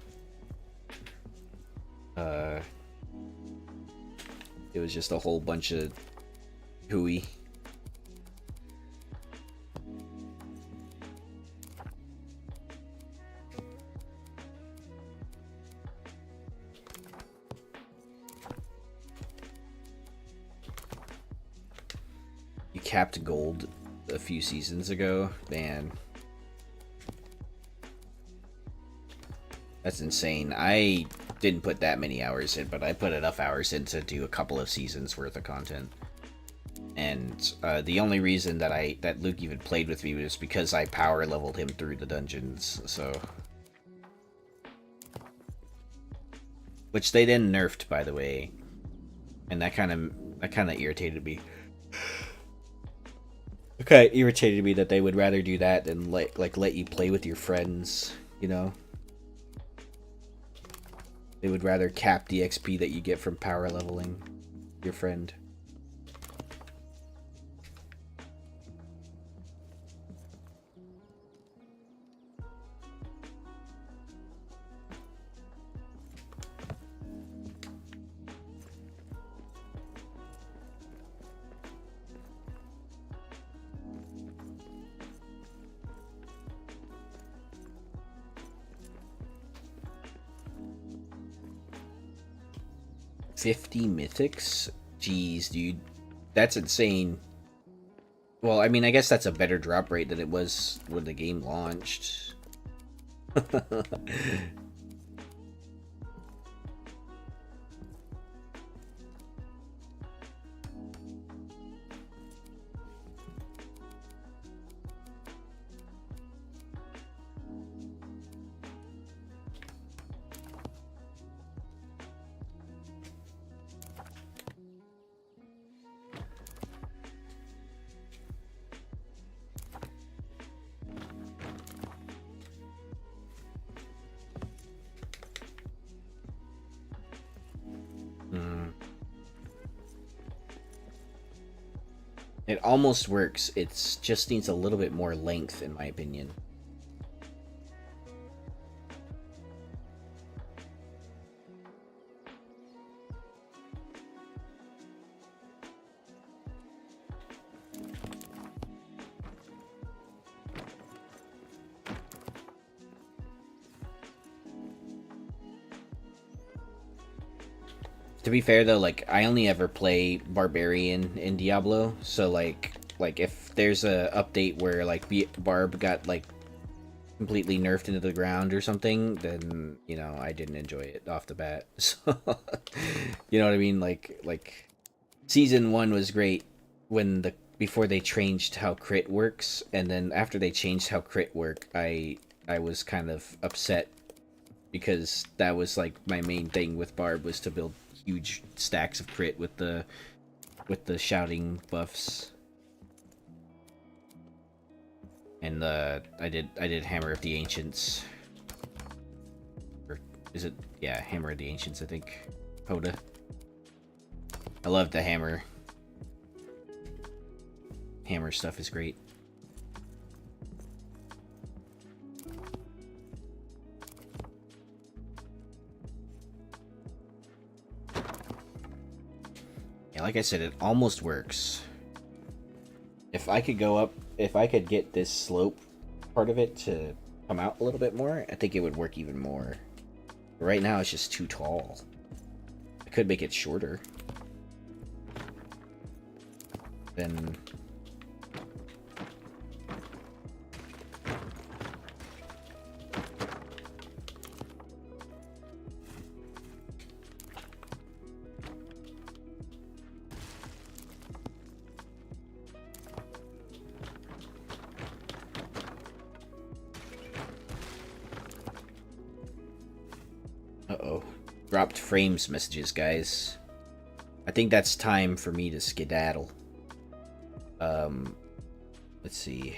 Speaker 1: it was just a whole bunch of hooey. capped gold a few seasons ago, man. That's insane. I didn't put that many hours in, but I put enough hours in to do a couple of seasons worth of content. And the only reason that Luke even played with me was because I power leveled him through the dungeons. So, which they then nerfed, by the way, and that kind of irritated me. It kind of irritated me that they would rather do that than let you play with your friends. You know, they would rather cap the XP that you get from power leveling your friend. $50 mythics? Jeez, dude. That's insane. Well, I mean, I guess that's a better drop rate than it was when the game launched. It almost works. It just needs a little bit more length, in my opinion. To be fair though, like I only ever play Barbarian in Diablo, so like if there's a update where like Barb got like completely nerfed into the ground or something, then you know I didn't enjoy it off the bat. So you know what I mean? Like season 1 was great when before they changed how crit works, and then after they changed how crit work, I was kind of upset because that was like my main thing with Barb was to build huge stacks of crit with the shouting buffs. And I did Hammer of the Ancients. Or is it, yeah, Hammer of the Ancients, I think. Hoda. I love the hammer. Hammer stuff is great. Like I said, it almost works. If I could get this slope part of it to come out a little bit more, I think it would work even more. But right now it's just too tall. I could make it shorter. Then dropped frames messages, guys. I think that's time for me to skedaddle. Let's see.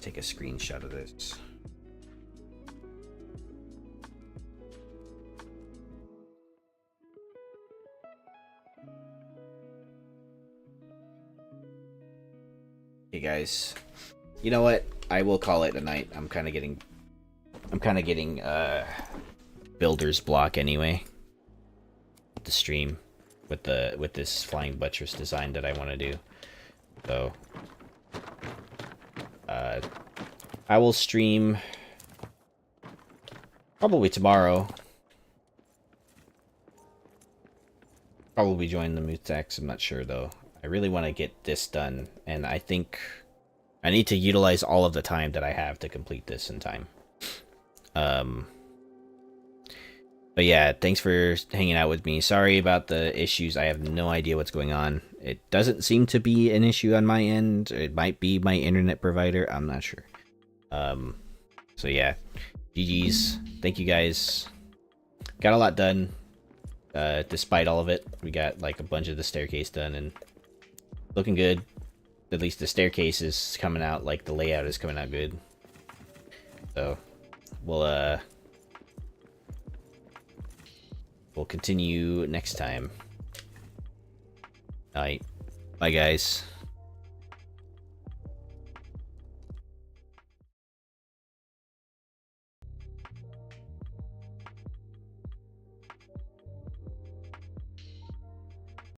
Speaker 1: Take a screenshot of this. Okay, guys. You know what? I will call it a night. I'm kind of getting builder's block anyway. The stream with this flying buttress design that I want to do. So I will stream probably tomorrow. Probably join the Mutax. I'm not sure though. I really want to get this done, and I think I need to utilize all of the time that I have to complete this in time. But yeah, thanks for hanging out with me. Sorry about the issues. I have no idea what's going on. It doesn't seem to be an issue on my end. It might be my internet provider. I'm not sure. So yeah, GG's. Thank you guys. Got a lot done. Despite all of it, we got like a bunch of the staircase done and looking good. At least the staircase is coming out, like the layout is coming out good. So we'll continue next time. Alright. Bye guys.